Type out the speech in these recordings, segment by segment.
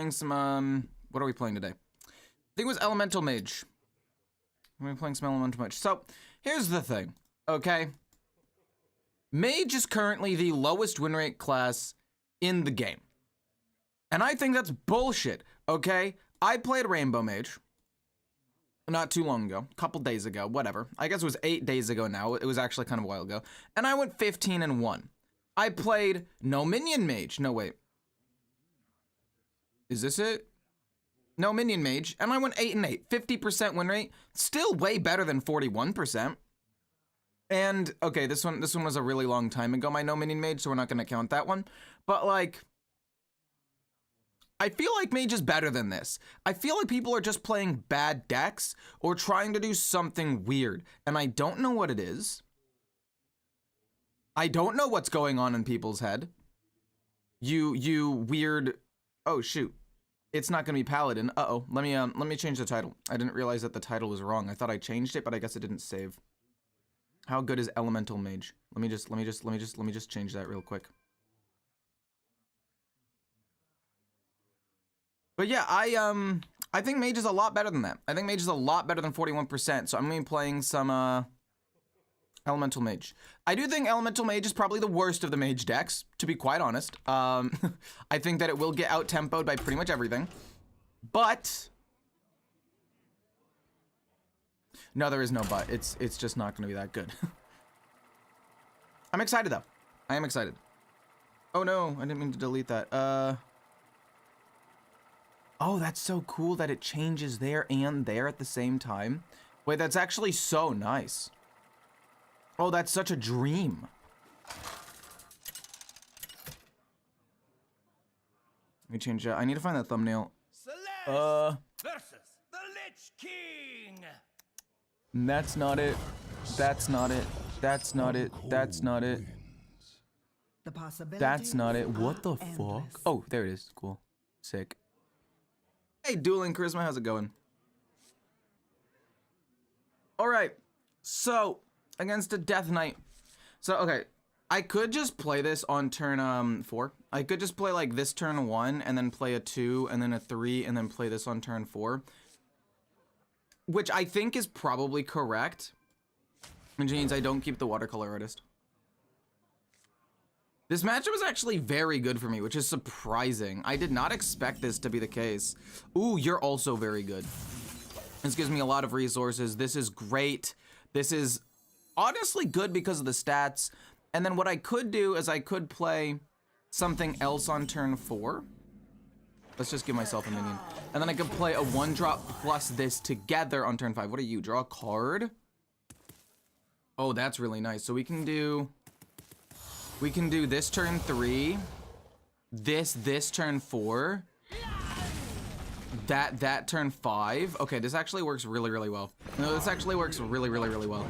playing some, what are we playing today? I think it was Elemental Mage. We're playing some Elemental Mage. So, here's the thing, okay? Mage is currently the lowest win rate class in the game. And I think that's bullshit, okay? I played Rainbow Mage not too long ago, a couple days ago, whatever. I guess it was 8 days ago now. It was actually kind of a while ago. And I went 15-1. I played No Minion Mage. No, wait. Is this it? No Minion Mage. And I went 8-8. 50% win rate. Still way better than 41%. And, okay, this one was a really long time ago, my No Minion Mage, so we're not going to count that one. But, like, I feel like Mage is better than this. I feel like people are just playing bad decks or trying to do something weird, and I don't know what it is. I don't know what's going on in people's head. You weird. Oh shoot, it's not gonna be Paladin. Uh-oh. Let me change the title. I didn't realize that the title was wrong. I thought I changed it, but I guess it didn't save. How good is Elemental Mage? Let me just change that real quick. But yeah, I think Mage is a lot better than that. I think Mage is a lot better than 41%, so I'm gonna be playing some Elemental Mage. I do think Elemental Mage is probably the worst of the Mage decks, to be quite honest. I think that it will get out-tempoed by pretty much everything. But no, there is no but. It's just not gonna be that good. I'm excited though. I am excited. Oh no, I didn't mean to delete that. Oh, that's so cool that it changes there and there at the same time. Wait, that's actually so nice. Oh, that's such a dream. Let me change that. I need to find that thumbnail. Celeste versus the Lich King. That's not it. That's not it. That's not it. That's not it. That's not it. What the fuck? Oh, there it is. Cool. Sick. Hey, Dueling Charisma, how's it going? Alright, so, against a Death Knight. So, okay, I could just play this on turn 4. I could just play like this turn 1, and then play a 2, and then a 3, and then play this on turn 4. Which I think is probably correct. Which means I don't keep the watercolor artist. This matchup is actually very good for me, which is surprising. I did not expect this to be the case. Ooh, you're also very good. This gives me a lot of resources. This is great. This is honestly good because of the stats. And then what I could do is I could play something else on turn 4. Let's just give myself a minion. And then I could play a 1-drop plus this together on turn 5. What are you? Draw a card? Oh, that's really nice. So we can do this turn 3, this turn 4, that turn 5. Okay, this actually works really, really well. No, this actually works really, really, really well.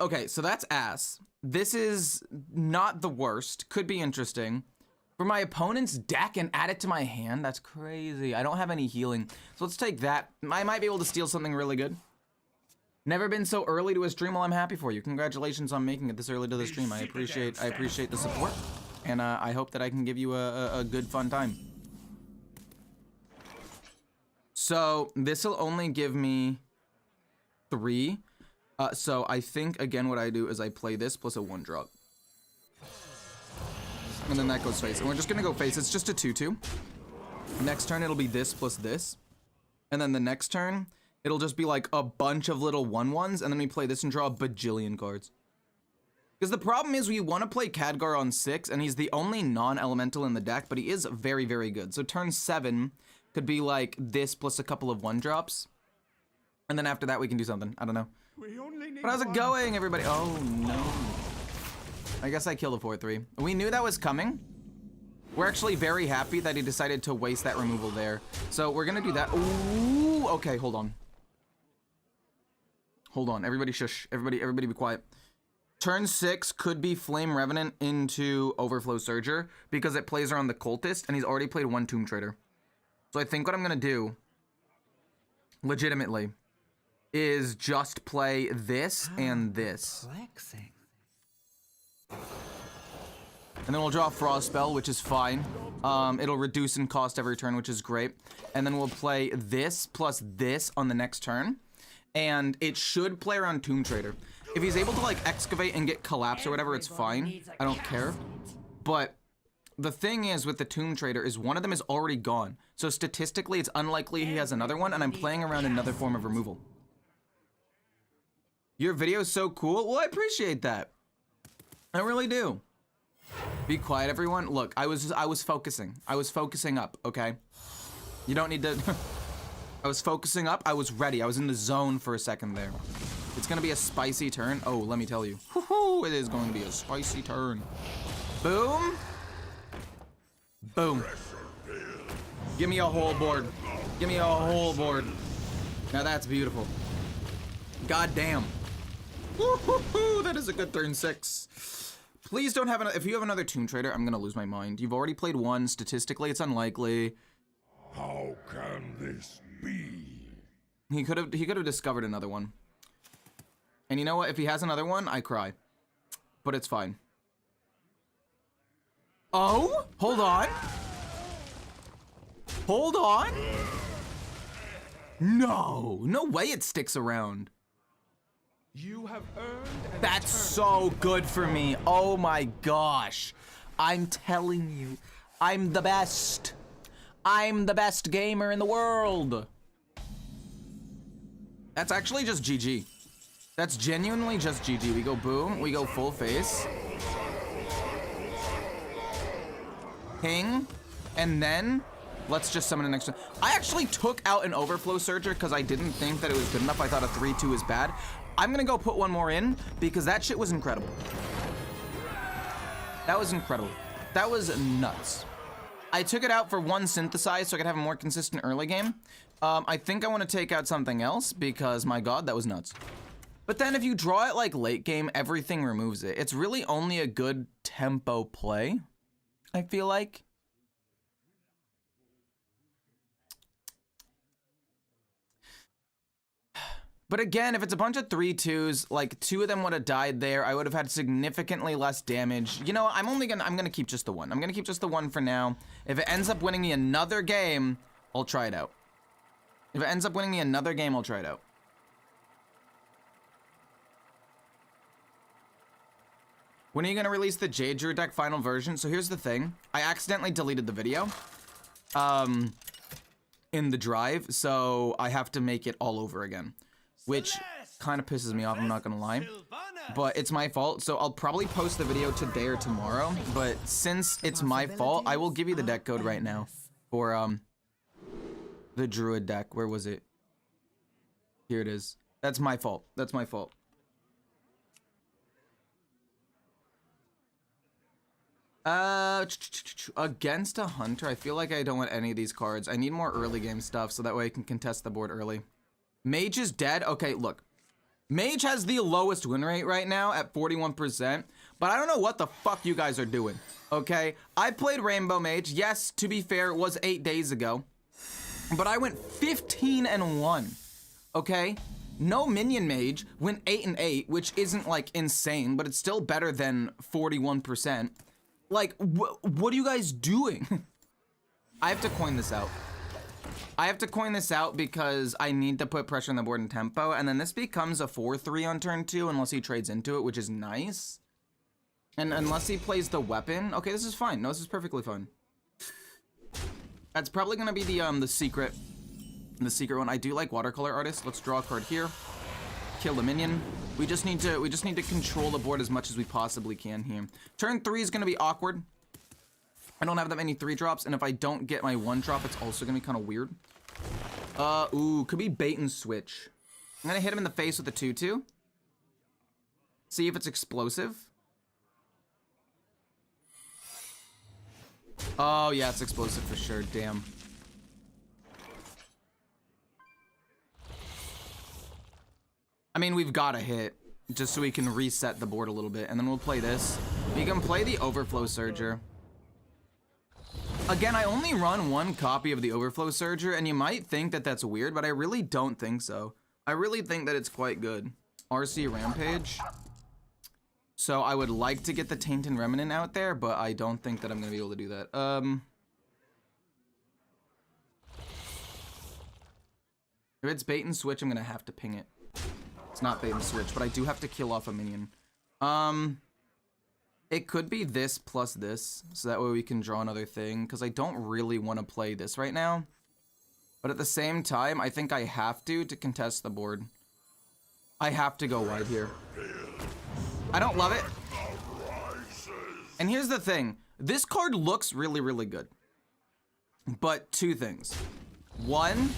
Okay, so that's ass. This is not the worst. Could be interesting. For my opponent's deck and add it to my hand? That's crazy. I don't have any healing. So let's take that. I might be able to steal something really good. Never been so early to a stream. Well, I'm happy for you. Congratulations on making it this early to the stream. I appreciate the support, and I hope that I can give you a good fun time. So this will only give me 3. So I think again what I do is I play this plus a 1-drop, and then that goes face. And we're just gonna go face. It's just a 2/2. Next turn it'll be this plus this, and then the next turn it'll just be like a bunch of little 1/1s, and then we play this and draw a bajillion cards. Because the problem is we want to play Khadgar on 6, and he's the only non-elemental in the deck, but he is very, very good. So turn 7 could be like this plus a couple of 1-drops. And then after that we can do something. I don't know. But how's it going, everybody? Oh, no. I guess I killed a 4/3. We knew that was coming. We're actually very happy that he decided to waste that removal there. So we're going to do that. Ooh, okay, hold on. Hold on, everybody shush. Everybody be quiet. Turn 6 could be Flame Revenant into Overflow Surger because it plays around the Cultist, and he's already played 1 Tomb Trader. So I think what I'm gonna do, legitimately, is just play this and this. And then we'll draw a Frost Spell, which is fine. It'll reduce in cost every turn, which is great. And then we'll play this plus this on the next turn. And it should play around Tomb Trader. If he's able to like excavate and get collapse or whatever, it's fine. I don't care. But the thing is with the Tomb Trader is one of them is already gone. So statistically, it's unlikely he has another one, and I'm playing around another form of removal. Your video is so cool. Well, I appreciate that. I really do. Be quiet, everyone. Look, I was focusing. I was focusing up, okay? You don't need to... I was focusing up. I was ready. I was in the zone for a second there. It's gonna be a spicy turn. Oh, let me tell you. Woohoo! It is going to be a spicy turn. Boom. Boom. Give me a whole board. Give me a whole board. Now that's beautiful. God damn. Woohoo! That is a good turn 6. Please don't have if you have another Tomb Trader, I'm gonna lose my mind. You've already played one. Statistically, it's unlikely. How can this be? He could have discovered another one. And you know what? If he has another one, I cry. But it's fine. Oh, hold on. Hold on. No, no way it sticks around. You have earned. That's so good for me. Oh my gosh. I'm telling you, I'm the best. I'm the best gamer in the world. That's actually just GG. That's genuinely just GG. We go boom, we go full face. King, and then let's just summon an extra. I actually took out an Overflow Surger because I didn't think that it was good enough. I thought a 3-2 is bad. I'm gonna go put one more in because that shit was incredible. That was incredible. That was nuts. I took it out for one synthesize so I could have a more consistent early game. I think I want to take out something else because my god, that was nuts. But then if you draw it like late game, everything removes it. It's really only a good tempo play, I feel like. But again, if it's a bunch of 3-2s, like 2 of them would have died there, I would have had significantly less damage. You know, I'm gonna keep just the one. I'm gonna keep just the one for now. If it ends up winning me another game, I'll try it out. If it ends up winning me another game, I'll try it out. When are you gonna release the Jade Druid deck final version? So here's the thing. I accidentally deleted the video in the drive, so I have to make it all over again. Which kind of pisses me off, I'm not gonna lie. But it's my fault, so I'll probably post the video today or tomorrow. But since it's my fault, I will give you the deck code right now for the Druid deck. Where was it? Here it is. That's my fault. That's my fault. Against a Hunter, I feel like I don't want any of these cards. I need more early game stuff so that way I can contest the board early. Mage is dead. Okay, look. Mage has the lowest win rate right now at 41%, but I don't know what the fuck you guys are doing, okay? I played Rainbow Mage. Yes, to be fair, it was 8 days ago, but I went 15-1, okay? No Minion Mage went 8-8, which isn't, like, insane, but it's still better than 41%. Like, what are you guys doing? I have to coin this out. I have to coin this out because I need to put pressure on the board in tempo, and then this becomes a 4-3 on turn 2 unless he trades into it, which is nice. And unless he plays the weapon. Okay, this is fine. No, this is perfectly fine. That's probably gonna be the secret one. I do like Watercolor Artist. Let's draw a card here. Kill the minion. We just need to control the board as much as we possibly can here. Turn 3 is gonna be awkward. I don't have that many 3-drops, and if I don't get my 1-drop, it's also gonna be kind of weird. Ooh, could be bait and switch. I'm gonna hit him in the face with a 2-2. See if it's explosive. Oh, yeah, it's explosive for sure, damn. I mean, we've got to hit, just so we can reset the board a little bit, and then we'll play this. We can play the Overflow Surger. Again, I only run 1 copy of the Overflow Surger, and you might think that that's weird, but I really don't think so. I really think that it's quite good. RC Rampage. So I would like to get the Taint and Remnant out there, but I don't think that I'm gonna be able to do that. If it's bait and switch, I'm gonna have to ping it. It's not bait and switch, but I do have to kill off a minion. It could be this plus this, so that way we can draw another thing, because I don't really want to play this right now. But at the same time, I think I have to contest the board. I have to go wide here. I don't love it. And here's the thing. This card looks really, really good. But two things. One,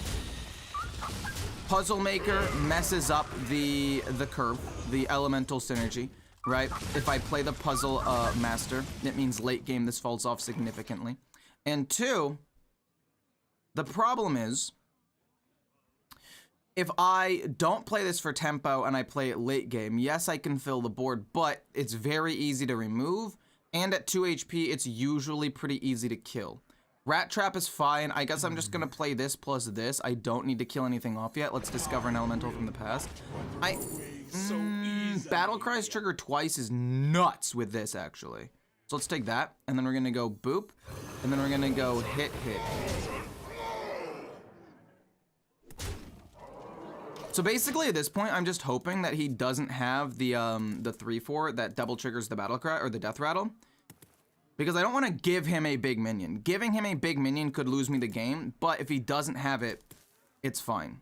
Puzzle Maker messes up the curve, the elemental synergy, right? If I play the Puzzle Master, it means late game this falls off significantly. And two, the problem is, if I don't play this for tempo and I play it late game, yes, I can fill the board, but it's very easy to remove. And at 2 HP, it's usually pretty easy to kill. Rat Trap is fine. I guess I'm just gonna play this plus this. I don't need to kill anything off yet. Let's discover an elemental from the past. Battle Cries trigger twice is nuts with this, actually. So let's take that, and then we're gonna go boop, and then we're gonna go hit, hit. So basically at this point, I'm just hoping that he doesn't have the 3/4 that double triggers the Battle Cry or the Death Rattle. Because I don't want to give him a big minion. Giving him a big minion could lose me the game, but if he doesn't have it, it's fine.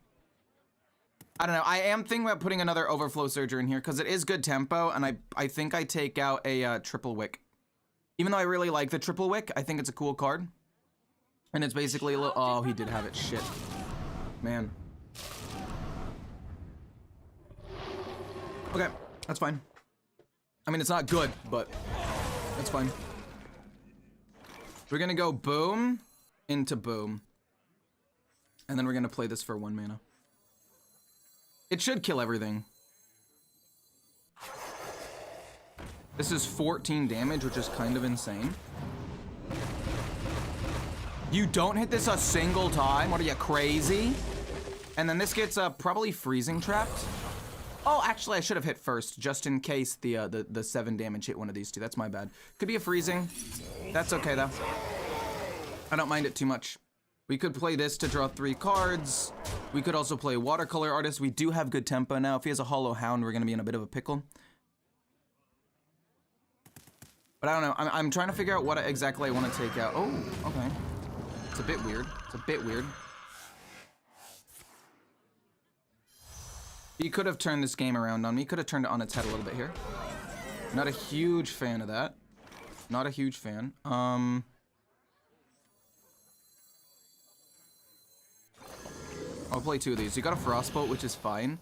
I don't know. I am thinking about putting another Overflow Surger in here because it is good tempo, and I think I take out a Triple Wick. Even though I really like the Triple Wick, I think it's a cool card. And it's basically a little... Oh, he did have it. Shit. Man. Okay, that's fine. I mean, it's not good, but that's fine. We're gonna go boom into boom. And then we're gonna play this for 1 mana. It should kill everything. This is 14 damage, which is kind of insane. You don't hit this a single time? What are you, crazy? And then this gets probably freezing trapped. Oh, actually, I should have hit first, just in case the 7 damage hit one of these two. That's my bad. Could be a freezing. That's okay, though. I don't mind it too much. We could play this to draw 3 cards. We could also play Watercolor Artist. We do have good tempo now. If he has a Hollow Hound, we're going to be in a bit of a pickle. But I don't know. I'm trying to figure out what exactly I want to take out. Oh, okay. It's a bit weird. It's a bit weird. He could have turned this game around on me. Could have turned it on its head a little bit here. Not a huge fan of that. Not a huge fan. I'll play 2 of these. You got a Frostbolt, which is fine.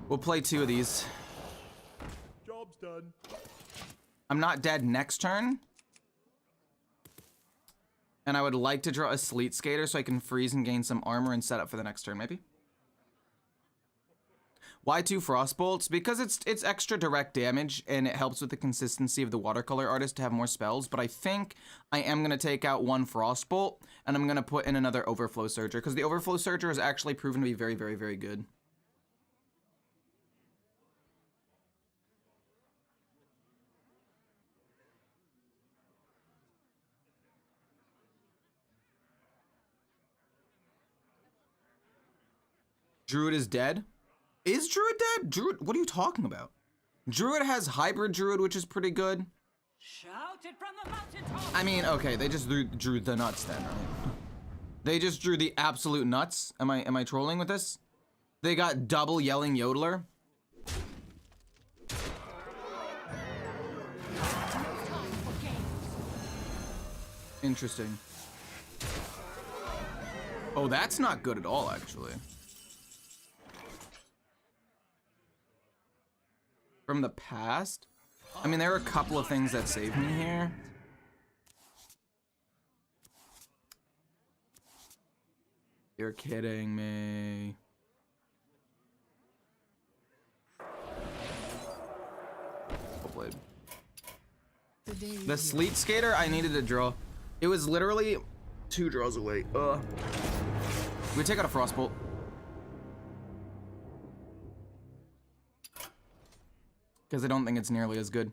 We'll play 2 of these. Job's done. I'm not dead next turn. And I would like to draw a Sleet Skater so I can freeze and gain some armor and set up for the next turn, maybe. Why 2 Frostbolts? Because it's extra direct damage and it helps with the consistency of the Watercolor Artist to have more spells, but I think I am going to take out 1 Frostbolt and I'm going to put in another Overflow Surger because the Overflow Surger has actually proven to be very, very, very good. Druid is dead? Is Druid dead? Druid, what are you talking about? Druid has Hybrid Druid, which is pretty good. Shout it from the mountaintop. I mean, okay, they just drew the nuts then, right? They just drew the absolute nuts. Am I trolling with this? They got double Yelling Yodeler. Interesting. Oh, that's not good at all, actually. From the past? I mean, there are a couple of things that saved me here. You're kidding me. Blade. The Sleet Skater, I needed to draw. It was literally 2 draws away. We take out a Frostbolt. because I don't think it's nearly as good.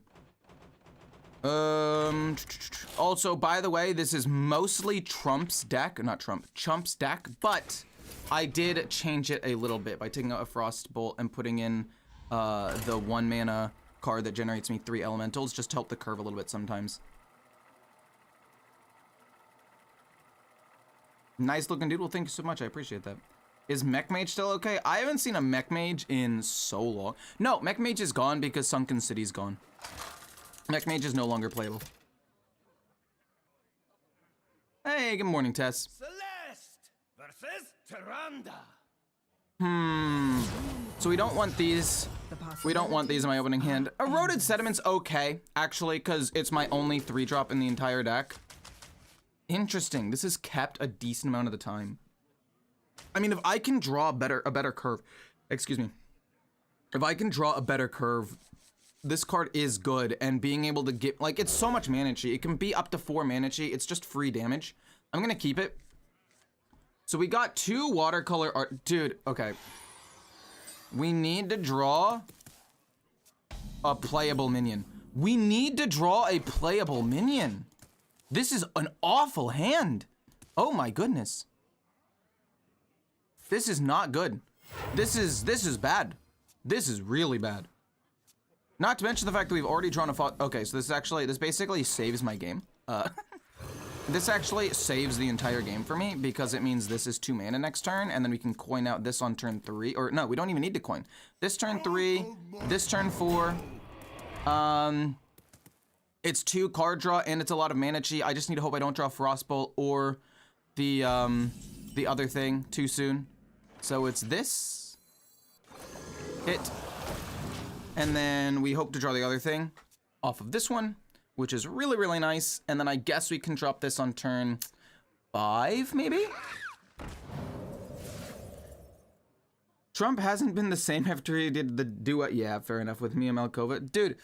Also, by the way, this is mostly Trump's deck, not Trump, Chump's deck, but I did change it a little bit by taking out a Frostbolt and putting in the 1 mana card that generates me 3 elementals, just to help the curve a little bit sometimes. Nice looking dude. Well, thank you so much. I appreciate that. Is Mech Mage still okay? I haven't seen a Mech Mage in so long. No, Mech Mage is gone because Sunken City's gone. Mech Mage is no longer playable. Hey, good morning, Tess. Celeste versus Tyrande. So we don't want these. We don't want these in my opening hand. Eroded Sediment's okay, actually, because it's my only 3-drop in the entire deck. Interesting. This is kept a decent amount of the time. I mean, if I can draw a better curve, excuse me. If I can draw a better curve, this card is good, and being able to get, like, it's so much mana chi. It can be up to 4 mana chi. It's just free damage. I'm gonna keep it. So we got 2 watercolor art. Dude, okay. We need to draw a playable minion. We need to draw a playable minion. This is an awful hand. Oh my goodness. This is not good. This is bad. This is really bad. Not to mention the fact that we've already drawn a okay, so this basically saves my game. This actually saves the entire game for me because it means this is 2 mana next turn, and then we can coin out this on turn 3. Or no, we don't even need to coin. This turn 3, this turn 4. It's 2 card draw, and it's a lot of mana chi. I just need to hope I don't draw Frostbolt or the other thing too soon. So it's this hit, and then we hope to draw the other thing off of this one, which is really, really nice. And then I guess we can drop this on turn 5, maybe? Trump hasn't been the same after he did the duet. Yeah, fair enough, with Mia Malkova. Dude,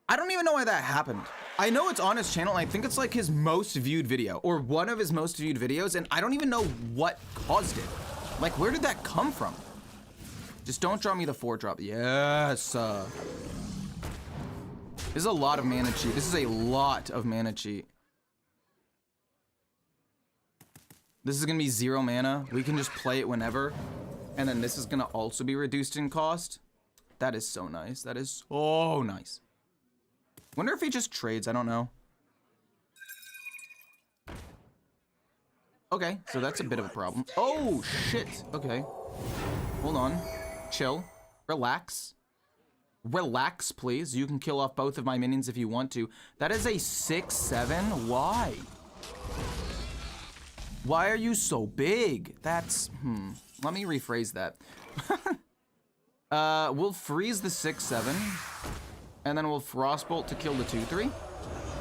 I don't even know why that happened. I know it's on his channel, and I think it's like his most viewed video, or one of his most viewed videos, and I don't even know what caused it. Like, where did that come from? Just don't draw me the 4-drop. Yes. This is a lot of mana chi. This is a lot of mana chi. This is gonna be 0 mana. We can just play it whenever. And then this is gonna also be reduced in cost. That is so nice. That is so nice. Wonder if he just trades. I don't know. Okay, so that's a bit of a problem. Oh, shit. Okay. Hold on. Chill. Relax. Relax, please. You can kill off both of my minions if you want to. That is a 6/7. Why? Why are you so big? That's, Let me rephrase that. We'll freeze the 6/7. And then we'll Frostbolt to kill the 2/3.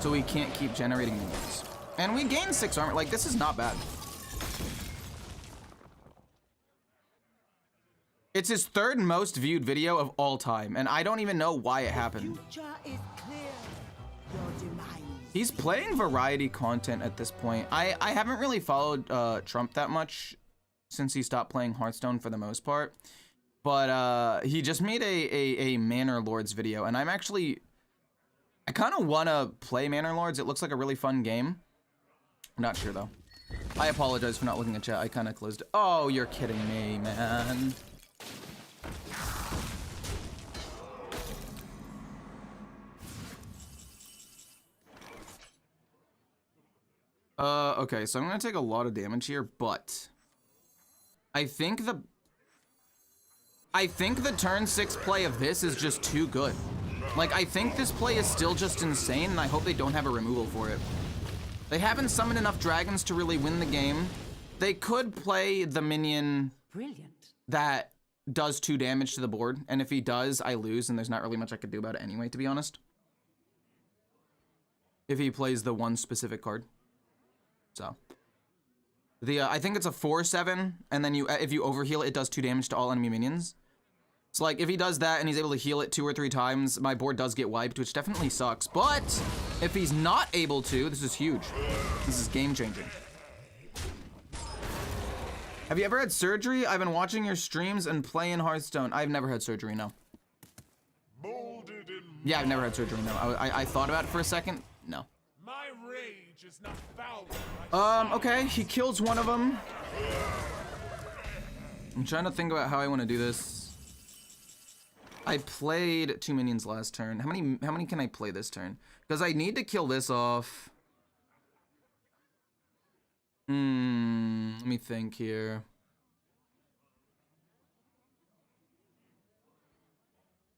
So we can't keep generating minions. And we gain 6 armor. Like, this is not bad. It's his 3rd most viewed video of all time, and I don't even know why it happened. He's playing variety content at this point. I haven't really followed Trump that much since he stopped playing Hearthstone for the most part. But he just made a Manor Lords video, and I kind of want to play Manor Lords. It looks like a really fun game. I'm not sure, though. I apologize for not looking at chat. I kind of closed it. Oh, you're kidding me, man. Okay, so I'm gonna take a lot of damage here, but I think the turn 6 play of this is just too good. Like, I think this play is still just insane, and I hope they don't have a removal for it. They haven't summoned enough dragons to really win the game. They could play the minion that does 2 damage to the board, and if he does, I lose, and there's not really much I could do about it anyway, to be honest. If he plays the one specific card. So. I think it's a 4/7, and then if you overheal it, it does 2 damage to all enemy minions. So, like, if he does that and he's able to heal it 2 or 3 times, my board does get wiped, which definitely sucks. But if he's not able to, this is huge. This is game-changing. Have you ever had surgery? I've been watching your streams and playing Hearthstone. I've never had surgery, no. Molded Yeah, I've never had surgery, no. I thought about it for a second. No. My rage is not found. Okay, he kills one of them. I'm trying to think about how I want to do this. I played 2 minions last turn. How many can I play this turn? Because I need to kill this off. Let me think here.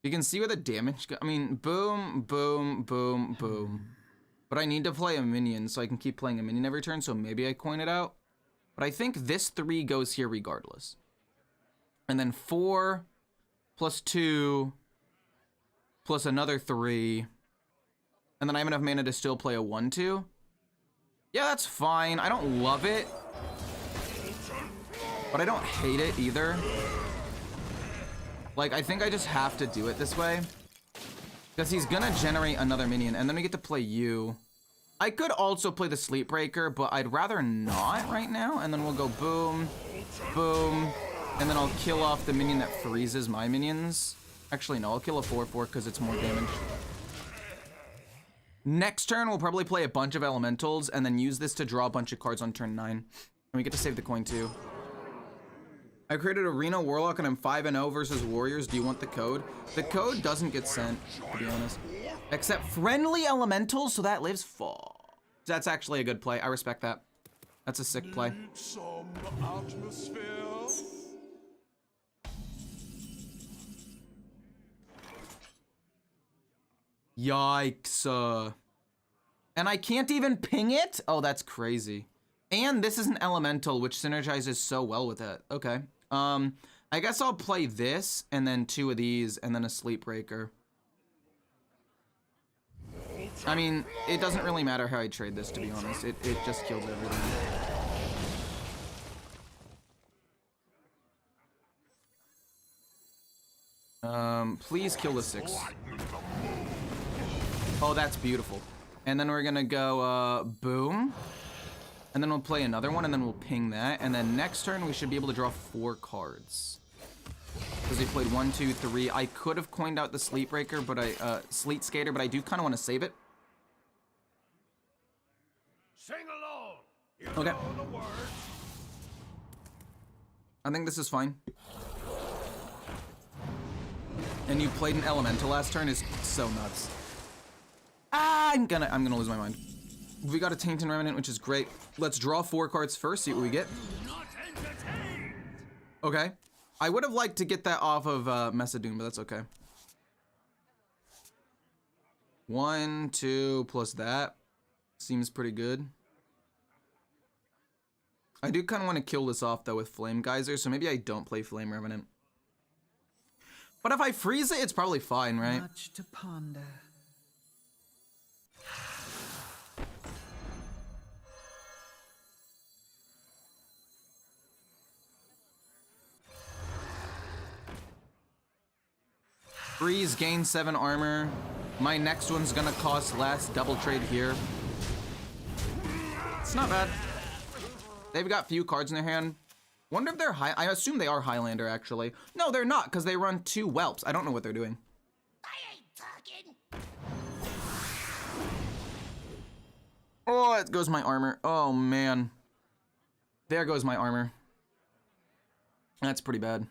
You can see where the damage I mean, boom, boom, boom, boom. But I need to play a minion, so I can keep playing a minion every turn, so maybe I coin it out. But I think this 3 goes here regardless. And then 4 plus 2 plus another 3. And then I have enough mana to still play a 1/2. Yeah, that's fine. I don't love it. But I don't hate it either. Like, I think I just have to do it this way. Because he's gonna generate another minion, and then we get to play you. I could also play the Sleep Breaker, but I'd rather not right now. And then we'll go boom, boom, and then I'll kill off the minion that freezes my minions. Actually, no, I'll kill a 4/4 because it's more damage. Next turn, we'll probably play a bunch of elementals, and then use this to draw a bunch of cards on turn 9. And we get to save the coin too. I created Arena Warlock and I'm 5-0 versus Warriors. Do you want the code? The code doesn't get sent, to be honest. Except friendly elementals, so that lives fall. That's actually a good play. I respect that. That's a sick play. Some atmosphere. Yikes. And I can't even ping it? Oh, that's crazy. And this is an elemental, which synergizes so well with it. Okay. I guess I'll play this, and then 2 of these, and then a Sleep Breaker. I mean, it doesn't really matter how I trade this, to be honest. It just kills everything. Please kill the 6. Oh, that's beautiful. And then we're gonna go, boom. And then we'll play another one, and then we'll ping that. And then next turn, we should be able to draw 4 cards. Because we played 1, 2, 3. I could have coined out the Sleep Breaker, but Sleet Skater, but I do kind of want to save it. Sing along. You Okay. know the words. I think this is fine. And you played an Elemental last turn is so nuts. Ah, I'm gonna lose my mind. We got a Tainted Remnant, which is great. Let's draw 4 cards first, see what we get. Not entertained. Okay. I would have liked to get that off of Messidune, but that's okay. 1, 2, plus that. Seems pretty good. I do kind of want to kill this off, though, with Flame Geyser, so maybe I don't play Flame Revenant. But if I freeze it, it's probably fine, right? Much to ponder. Freeze, gain 7 armor. My next one's gonna cost less. Double trade here. It's not bad. They've got few cards in their hand. Wonder if they're high. I assume they are Highlander, actually. No, they're not, because they run 2 whelps. I don't know what they're doing. I ain't talking. Oh, it goes my armor. Oh, man. There goes my armor. That's pretty bad.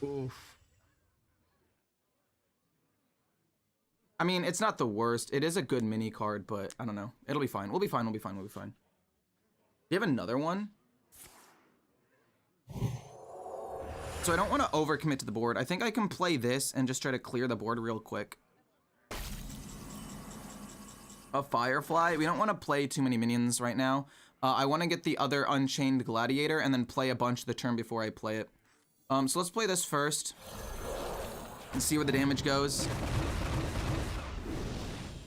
Oof. I mean, it's not the worst. It is a good mini card, but I don't know. It'll be fine. We'll be fine. We'll be fine. We'll be fine. Do you have another one? So I don't want to overcommit to the board. I think I can play this and just try to clear the board real quick. A Firefly. We don't want to play too many minions right now. I want to get the other Unchained Gladiator and then play a bunch the turn before I play it. So let's play this first and see where the damage goes.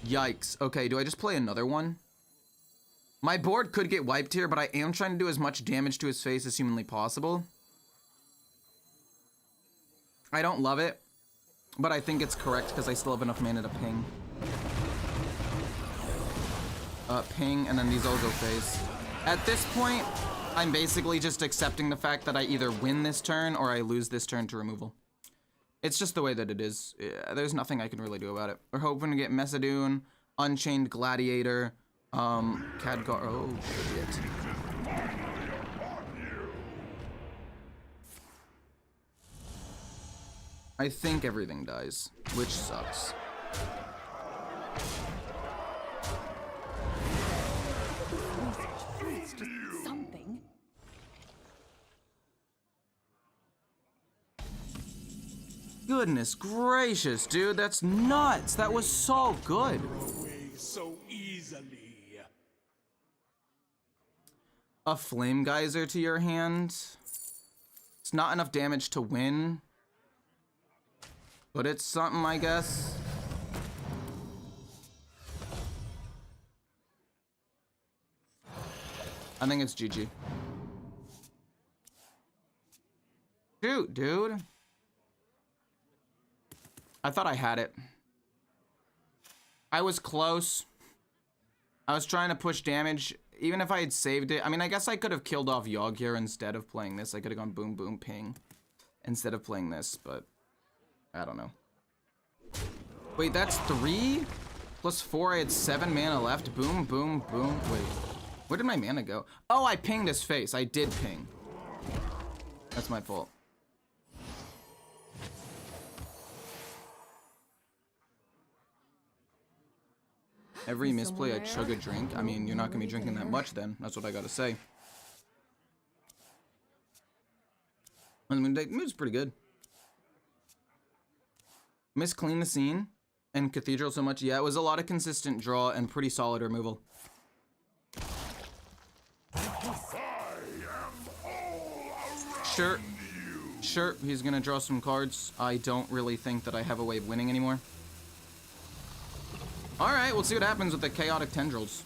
Yikes. Okay, do I just play another one? My board could get wiped here, but I am trying to do as much damage to his face as humanly possible. I don't love it, but I think it's correct because I still have enough mana to ping. Ping, and then these all go face. At this point, I'm basically just accepting the fact that I either win this turn or I lose this turn to removal. It's just the way that it is. Yeah, there's nothing I can really do about it. We're hoping to get Messadoon, Unchained Gladiator, Khadgar. Oh, shit. I think everything dies, which sucks. It's just something. Goodness gracious, dude, that's nuts. That was so good. Away so easily. A Flame Geyser to your hand. It's not enough damage to win, but it's something, I guess. I think it's GG. Shoot, dude. I thought I had it. I was close. I was trying to push damage. Even if I had saved it. I mean, I guess I could have killed off Yogg here instead of playing this. I could have gone boom, boom, ping instead of playing this, but I don't know. Wait, that's 3? Plus 4, I had 7 mana left. Boom, boom, boom. Wait, where did my mana go? Oh, I pinged his face. I did ping. That's my fault. Every misplay, I chug a drink. I mean, you're not gonna be drinking that much then. That's what I gotta say. I mean, the mood's pretty good. Miss Clean the Scene and Cathedral so much. Yeah, it was a lot of consistent draw and pretty solid removal. Sure. Sure, he's gonna draw some cards. I don't really think that I have a way of winning anymore. Alright, we'll see what happens with the Chaotic Tendrils.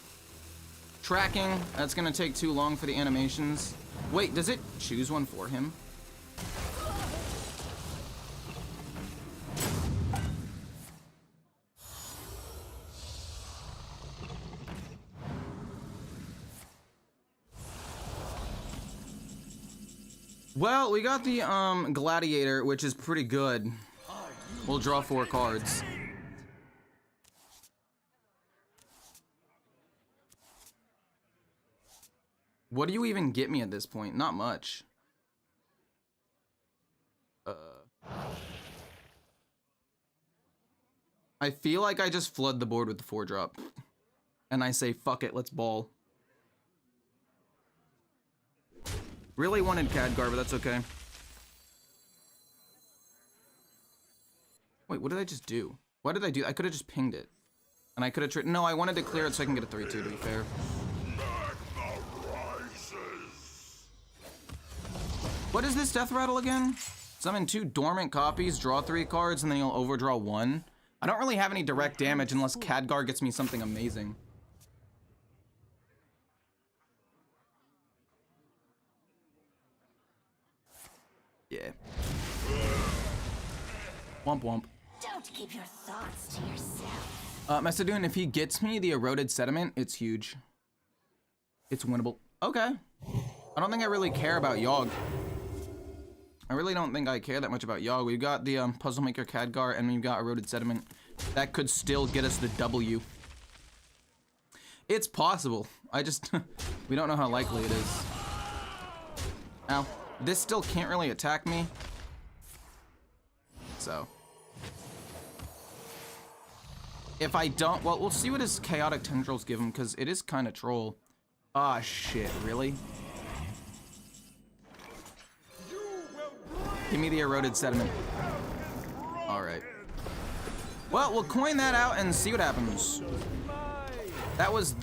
Tracking, that's gonna take too long for the animations. Wait, does it choose one for him? Well, we got the Gladiator, which is pretty good. We'll draw 4 cards. What do you even get me at this point? Not much. I feel like I just flood the board with the 4-drop. And I say, fuck it, let's ball. Really wanted Khadgar, but that's okay. Wait, what did I just do? What did I do? I could have just pinged it. And I could have no, I wanted to clear it so I can get a 3-2 to be fair. What is this death rattle again? Summon 2 dormant copies, draw 3 cards, and then you'll overdraw 1. I don't really have any direct damage unless Khadgar gets me something amazing. Yeah. Womp womp. Don't keep your thoughts to yourself. Messadoon, if he gets me the Eroded Sediment, it's huge. It's winnable. Okay. I don't think I really care about Yogg. I really don't think I care that much about Yogg. We've got the Puzzle Maker Khadgar, and we've got Eroded Sediment. That could still get us the W. It's possible. I just... we don't know how likely it is. Ow. This still can't really attack me. So. If I don't... Well, we'll see what his Chaotic Tendrils give him, because it is kind of troll. Ah, shit. Really? Give me the Eroded Sediment. Alright. Well, we'll coin that out and see what happens. That was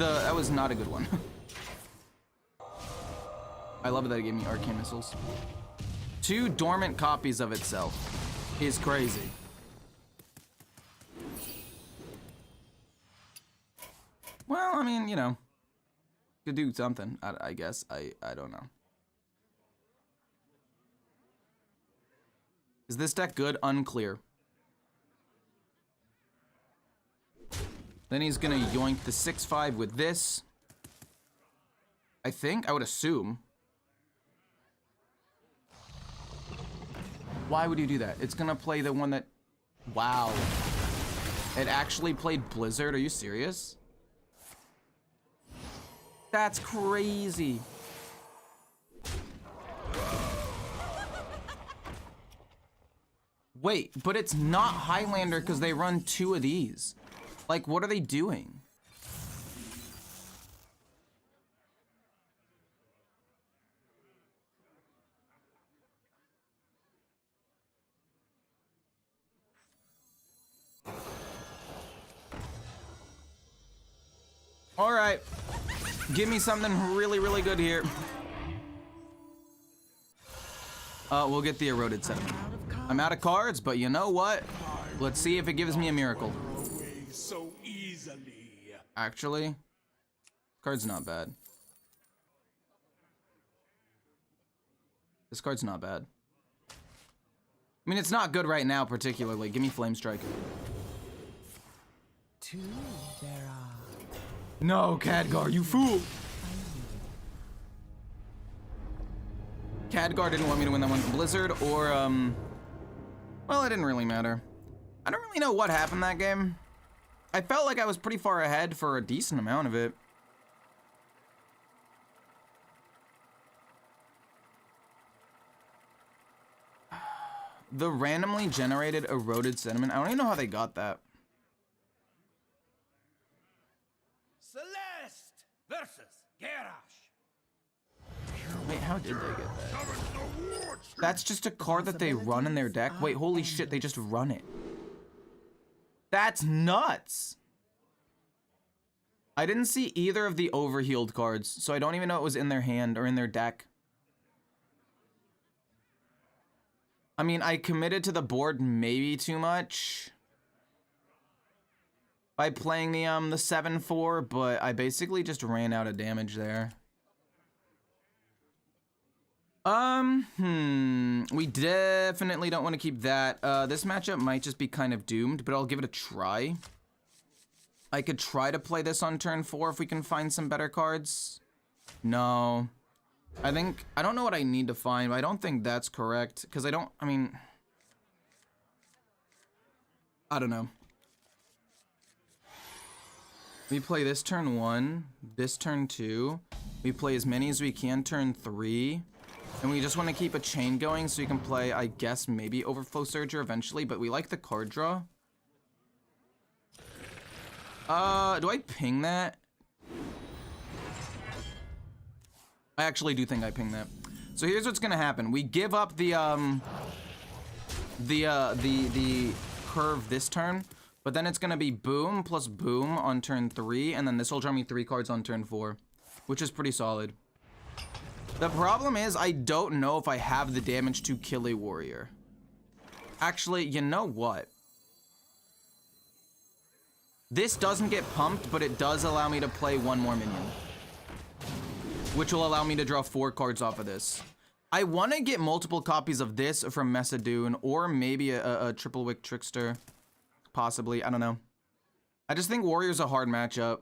not a good one. I love that it gave me Arcane Missiles. 2 dormant copies of itself is crazy. Well, I mean, you know. Could do something, I guess. I don't know. Is this deck good? Unclear. Then he's gonna yoink the 6/5 with this. I think, I would assume. Why would you do that? It's gonna play the one that... Wow. It actually played Blizzard? Are you serious? That's crazy. Wait, but it's not Highlander because they run 2 of these. Like, what are they doing? All right, give me something really, really good here. We'll get the eroded sediment. I'm out of cards, but you know what? Let's see if it gives me a miracle. So easily. Actually, card's not bad. This card's not bad. I mean, it's not good right now, particularly. Give me Flame Strike. No, Khadgar, you fool! Khadgar didn't want me to win that one. Blizzard or, well, it didn't really matter. I don't really know what happened that game. I felt like I was pretty far ahead for a decent amount of it. The randomly generated eroded sediment. I don't even know how they got that. Celeste versus Garrosh. Wait, how did they get that? That's just a card that they run in their deck? Wait, holy shit, they just run it. That's nuts! I didn't see either of the overhealed cards, so I don't even know it was in their hand or in their deck. I mean, I committed to the board maybe too much by playing the 7-4, but I basically just ran out of damage there. We definitely don't want to keep that. This matchup might just be kind of doomed, but I'll give it a try. I could try to play this on turn 4 if we can find some better cards. No. I don't know what I need to find, but I don't think that's correct, because I don't know. We play this turn 1, this turn 2. We play as many as we can turn 3. And we just want to keep a chain going so you can play, I guess, maybe Overflow Surger eventually, but we like the card draw. Do I ping that? I actually do think I ping that. So here's what's gonna happen. We give up the curve this turn, but then it's gonna be boom plus boom on turn 3, and then this will draw me 3 cards on turn 4, which is pretty solid. The problem is I don't know if I have the damage to kill a warrior. Actually, you know what? This doesn't get pumped, but it does allow me to play 1 more minion, which will allow me to draw 4 cards off of this. I want to get multiple copies of this from Messadoon, or maybe a Triple Wick Trickster. Possibly, I don't know. I just think Warrior's a hard matchup.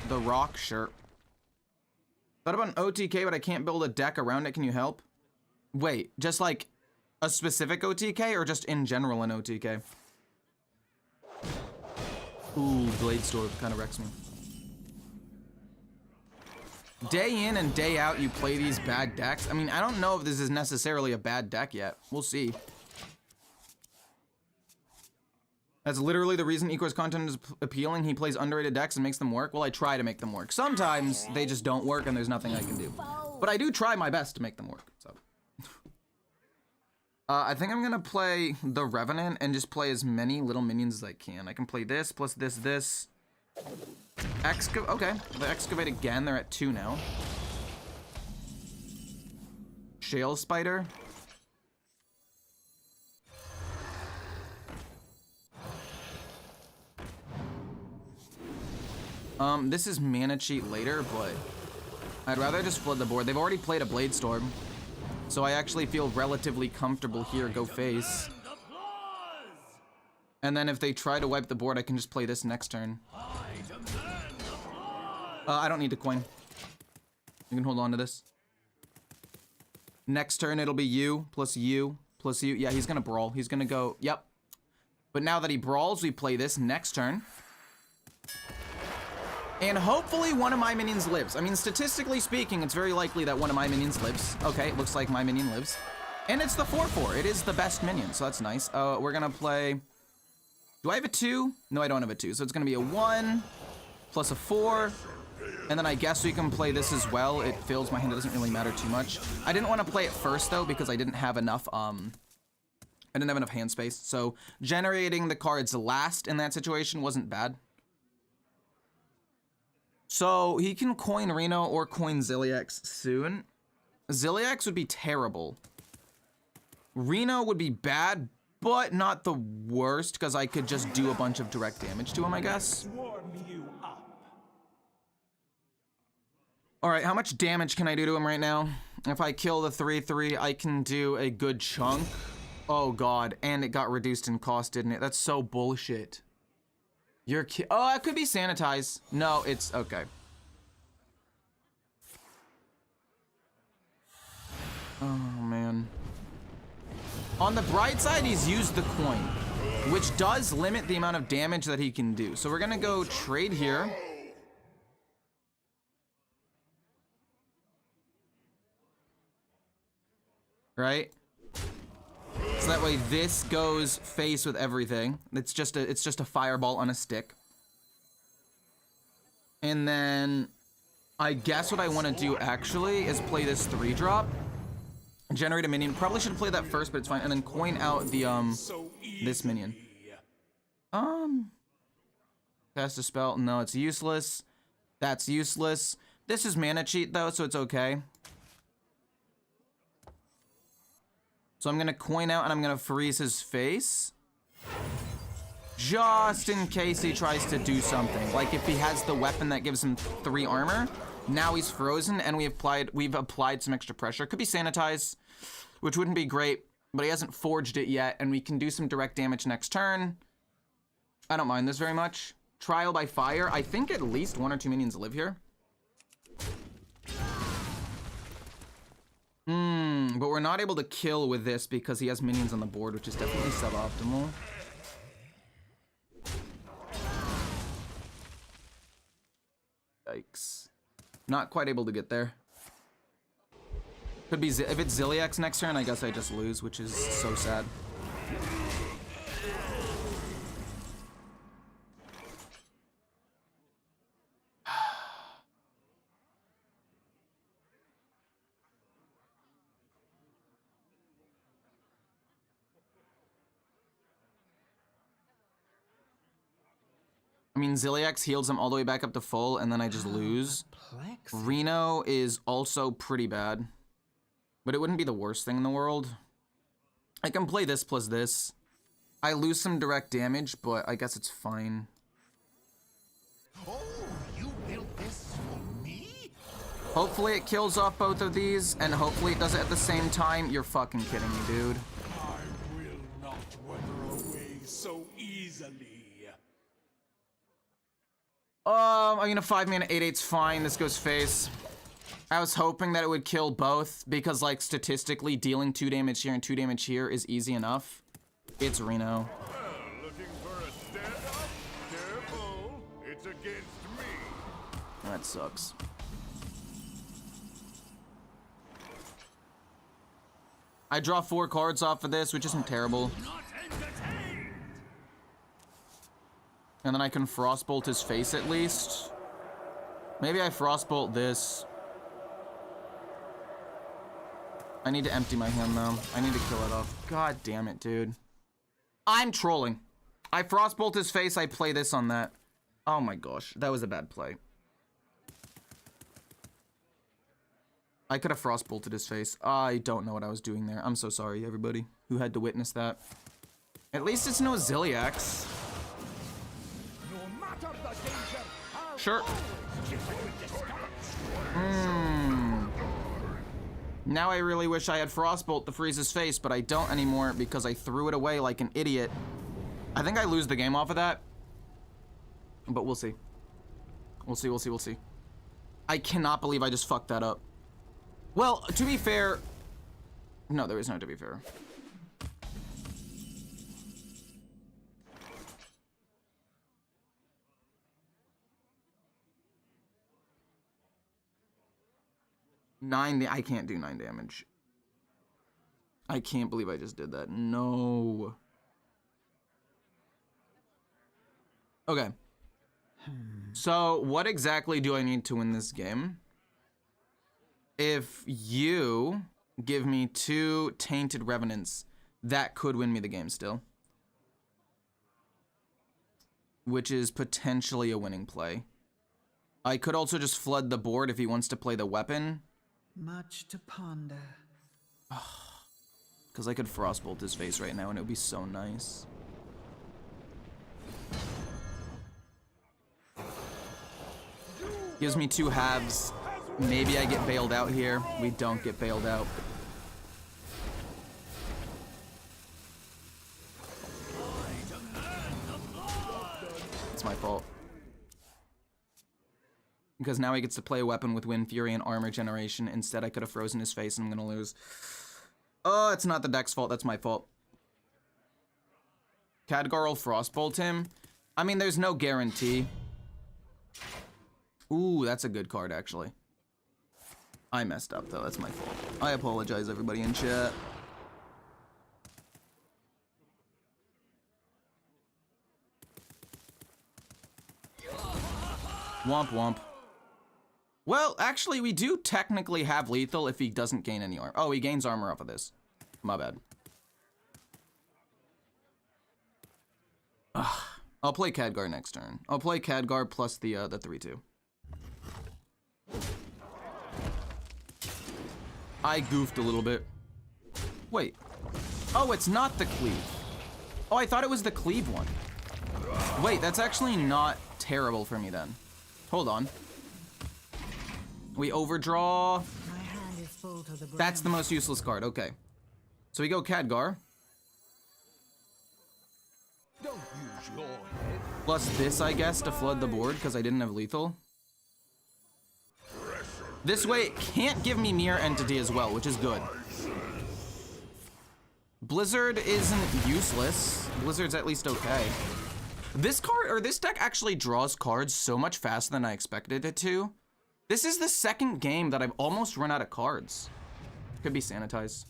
The Rock, sure. Thought about an OTK, but I can't build a deck around it. Can you help? Wait, just like a specific OTK or just in general an OTK? Ooh, Blade Storm kind of wrecks me. Day in and day out, you play these bad decks. I mean, I don't know if this is necessarily a bad deck yet. We'll see. That's literally the reason Ecor's content is appealing. He plays underrated decks and makes them work. Well, I try to make them work. Sometimes they just don't work and there's nothing I can do. But I do try my best to make them work. So, I think I'm gonna play the Revenant and just play as many little minions as I can. I can play this plus this. Okay, the Excavate again. They're at 2 now. Shale Spider. This is mana cheat later, but I'd rather just flood the board. They've already played a Blade Storm, so I actually feel relatively comfortable here. Go face. And then if they try to wipe the board, I can just play this next turn. I don't need to coin. You can hold on to this. Next turn, it'll be you plus you plus you. Yeah, he's gonna brawl. He's gonna go, yep. But now that he brawls, we play this next turn. And hopefully one of my minions lives. I mean, statistically speaking, it's very likely that one of my minions lives. Okay, it looks like my minion lives. And it's the 4/4. It is the best minion, so that's nice. We're gonna play... Do I have a 2? No, I don't have a 2. So it's gonna be a 1 plus a 4. And then I guess we can play this as well. It fills my hand. It doesn't really matter too much. I didn't want to play it first, though, because I didn't have enough, hand space. So generating the cards last in that situation wasn't bad. So he can coin Reno or coin Zilliax soon. Zilliax would be terrible. Reno would be bad, but not the worst, because I could just do a bunch of direct damage to him, I guess. Warm you up. All right, how much damage can I do to him right now? If I kill the 3/3, I can do a good chunk. Oh God, and it got reduced in cost, didn't it? That's so bullshit. Oh, it could be sanitized. No, it's okay. Oh man. On the bright side, he's used the coin, which does limit the amount of damage that he can do. So we're gonna go trade here. Right? So that way this goes face with everything. It's just a fireball on a stick. And then I guess what I want to do actually is play this 3-drop. Generate a minion. Probably should play that first, but it's fine. And then coin out the this minion. Cast a spell. No, it's useless. That's useless. This is mana cheat though, so it's okay. So I'm gonna coin out and I'm gonna freeze his face. Just in case he tries to do something. Like if he has the weapon that gives him 3 armor, now he's frozen and we've applied some extra pressure. Could be sanitized, which wouldn't be great, but he hasn't forged it yet and we can do some direct damage next turn. I don't mind this very much. Trial by fire. I think at least 1 or 2 minions live here. But we're not able to kill with this because he has minions on the board, which is definitely suboptimal. Yikes. Not quite able to get there. Could be, if it's Zilliax next turn, I guess I just lose, which is so sad. I mean, Zilliax heals him all the way back up to full, and then I just lose. Reno is also pretty bad, but it wouldn't be the worst thing in the world. I can play this plus this. I lose some direct damage, but I guess it's fine. Oh, you built this for me? Hopefully it kills off both of these, and hopefully it does it at the same time. You're fucking kidding me, dude. I will not wither away so easily. I mean, a 5-mana 8/8's fine. This goes face. I was hoping that it would kill both because, like, statistically, dealing 2 damage here and 2 damage here is easy enough. It's Reno. Looking for a stand-up? Careful, it's against me. That sucks. I draw 4 cards off of this, which isn't terrible. And then I can Frostbolt his face at least. Maybe I Frostbolt this. I need to empty my hand though. I need to kill it off. God damn it, dude. I'm trolling. I Frostbolt his face, I play this on that. Oh my gosh, that was a bad play. I could have Frostbolted his face. I don't know what I was doing there. I'm so sorry, everybody who had to witness that. At least it's no Zilliax. Sure. Now I really wish I had Frostbolt to freeze his face, but I don't anymore because I threw it away like an idiot. I think I lose the game off of that. But we'll see. We'll see, we'll see, we'll see. I cannot believe I just fucked that up. Well, to be fair, No, there is no, to be fair. I can't do 9 damage. I can't believe I just did that. No. Okay. So, what exactly do I need to win this game? If you give me 2 Tainted Revenants, that could win me the game still. Which is potentially a winning play. I could also just flood the board if he wants to play the weapon. Much to ponder. Because I could Frostbolt his face right now and it would be so nice. Gives me 2 halves. Maybe I get bailed out here. We don't get bailed out. It's my fault. Because now he gets to play a weapon with Wind Fury and Armor Generation. Instead, I could have frozen his face and I'm gonna lose. Oh, it's not the deck's fault, that's my fault. Khadgar will Frostbolt him. I mean, there's no guarantee. Ooh, that's a good card, actually. I messed up, though. That's my fault. I apologize, everybody in chat. Womp womp. Well, actually, we do technically have lethal if he doesn't gain any armor. Oh, he gains armor off of this. My bad. Ugh. I'll play Khadgar next turn. I'll play Khadgar plus the 3/2. I goofed a little bit. Wait. Oh, it's not the cleave. Oh, I thought it was the cleave one. Wait, that's actually not terrible for me then. Hold on. We overdraw. My hand is full to the brim. That's the most useless card. Okay. So we go Khadgar. Don't use your head. Plus this, I guess, to flood the board because I didn't have lethal. This way, it can't give me Mirror Entity as well, which is good. Blizzard isn't useless. Blizzard's at least okay. This card, or this deck actually draws cards so much faster than I expected it to. This is the second game that I've almost run out of cards. Could be sanitized.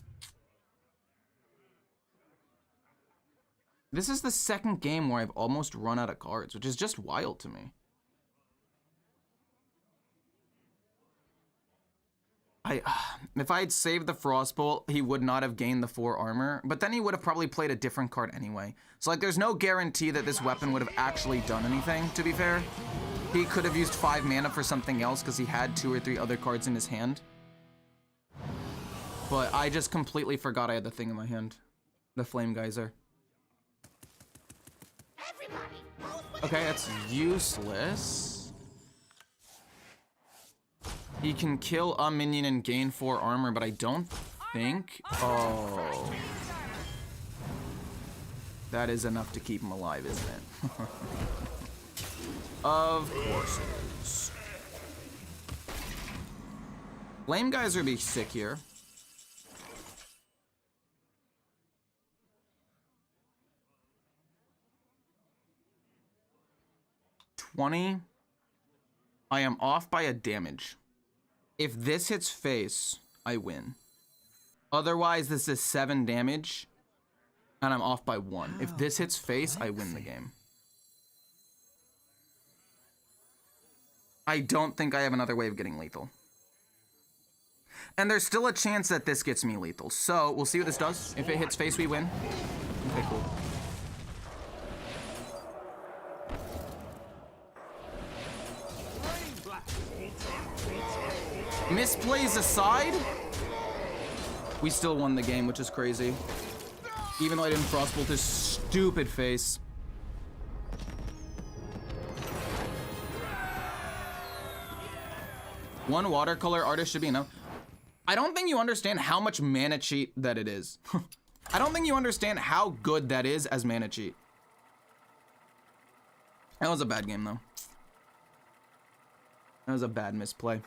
This is the second game where I've almost run out of cards, which is just wild to me. If I had saved the Frostbolt, he would not have gained the 4 armor, but then he would have probably played a different card anyway. So like, there's no guarantee that this weapon would have actually done anything, to be fair. He could have used 5 mana for something else because he had 2 or 3 other cards in his hand. But I just completely forgot I had the thing in my hand. The Flame Geyser. Okay, that's useless. He can kill a minion and gain 4 armor, but I don't think... Oh. That is enough to keep him alive, isn't it? Of course it is. Flame Geyser would be sick here. $20. I am off by a damage. If this hits face, I win. Otherwise, this is 7 damage, and I'm off by 1. If this hits face, I win the game. I don't think I have another way of getting lethal. And there's still a chance that this gets me lethal. So, we'll see what this does. If it hits face, we win. Okay, cool. Misplays aside, we still won the game, which is crazy. Even though I didn't Frostbolt his stupid face. One watercolor artist should be enough. I don't think you understand how much mana cheat that it is. I don't think you understand how good that is as mana cheat. That was a bad game, though. That was a bad misplay.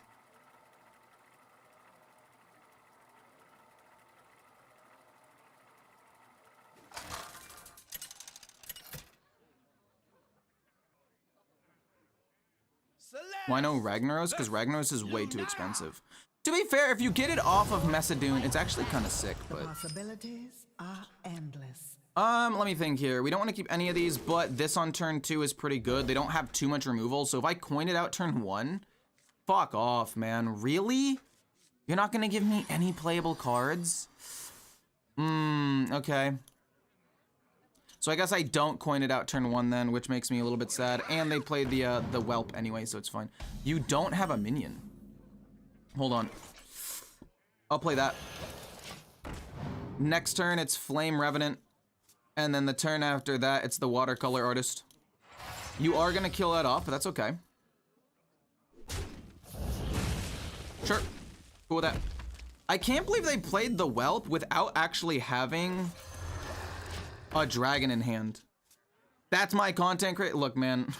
Why no Ragnaros? Because Ragnaros is way too expensive. To be fair, if you get it off of Messidune, it's actually kind of sick, The but... possibilities are endless. Let me think here. We don't want to keep any of these, but this on turn 2 is pretty good. They don't have too much removal, so if I coin it out turn 1, fuck off, man. Really? You're not gonna give me any playable cards? Okay. So I guess I don't coin it out turn 1 then, which makes me a little bit sad. And they played the whelp anyway, so it's fine. You don't have a minion. Hold on. I'll play that. Next turn, it's Flame Revenant. And then the turn after that, it's the Watercolor Artist. You are gonna kill that off, but that's okay. Sure. Cool with that. I can't believe they played the Whelp without actually having a dragon in hand. That's my content create. Look, man.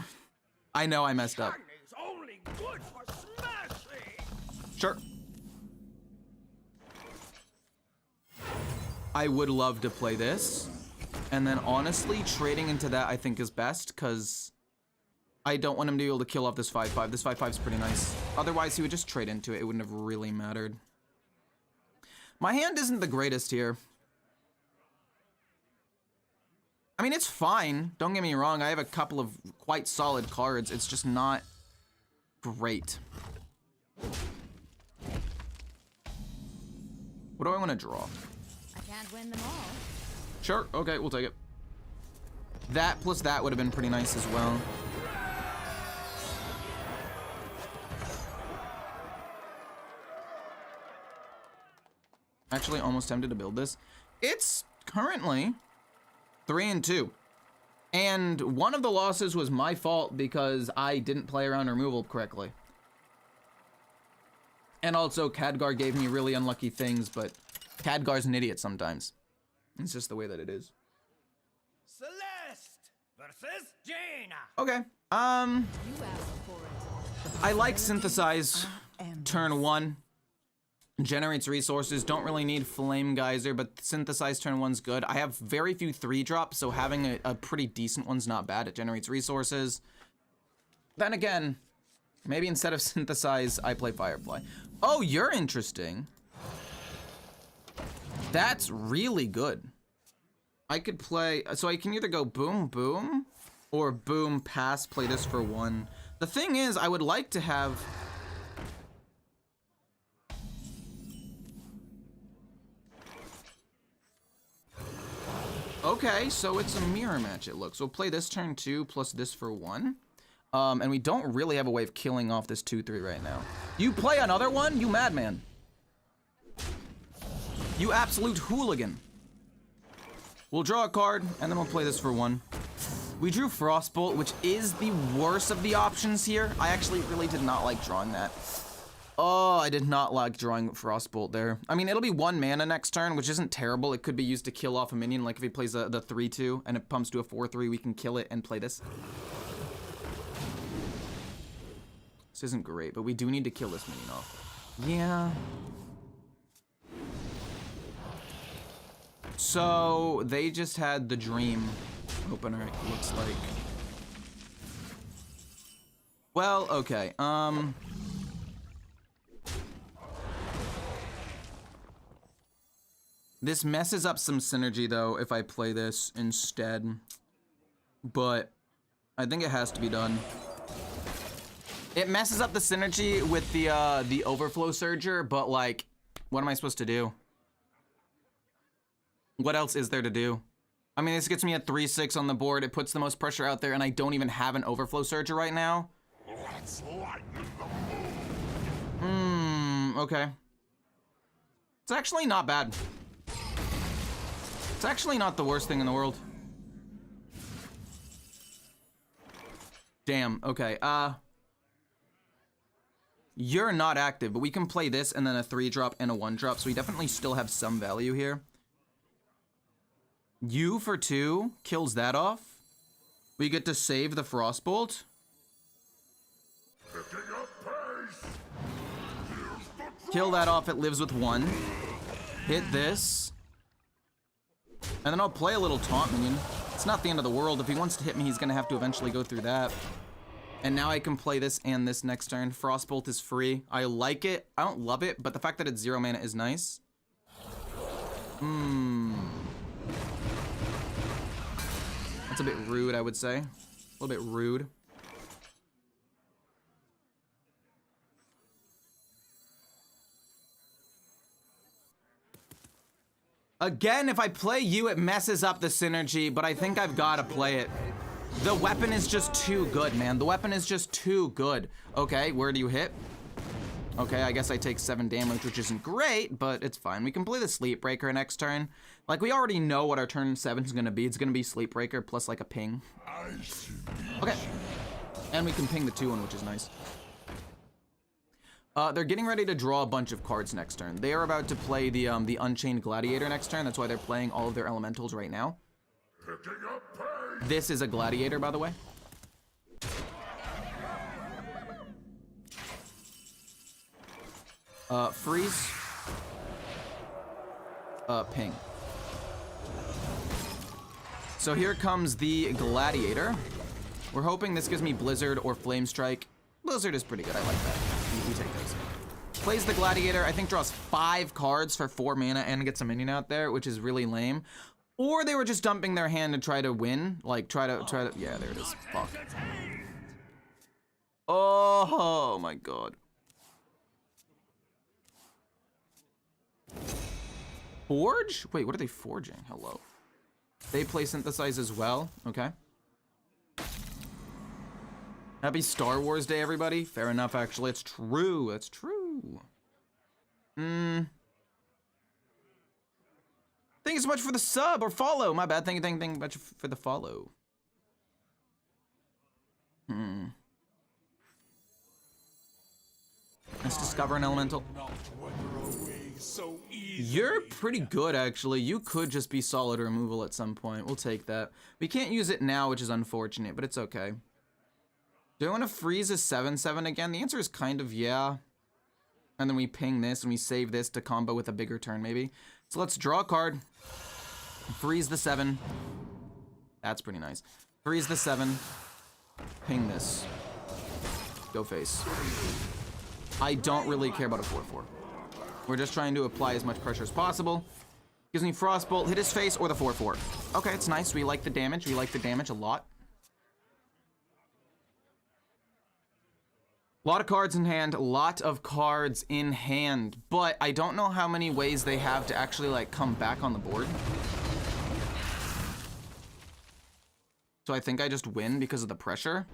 I know I messed up. Is only good for smashing. Sure. I would love to play this. And then honestly, trading into that I think is best, because I don't want him to be able to kill off this 5/5. This 5/5 is pretty nice. Otherwise, he would just trade into it. It wouldn't have really mattered. My hand isn't the greatest here. I mean, it's fine. Don't get me wrong. I have a couple of quite solid cards. It's just not great. What do I want to draw? I can't win them all. Sure, okay, we'll take it. That plus that would have been pretty nice as well. Actually, almost tempted to build this. It's currently 3-2. And one of the losses was my fault because I didn't play around removal correctly. And also, Khadgar gave me really unlucky things, but Khadgar's an idiot sometimes. It's just the way that it is. Celeste versus Jaina. Okay. I like Synthesize turn 1. Generates resources. Don't really need Flame Geyser, but Synthesize turn 1's good. I have very few 3-drops, so having a pretty decent one's not bad. It generates resources. Then again, maybe instead of Synthesize, I play Firefly. Oh, you're interesting. That's really good. I could play, so I can either go boom, boom, or boom, pass, play this for 1. The thing is, I would like to have... Okay, so it's a mirror match, it looks. We'll play this turn 2 plus this for 1. And we don't really have a way of killing off this 2/3 right now. You play another one? You madman. You absolute hooligan. We'll draw a card, and then we'll play this for 1. We drew Frostbolt, which is the worst of the options here. I actually really did not like drawing that. Oh, I did not like drawing Frostbolt there. I mean, it'll be 1 mana next turn, which isn't terrible. It could be used to kill off a minion, like if he plays the 3/2, and it pumps to a 4/3, we can kill it and play this. This isn't great, but we do need to kill this minion off. Yeah. So, they just had the Dream opener, it looks like. Well, okay, this messes up some synergy, though, if I play this instead. But I think it has to be done. It messes up the synergy with the Overflow Surger, but, like, what am I supposed to do? What else is there to do? I mean, this gets me at 3/6 on the board. It puts the most pressure out there, and I don't even have an Overflow Surger right now. Okay. It's actually not bad. It's actually not the worst thing in the world. Damn, okay, you're not active, but we can play this and then a 3-drop and a 1-drop, so we definitely still have some value here. You for 2 kills that off. We get to save the Frostbolt. Kill that off, it lives with 1. Hit this. And then I'll play a little taunt minion. It's not the end of the world. If he wants to hit me, he's gonna have to eventually go through that. And now I can play this and this next turn. Frostbolt is free. I like it. I don't love it, but the fact that it's 0 mana is nice. That's a bit rude, I would say. A little bit rude. Again, if I play you, it messes up the synergy, but I think I've got to play it. The weapon is just too good, man. The weapon is just too good. Okay, where do you hit? Okay, I guess I take 7 damage, which isn't great, but it's fine. We can play the Sleep Breaker next turn. Like, we already know what our turn 7 is going to be. It's going to be Sleep Breaker plus, like, a ping. Okay. And we can ping the 2-1, which is nice. They're getting ready to draw a bunch of cards next turn. They are about to play the Unchained Gladiator next turn. That's why they're playing all of their elementals right now. This is a Gladiator, by the way. Freeze. Ping. So here comes the Gladiator. We're hoping this gives me Blizzard or Flame Strike. Blizzard is pretty good, I like that. We take those. Plays the Gladiator, I think draws 5 cards for 4 mana and gets a minion out there, which is really lame. Or they were just dumping their hand to try to win. Like, try to, yeah, there it is. Fuck. Oh my god. Forge? Wait, what are they forging? Hello. They play Synthesize as well. Okay. Happy Star Wars Day, everybody. Fair enough, actually. It's true. It's true. Thank you so much for the sub or follow. My bad. Thank you much for the follow. Let's discover an elemental. You're pretty good, actually. You could just be solid removal at some point. We'll take that. We can't use it now, which is unfortunate, but it's okay. Do I want to freeze a 7/7 again? The answer is kind of yeah. And then we ping this and we save this to combo with a bigger turn, maybe. So let's draw a card. Freeze the 7. That's pretty nice. Freeze the 7. Ping this. Go face. I don't really care about a 4/4. We're just trying to apply as much pressure as possible. Gives me Frostbolt, hit his face, or the 4/4. Okay, it's nice. We like the damage. We like the damage a lot. A lot of cards in hand, a lot of cards in hand, but I don't know how many ways they have to actually like come back on the board. So I think I just win because of the pressure.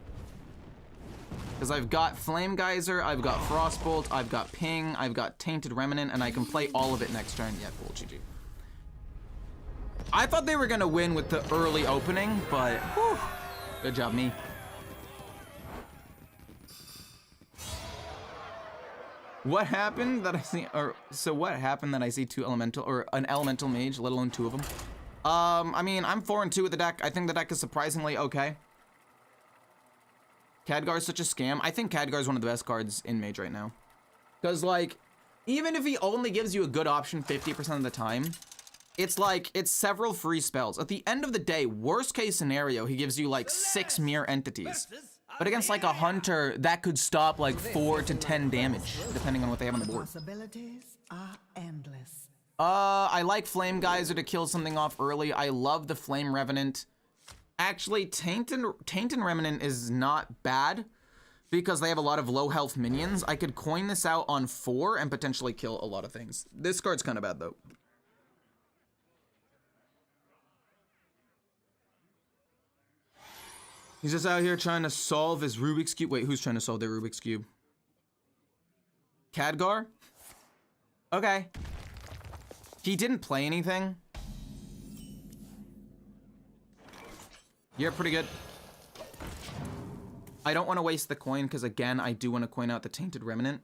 Because I've got Flame Geyser, I've got Frostbolt, I've got Ping, I've got Tainted Remnant, and I can play all of it next turn. Yeah, cool, GG. I thought they were gonna win with the early opening, but whew, good job, me. What happened that I see, or so what happened that I see 2 elemental, or an elemental mage, let alone 2 of them? I mean, I'm 4-2 with the deck. I think the deck is surprisingly okay. Khadgar is such a scam. I think Khadgar is one of the best cards in Mage right now. Because, like, even if he only gives you a good option 50% of the time, it's like, it's several free spells. At the end of the day, worst case scenario, he gives you like 6 mirror entities. But against like a hunter, that could stop like 4 to 10 damage, depending on what they have on the board. Possibilities are endless. I like Flame Geyser to kill something off early. I love the Flame Revenant. Actually, Tainted Remnant is not bad because they have a lot of low health minions. I could coin this out on 4 and potentially kill a lot of things. This card's kind of bad though. He's just out here trying to solve his Rubik's Cube. Wait, who's trying to solve their Rubik's Cube? Khadgar? Okay. He didn't play anything. You're pretty good. I don't want to waste the coin because, again, I do want to coin out the Tainted Remnant.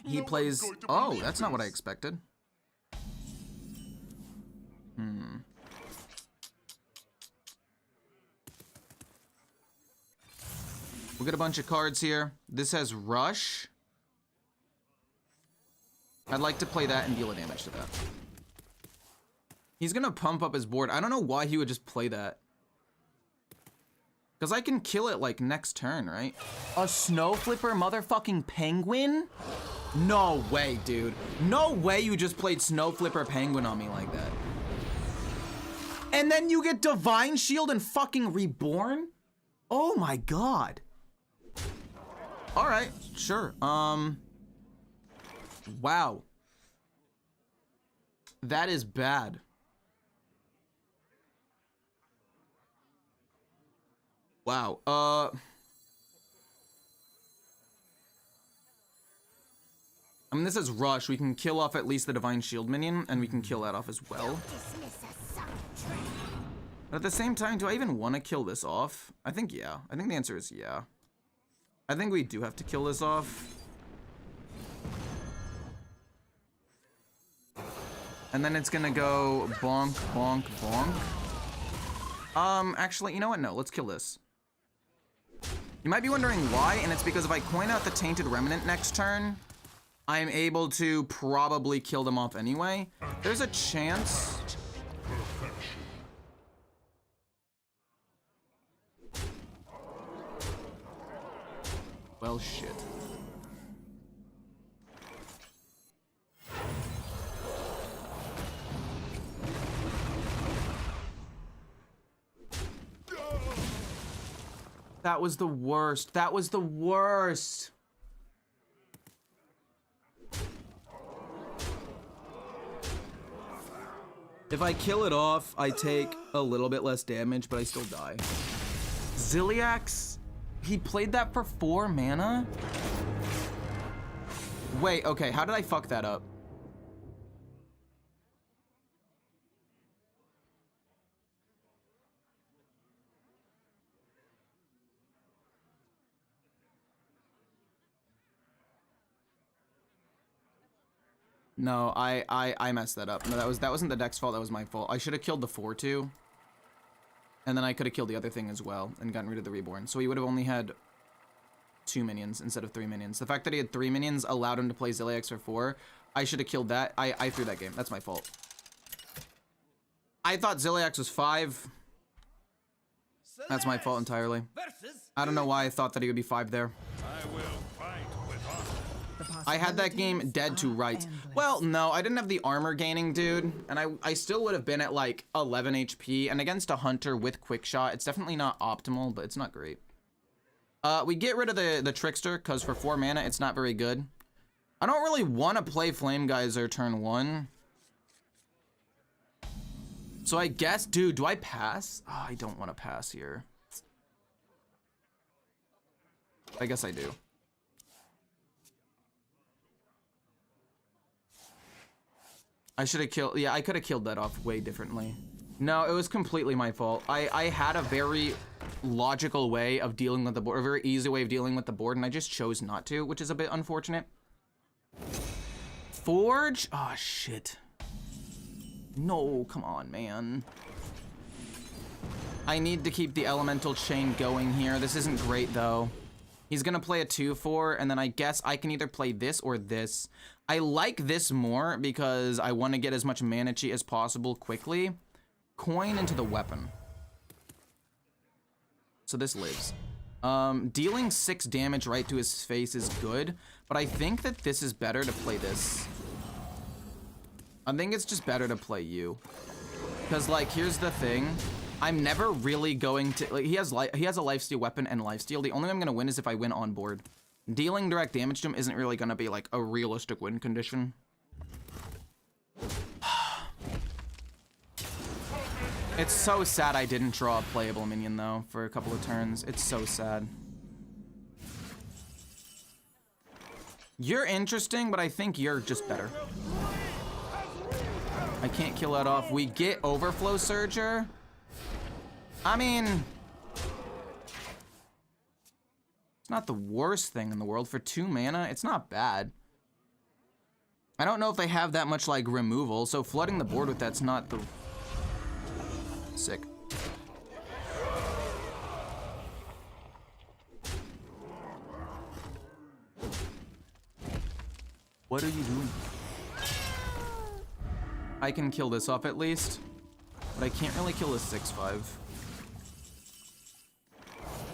He plays... Oh, that's not what I expected. We'll get a bunch of cards here. This has Rush. I'd like to play that and deal a damage to that. He's gonna pump up his board. I don't know why he would just play that. Because I can kill it like next turn, right? A snow flipper motherfucking penguin? No way, dude. No way you just played snow flipper penguin on me like that. And then you get divine shield and fucking reborn? Oh my god. All right, sure. Wow. That is bad. Wow. I mean, this is rush. We can kill off at least the divine shield minion, and we can kill that off as well. But at the same time, do I even want to kill this off? I think yeah. I think the answer is yeah. I think we do have to kill this off. And then it's gonna go bonk, bonk, bonk. Actually, you know what? No, let's kill this. You might be wondering why, and it's because if I coin out the Tainted Remnant next turn, I'm able to probably kill them off anyway. There's a chance. Well, shit. That was the worst. That was the worst. If I kill it off, I take a little bit less damage, but I still die. Ziliax, he played that for 4 mana? Wait, okay, how did I fuck that up? No, I messed that up. No, that wasn't the deck's fault, that was my fault. I should have killed the 4/2. And then I could have killed the other thing as well and gotten rid of the reborn. So he would have only had 2 minions instead of 3 minions. The fact that he had 3 minions allowed him to play Ziliax for 4. I should have killed that. I threw that game. That's my fault. I thought Ziliax was 5. That's my fault entirely. I don't know why I thought that he would be 5 there. I will fight with honor. I had that game dead to rights. Well, no, I didn't have the armor gaining, dude. And I still would have been at like 11 HP. And against a hunter with quick shot, it's definitely not optimal, but it's not great. We get rid of the trickster because for 4 mana, it's not very good. I don't really want to play Flame Geyser turn 1. So I guess, dude, do I pass? Oh, I don't want to pass here. I guess I do. I should have killed, yeah, I could have killed that off way differently. No, it was completely my fault. I had a very logical way of dealing with the board, a very easy way of dealing with the board, and I just chose not to, which is a bit unfortunate. Forge? Oh, shit. No, come on, man. I need to keep the elemental chain going here. This isn't great, though. He's gonna play a 2/4, and then I guess I can either play this or this. I like this more because I want to get as much mana chi as possible quickly. Coin into the weapon. So this lives. Dealing 6 damage right to his face is good, but I think that this is better to play this. I think it's just better to play you. Because, like, here's the thing. I'm never really going to, like, he has a lifesteal weapon and lifesteal. The only way I'm gonna win is if I win on board. Dealing direct damage to him isn't really gonna be like a realistic win condition. It's so sad I didn't draw a playable minion though for a couple of turns. It's so sad. You're interesting, but I think you're just better. I can't kill that off. We get Overflow Surger. I mean, it's not the worst thing in the world. For 2 mana, it's not bad. I don't know if they have that much, like, removal, so flooding the board with that's not the... Sick. What are you doing? I can kill this off at least, but I can't really kill this 6/5.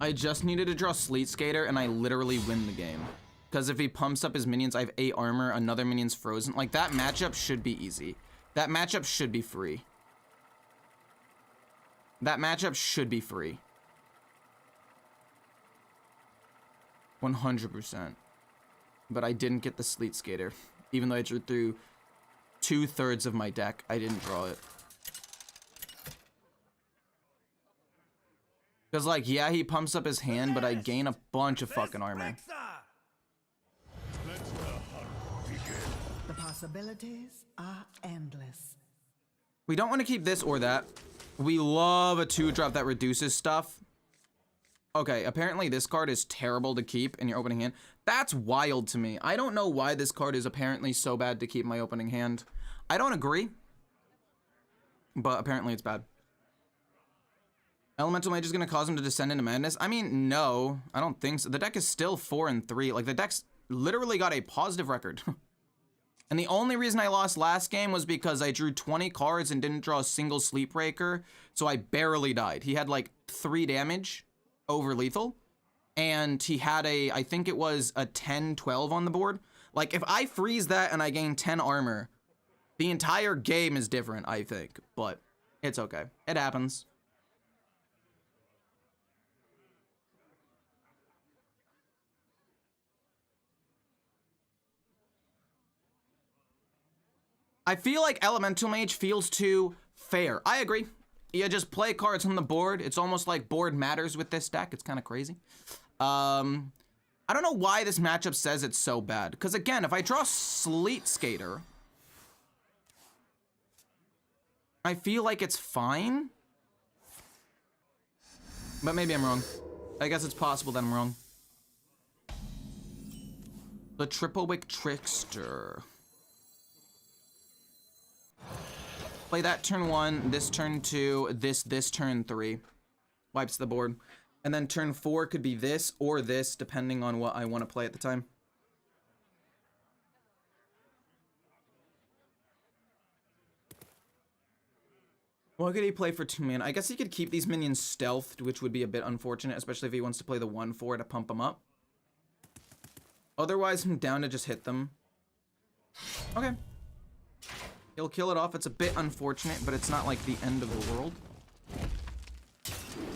I just needed to draw Sleet Skater and I literally win the game. Because if he pumps up his minions, I have 8 armor, another minion's frozen. Like, that matchup should be easy. That matchup should be free. That matchup should be free. 100%. But I didn't get the Sleet Skater. Even though I drew through 2/3 of my deck, I didn't draw it. Because, like, yeah, he pumps up his hand, but I gain a bunch of fucking armor. The possibilities are endless. We don't want to keep this or that. We love a 2-drop that reduces stuff. Okay, apparently this card is terrible to keep in your opening hand. That's wild to me. I don't know why this card is apparently so bad to keep in my opening hand. I don't agree, but apparently it's bad. Elemental Mage is going to cause him to descend into madness? I mean, no, I don't think so. The deck is still 4-3. Like, the deck's literally got a positive record. And the only reason I lost last game was because I drew 20 cards and didn't draw a single Sleep Breaker, so I barely died. He had like 3 damage over lethal, and he had a, I think it was a 10-12 on the board. Like, if I freeze that and I gain 10 armor, the entire game is different, I think, but it's okay. It happens. I feel like Elemental Mage feels too fair. I agree. You just play cards on the board. It's almost like board matters with this deck. It's kind of crazy. I don't know why this matchup says it's so bad. Because again, if I draw Sleet Skater, I feel like it's fine. But maybe I'm wrong. I guess it's possible that I'm wrong. The Triple Wick Trickster. Play that turn 1, this turn 2, this turn 3. Wipes the board. And then turn 4 could be this or this, depending on what I want to play at the time. What could he play for 2 mana? I guess he could keep these minions stealthed, which would be a bit unfortunate, especially if he wants to play the 1/4 to pump them up. Otherwise, I'm down to just hit them. Okay. He'll kill it off. It's a bit unfortunate, but it's not like the end of the world.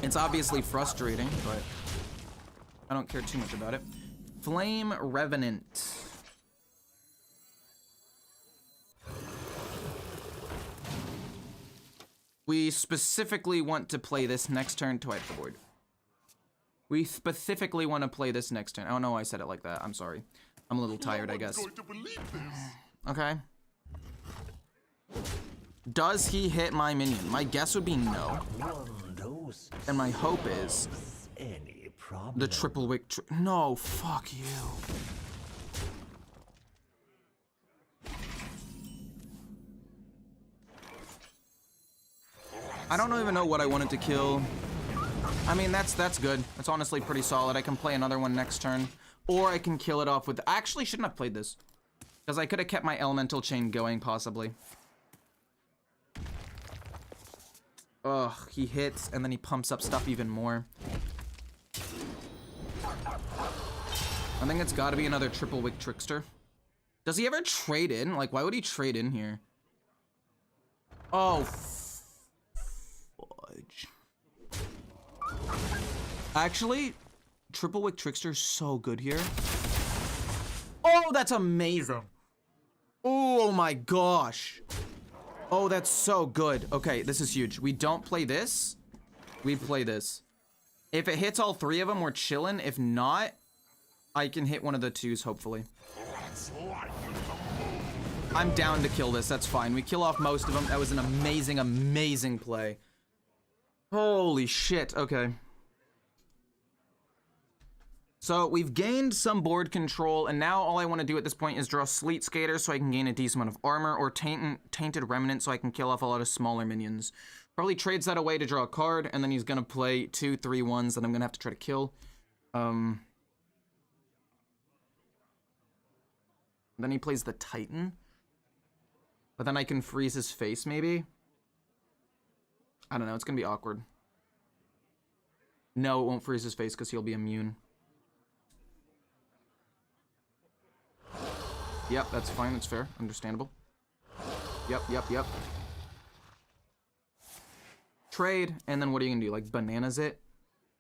It's obviously frustrating, but I don't care too much about it. Flame Revenant. We specifically want to play this next turn to wipe the board. We specifically want to play this next turn. I don't know why I said it like that. I'm sorry. I'm a little tired, I guess. Okay. Does he hit my minion? My guess would be no. And my hope is the Triple Wick. No, fuck you. I don't even know what I wanted to kill. I mean, that's good. That's honestly pretty solid. I can play another one next turn. Or I can kill it off with... I actually shouldn't have played this. Because I could have kept my elemental chain going, possibly. Ugh, he hits, and then he pumps up stuff even more. I think it's gotta be another Triple Wick Trickster. Does he ever trade in? Like, why would he trade in here? Oh, fudge. Actually, Triple Wick Trickster is so good here. Oh, that's amazing. Oh my gosh. Oh, that's so good. Okay, this is huge. We don't play this. We play this. If it hits all 3 of them, we're chilling. If not, I can hit one of the 2s, hopefully. I'm down to kill this. That's fine. We kill off most of them. That was an amazing, amazing play. Holy shit. Okay. So we've gained some board control, and now all I want to do at this point is draw Sleet Skater so I can gain a decent amount of armor, or Tainted Remnant so I can kill off a lot of smaller minions. Probably trades that away to draw a card, and then he's going to play 2, 3 ones that I'm going to have to try to kill. Then he plays the Titan. But then I can freeze his face, maybe? I don't know, it's going to be awkward. No, it won't freeze his face because he'll be immune. Yep, that's fine. That's fair. Understandable. Yep. Trade, and then what are you gonna do? Like, bananas it?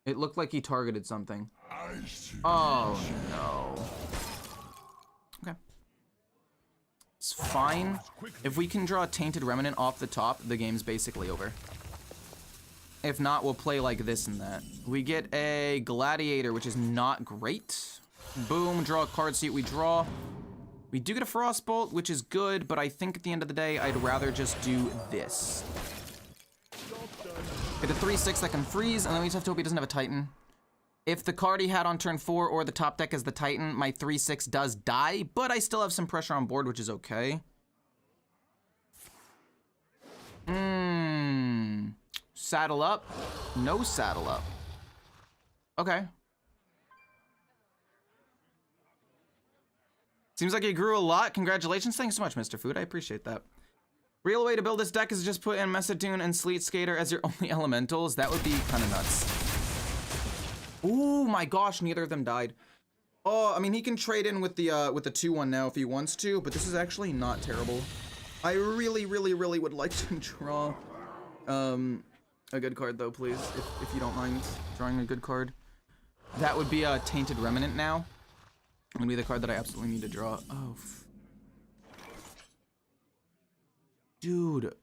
It looked like he targeted something. Oh, no. Okay. It's fine. If we can draw a Tainted Remnant off the top, the game's basically over. If not, we'll play like this and that. We get a Gladiator, which is not great. Boom, draw a card, see what we draw. We do get a Frostbolt, which is good, but I think at the end of the day, I'd rather just do this. Get a 3/6 that can freeze, and then we just have to hope he doesn't have a Titan. If the card he had on turn 4 or the top deck is the Titan, my 3/6 does die, but I still have some pressure on board, which is okay. Saddle up? No saddle up. Okay. Seems like it grew a lot. Congratulations. Thanks so much, Mr. Food. I appreciate that. Real way to build this deck is just put in Messatoon and Sleet Skater as your only elementals. That would be kind of nuts. Oh my gosh, neither of them died. Oh, I mean, he can trade in with the 2/1 now if he wants to, but this is actually not terrible. I really would like to draw a good card though, please, if you don't mind drawing a good card. That would be a Tainted Remnant now. It would be the card that I absolutely need to draw. Oh, dude.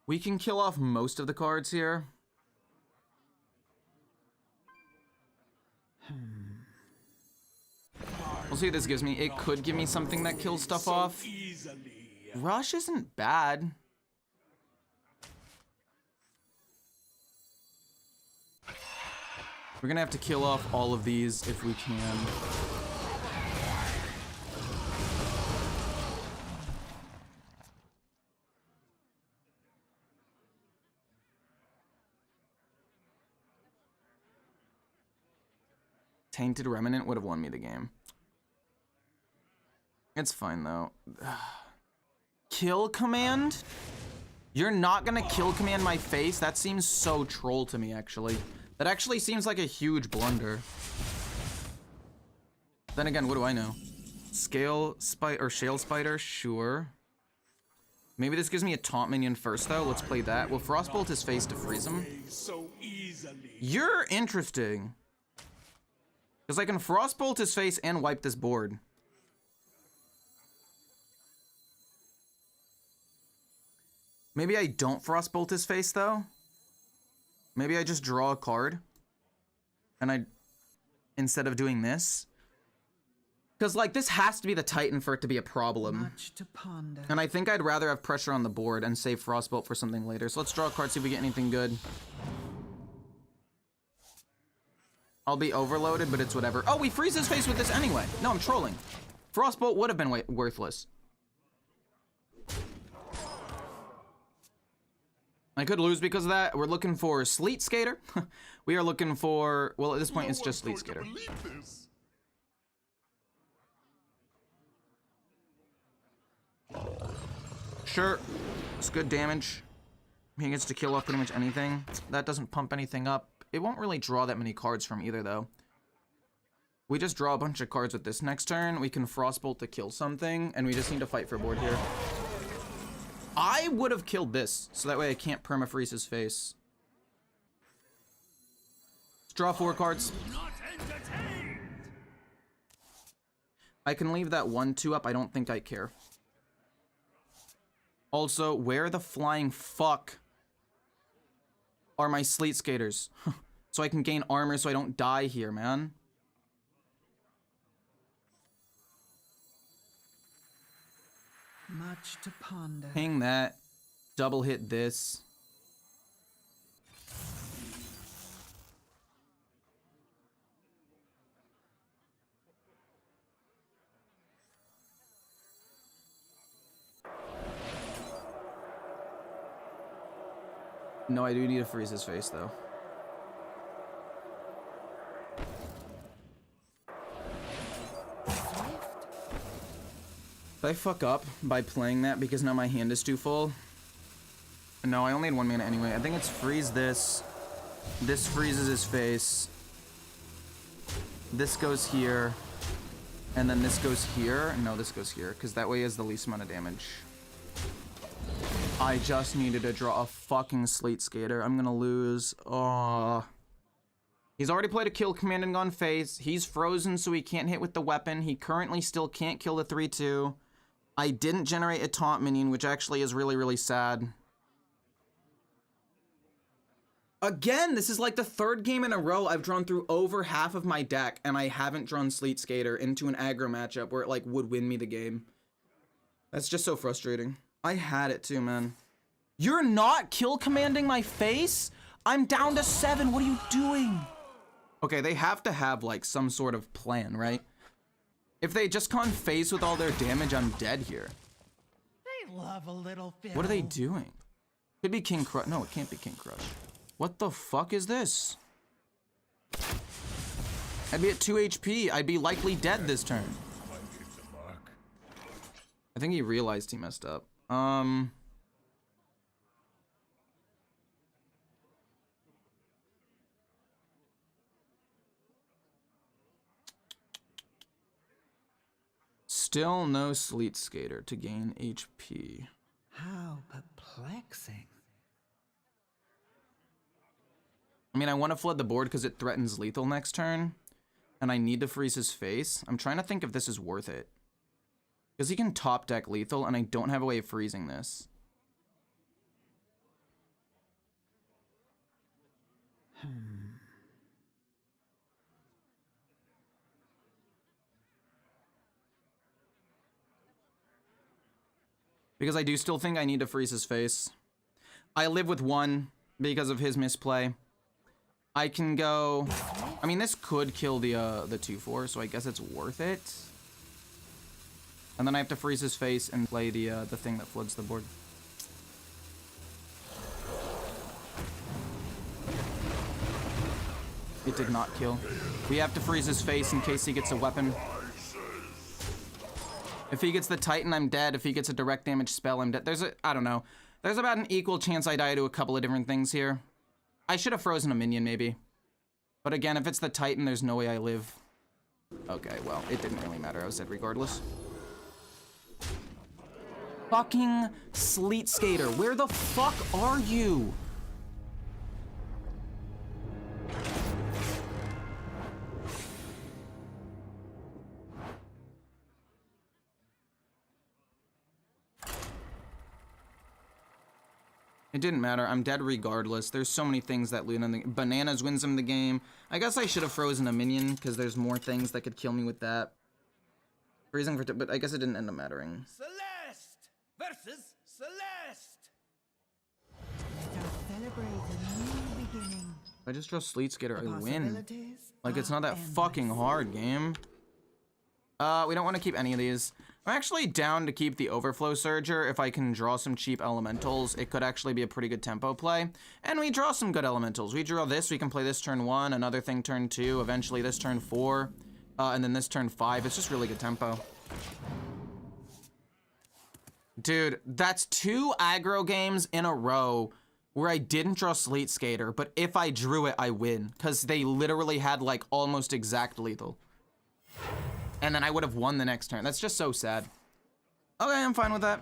We can kill off most of the cards here. We'll see what this gives me. It could give me something that kills stuff off. Rush isn't bad. We're gonna have to kill off all of these if we can. Tainted Remnant would have won me the game. It's fine though. Kill command? You're not gonna kill command my face? That seems so troll to me, actually. That actually seems like a huge blunder. Then again, what do I know? Scale Spider or Shale Spider? Sure. Maybe this gives me a taunt minion first though. Let's play that. We'll Frostbolt his face to freeze him. You're interesting. Because I can Frostbolt his face and wipe this board. Maybe I don't Frostbolt his face though. Maybe I just draw a card. And instead of doing this. Because like this has to be the Titan for it to be a problem. Much to ponder. And I think I'd rather have pressure on the board and save Frostbolt for something later. So let's draw a card, see if we get anything good. I'll be overloaded, but it's whatever. Oh, we freeze his face with this anyway. No, I'm trolling. Frostbolt would have been worthless. I could lose because of that. We're looking for Sleet Skater. We are looking for... Well, at this point, it's just Sleet Skater. Sure. It's good damage. He gets to kill off pretty much anything. That doesn't pump anything up. It won't really draw that many cards from either, though. We just draw a bunch of cards with this. Next turn, we can Frostbolt to kill something, and we just need to fight for board here. I would have killed this, so that way I can't permafreeze his face. Let's draw 4 cards. I can leave that 1/2 up. I don't think I care. Also, where the flying fuck are my Sleet Skaters? So I can gain armor so I don't die here, man. Much to ponder. Ping that. Double hit this. No, I do need to freeze his face, though. Did I fuck up by playing that because now my hand is too full? No, I only had 1 mana anyway. I think it's freeze this. This freezes his face. This goes here. And then this goes here. No, this goes here, because that way he has the least amount of damage. I just needed to draw a fucking Sleet Skater. I'm gonna lose. Oh. He's already played a kill command and gone face. He's frozen, so he can't hit with the weapon. He currently still can't kill the 3/2. I didn't generate a taunt minion, which actually is really, really sad. Again, this is like the 3rd game in a row I've drawn through over half of my deck, and I haven't drawn Sleet Skater into an aggro matchup where it like would win me the game. That's just so frustrating. I had it too, man. You're not kill commanding my face? I'm down to 7. What are you doing? Okay, they have to have like some sort of plan, right? If they just can't face with all their damage, I'm dead here. They love a little fiddle. What are they doing? Could be King Crush. No, it can't be King Crush. What the fuck is this? I'd be at 2 HP. I'd be likely dead this turn. I think he realized he messed up. Still no Sleet Skater to gain HP. How perplexing. I mean, I want to flood the board because it threatens lethal next turn, and I need to freeze his face. I'm trying to think if this is worth it. Because he can top deck lethal, and I don't have a way of freezing this. Because I do still think I need to freeze his face. I live with 1 because of his misplay. I can go... I mean, this could kill the 2/4, so I guess it's worth it. And then I have to freeze his face and play the thing that floods the board. It did not kill. We have to freeze his face in case he gets a weapon. If he gets the Titan, I'm dead. If he gets a direct damage spell, I'm dead. I don't know. There's about an equal chance I die to a couple of different things here. I should have frozen a minion, maybe. But again, if it's the Titan, there's no way I live. Okay, well, it didn't really matter. I was dead regardless. Fucking Sleet Skater, where the fuck are you? It didn't matter. I'm dead regardless. There's so many things that loot on the bananas wins him the game. I guess I should have frozen a minion because there's more things that could kill me with that. Freezing for, but I guess it didn't end up mattering. Celeste versus Celeste. Celebrate a new beginning. If I just draw Sleet Skater, I win. Possibilities Like, it's are not that endless. fucking hard, game. We don't want to keep any of these. I'm actually down to keep the Overflow Surger if I can draw some cheap elementals. It could actually be a pretty good tempo play. And we draw some good elementals. We draw this, we can play this turn 1, another thing turn 2, eventually this turn 4, and then this turn 5. It's just really good tempo. Dude, that's 2 aggro games in a row where I didn't draw Sleet Skater, but if I drew it, I win. Because they literally had, like, almost exact lethal. And then I would have won the next turn. That's just so sad. Okay, I'm fine with that.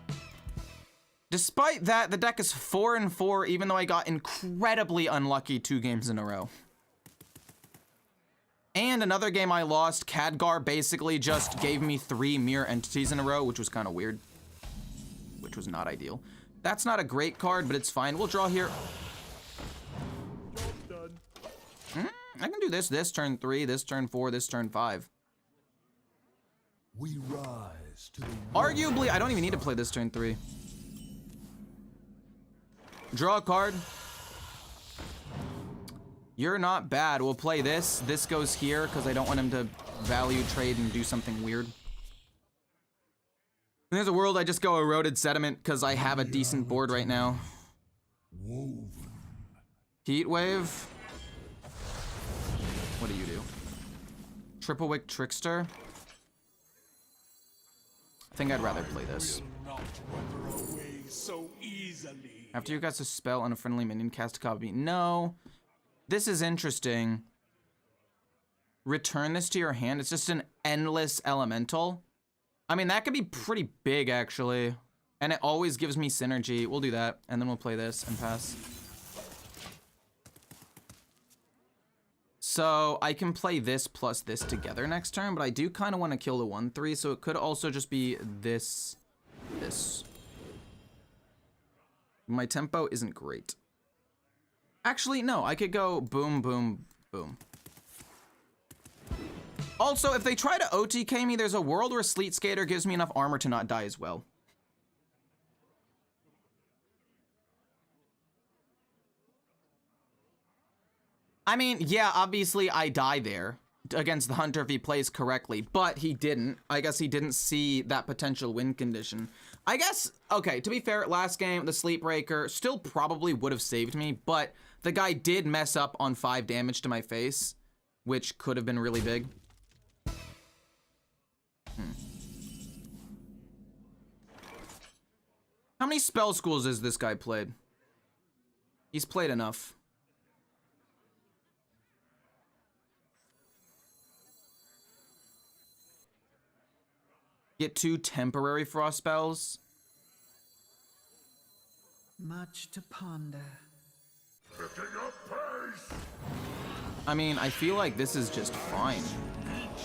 Despite that, the deck is 4-4, even though I got incredibly unlucky 2 games in a row. And another game I lost, Khadgar basically just gave me 3 mirror entities in a row, which was kind of weird. Which was not ideal. That's not a great card, but it's fine. We'll draw here. I can do this turn 3, this turn 4, this turn 5. We rise to the Arguably, I don't even need to play this turn 3. Draw a card. You're not bad. We'll play this. This goes here because I don't want him to value trade and do something weird. And there's a world I just go Eroded Sediment because I have a decent board right now. woven. Heat Wave. What do you do? Triple Wick Trickster. I think I'd rather play this. Will not wither away so easily. After you cast a spell on a friendly minion, cast a copy. No. This is interesting. Return this to your hand. It's just an endless elemental. I mean, that could be pretty big, actually. And it always gives me synergy. We'll do that, and then we'll play this and pass. So I can play this plus this together next turn, but I do kind of want to kill the 1/3, so it could also just be this. My tempo isn't great. Actually, no, I could go boom, boom, boom. Also, if they try to OTK me, there's a world where Sleet Skater gives me enough armor to not die as well. I mean, yeah, obviously I die there against the Hunter if he plays correctly, but he didn't. I guess he didn't see that potential win condition. I guess, okay, to be fair, last game, the Sleep Breaker still probably would have saved me, but the guy did mess up on 5 damage to my face, which could have been really big. How many spell schools has this guy played? He's played enough. Get 2 temporary frost spells. Much to ponder. I mean, I feel like this is just fine.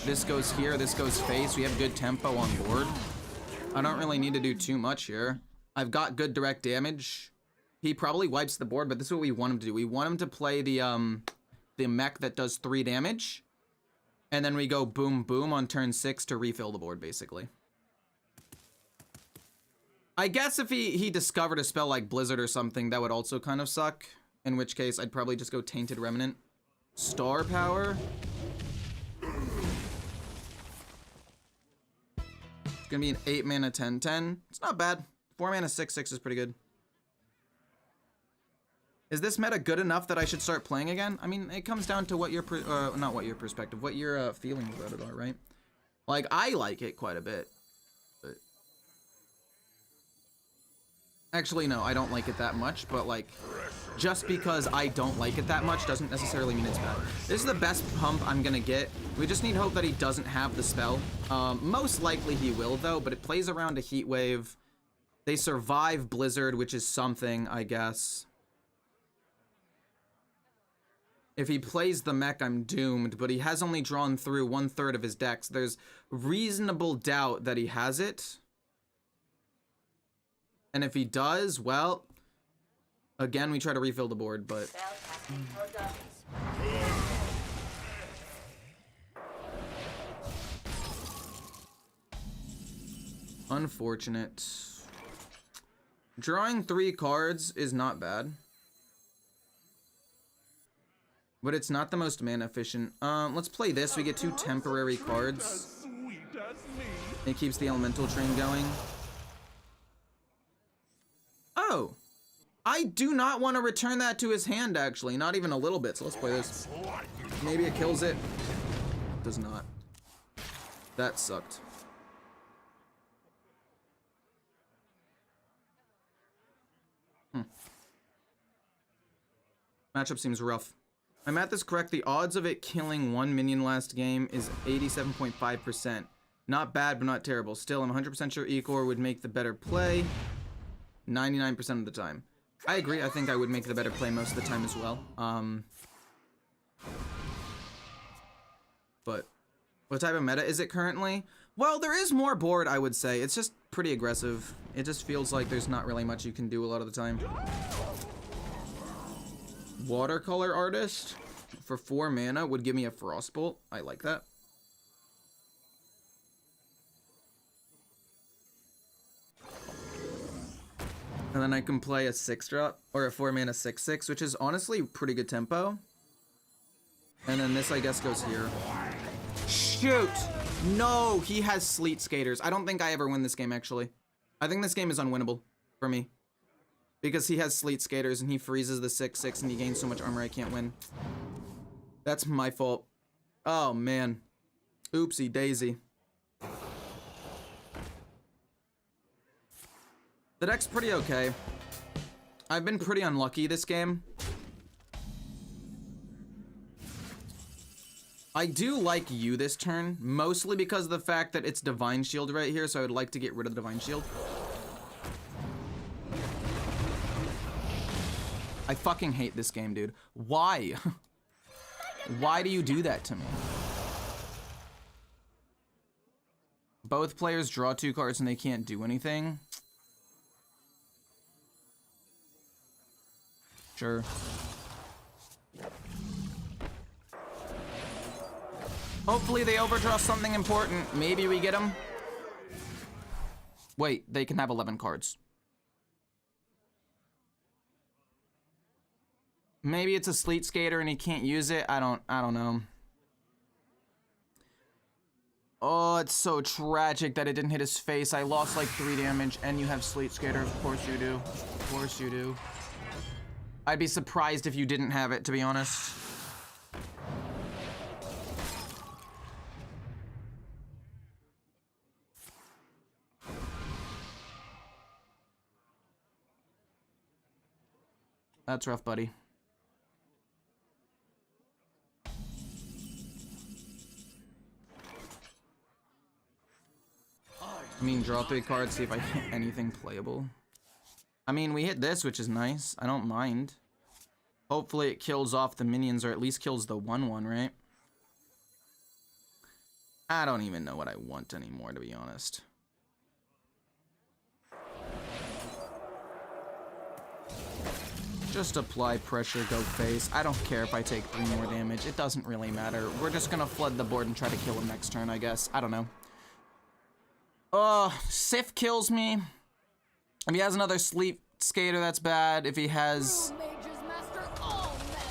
This goes here, this goes face. We have good tempo on board. I don't really need to do too much here. I've got good direct damage. He probably wipes the board, but this is what we want him to do. We want him to play the mech that does 3 damage. And then we go boom, boom on turn 6 to refill the board, basically. I guess if he discovered a spell like Blizzard or something, that would also kind of suck. In which case, I'd probably just go Tainted Remnant. Star Power. It's gonna be an 8 mana 10/10. It's not bad. 4 mana 6/6 is pretty good. Is this meta good enough that I should start playing again? I mean, it comes down to what your not what your perspective, what your feelings about it are, right? Like, I like it quite a bit. But actually, no, I don't like it that much, but like, just because I don't like it that much doesn't necessarily mean it's bad. This is the best pump I'm gonna get. We just need hope that he doesn't have the spell. Most likely he will, though, but it plays around a heat wave. They survive Blizzard, which is something, I guess. If he plays the mech, I'm doomed, but he has only drawn through 1/3 of his decks. There's reasonable doubt that he has it. And if he does, well, again, we try to refill the board, but... unfortunate. Drawing 3 cards is not bad. But it's not the most mana efficient. Let's play this. We get 2 temporary cards. It keeps the elemental train going. Oh! I do not want to return that to his hand, actually. Not even a little bit, so let's play this. Maybe it kills it. Does not. That sucked. Matchup seems rough. My math is correct. The odds of it killing 1 minion last game is 87.5%. Not bad, but not terrible. Still, I'm 100% sure Ecor would make the better play 99% of the time. I agree. I think I would make the better play most of the time as well. But what type of meta is it currently? Well, there is more board, I would say. It's just pretty aggressive. It just feels like there's not really much you can do a lot of the time. Watercolor Artist for 4 mana would give me a Frostbolt. I like that. And then I can play a 6-drop or a 4 mana 6/6, which is honestly pretty good tempo. And then this, I guess, goes here. Shoot! No, he has Sleet Skaters. I don't think I ever win this game, actually. I think this game is unwinnable for me. Because he has Sleet Skaters and he freezes the 6/6 and he gains so much armor I can't win. That's my fault. Oh, man. Oopsie daisy. The deck's pretty okay. I've been pretty unlucky this game. I do like you this turn, mostly because of the fact that it's Divine Shield right here, so I would like to get rid of the Divine Shield. I fucking hate this game, dude. Why? Why do you do that to me? Both players draw 2 cards and they can't do anything. Sure. Hopefully they overdraw something important. Maybe we get them. Wait, they can have 11 cards. Maybe it's a Sleet Skater and he can't use it. I don't know. Oh, it's so tragic that it didn't hit his face. I lost like 3 damage and you have Sleet Skater. Of course you do. Of course you do. I'd be surprised if you didn't have it, to be honest. That's rough, buddy. I mean, draw 3 cards, see if I hit anything playable. I mean, we hit this, which is nice. I don't mind. Hopefully it kills off the minions, or at least kills the 1/1, right? I don't even know what I want anymore, to be honest. Just apply pressure, go face. I don't care if I take 3 more damage. It doesn't really matter. We're just gonna flood the board and try to kill him next turn, I guess. I don't know. Sif kills me. If he has another Sleep Skater, that's bad. If he has... Mages master all magic.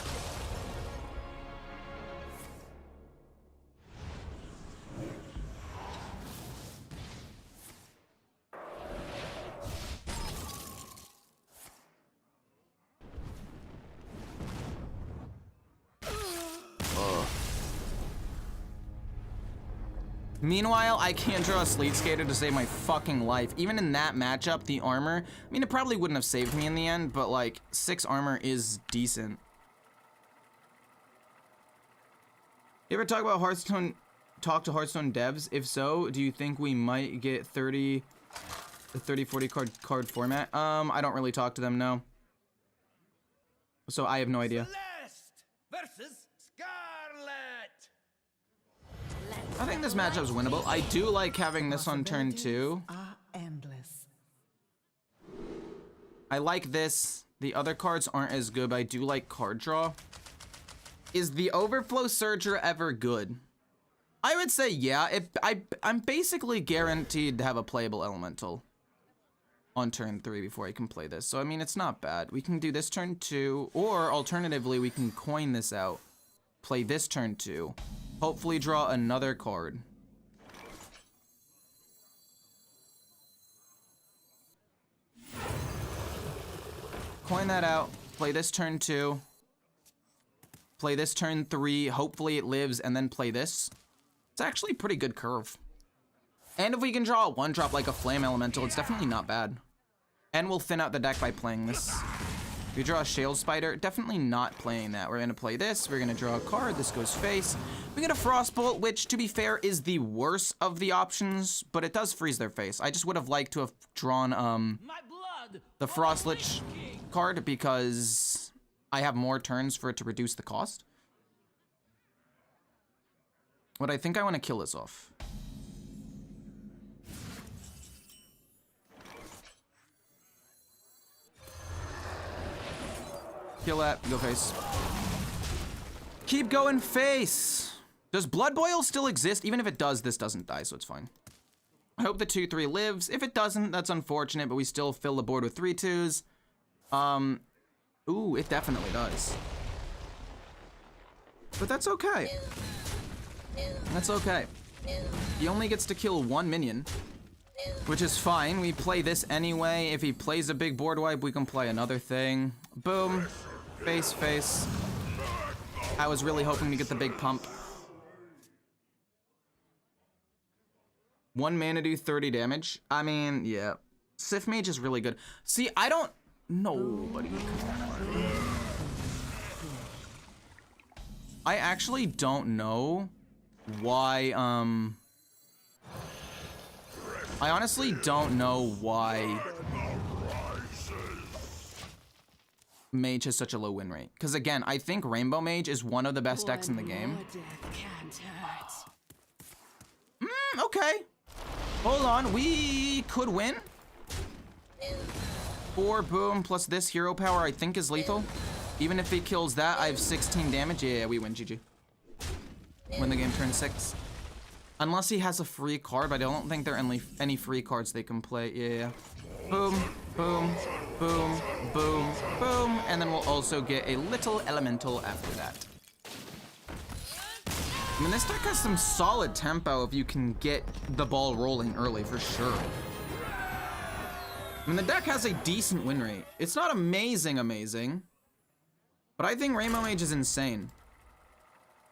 Meanwhile, I can't draw a Sleet Skater to save my fucking life. Even in that matchup, the armor, I mean, it probably wouldn't have saved me in the end, but like, 6 armor is decent. You ever talk about Hearthstone, talk to Hearthstone devs? If so, do you think we might get 30, the 30-40 card format? I don't really talk to them, no. So I have no idea. Celeste versus Scarlet. I think this matchup's winnable. I do like having this on turn 2. Are endless. I like this. The other cards aren't as good, but I do like card draw. Is the Overflow Surger ever good? I would say yeah. I'm basically guaranteed to have a playable elemental on turn 3 before I can play this. So I mean, it's not bad. We can do this turn 2, or alternatively, we can coin this out, play this turn 2. Hopefully draw another card. Coin that out, play this turn 2. Play this turn 3, hopefully it lives, and then play this. It's actually a pretty good curve. And if we can draw a 1-drop like a Flame Elemental, it's definitely not bad. And we'll thin out the deck by playing this. If you draw a Shale Spider, definitely not playing that. We're gonna play this, we're gonna draw a card, this goes face. We get a Frostbolt, which, to be fair, is the worst of the options, but it does freeze their face. I just would have liked to have drawn, My blood. the Frostlich card, because I have more turns for it to reduce the cost. But I think I want to kill this off. Kill that, go face. Keep going face. Does Blood Boil still exist? Even if it does, this doesn't die, so it's fine. I hope the 2/3 lives. If it doesn't, that's unfortunate, but we still fill the board with 3/2s. Ooh, it definitely does. But that's okay. That's okay. He only gets to kill 1 minion, which is fine. We play this anyway. If he plays a big board wipe, we can play another thing. Boom. Face, face. I was really hoping to get the big pump. 1 mana do 30 damage. I mean, yeah. Sif Mage is really good. See, I don't... Nobody. I actually don't know why, I honestly don't know why Mage has such a low win rate. Because again, I think Rainbow Mage is one of the best decks in the game. Okay. Hold on, we could win. 4 boom plus this hero power I think is lethal. Even if he kills that, I have 16 damage. Yeah, we win, GG. Win the game turn 6. Unless he has a free card, but I don't think there are any free cards they can play. Yeah. Boom, boom, boom, boom, boom. And then we'll also get a little elemental after that. I mean, this deck has some solid tempo if you can get the ball rolling early, for sure. I mean, the deck has a decent win rate. It's not amazing, but I think Rainbow Mage is insane.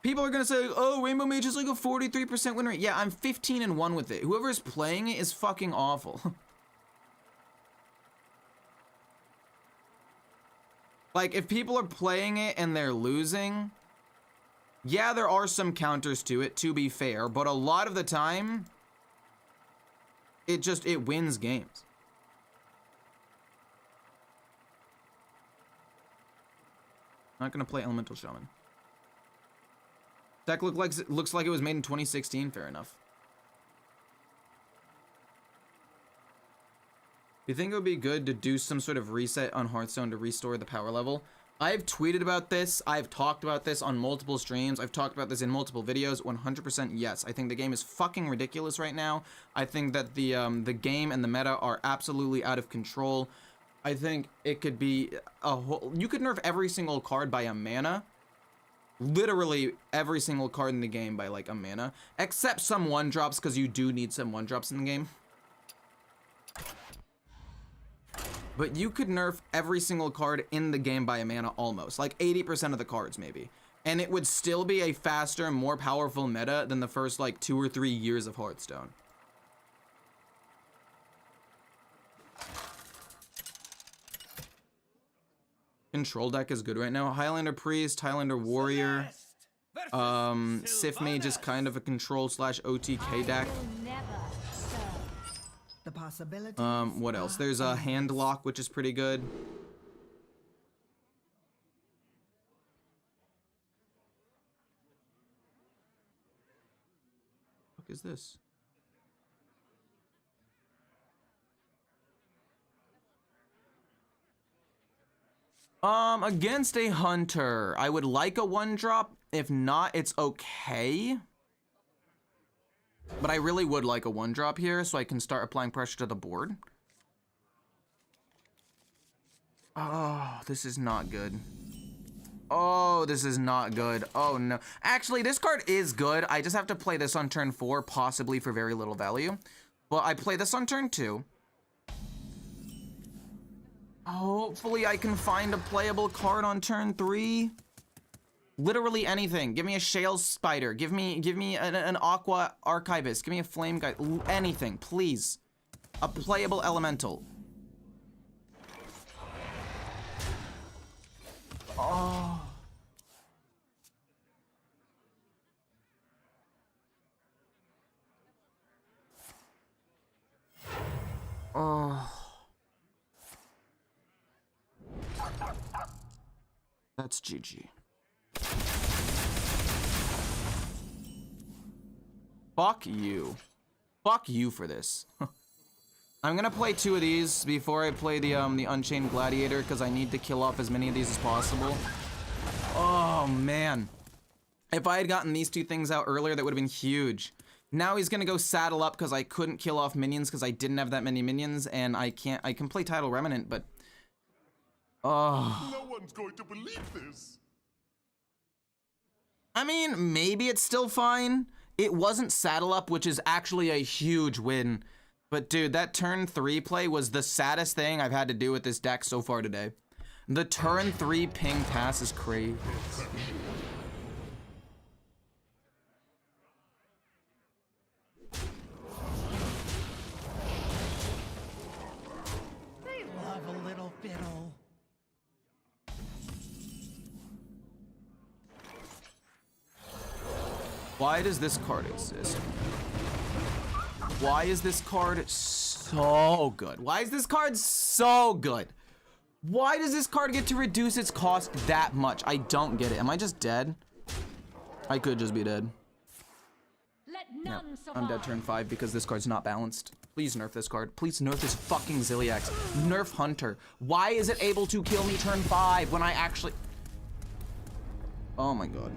People are gonna say, oh, Rainbow Mage is like a 43% win rate. Yeah, I'm 15-1 with it. Whoever's playing it is fucking awful. Like, if people are playing it and they're losing, yeah, there are some counters to it, to be fair, but a lot of the time, it wins games. Not gonna play Elemental Shaman. Deck looks like it was made in 2016. Fair enough. You think it would be good to do some sort of reset on Hearthstone to restore the power level? I've tweeted about this. I've talked about this on multiple streams. I've talked about this in multiple videos. 100% yes. I think the game is fucking ridiculous right now. I think that the game and the meta are absolutely out of control. I think it could be a whole... You could nerf every single card by a mana. Literally every single card in the game by like a mana. Except some 1-drops, because you do need some 1-drops in the game. But you could nerf every single card in the game by a mana almost. Like 80% of the cards maybe. And it would still be a faster, more powerful meta than the first like 2 or 3 years of Hearthstone. Control deck is good right now. Highlander Priest, Highlander Warrior. Sif Mage is kind of a control / OTK deck. The possibilities. What else? There's a Handlock, which is pretty good. What is this? Against a hunter, I would like a 1-drop. If not, it's okay. But I really would like a 1-drop here so I can start applying pressure to the board. Oh, this is not good. Oh, this is not good. Oh, no. Actually, this card is good. I just have to play this on turn 4, possibly for very little value. But I play this on turn 2. Hopefully I can find a playable card on turn 3. Literally anything. Give me a Shale Spider. Give me an Aqua Archivist. Give me a Flame Guide. Anything, please. A playable elemental. Oh. Oh. That's GG. Fuck you. Fuck you for this. I'm gonna play 2 of these before I play the Unchained Gladiator because I need to kill off as many of these as possible. Oh man. If I had gotten these 2 things out earlier, that would have been huge. Now he's gonna go saddle up because I couldn't kill off minions because I didn't have that many minions, and I can play Tidal Remnant, but oh. No one's going to believe this. I mean, maybe it's still fine. It wasn't saddle up, which is actually a huge win. But dude, that turn 3 play was the saddest thing I've had to do with this deck so far today. The turn 3 ping pass is crazy. Why does this card exist? Why is this card so good? Why is this card so good? Why does this card get to reduce its cost that much? I don't get it. Am I just dead? I could just be dead. Let No, none survive. I'm dead turn 5 because this card's not balanced. Please nerf this card. Please nerf this fucking Ziliax. Nerf Hunter. Why is it able to kill me turn 5 when I actually... Oh my god.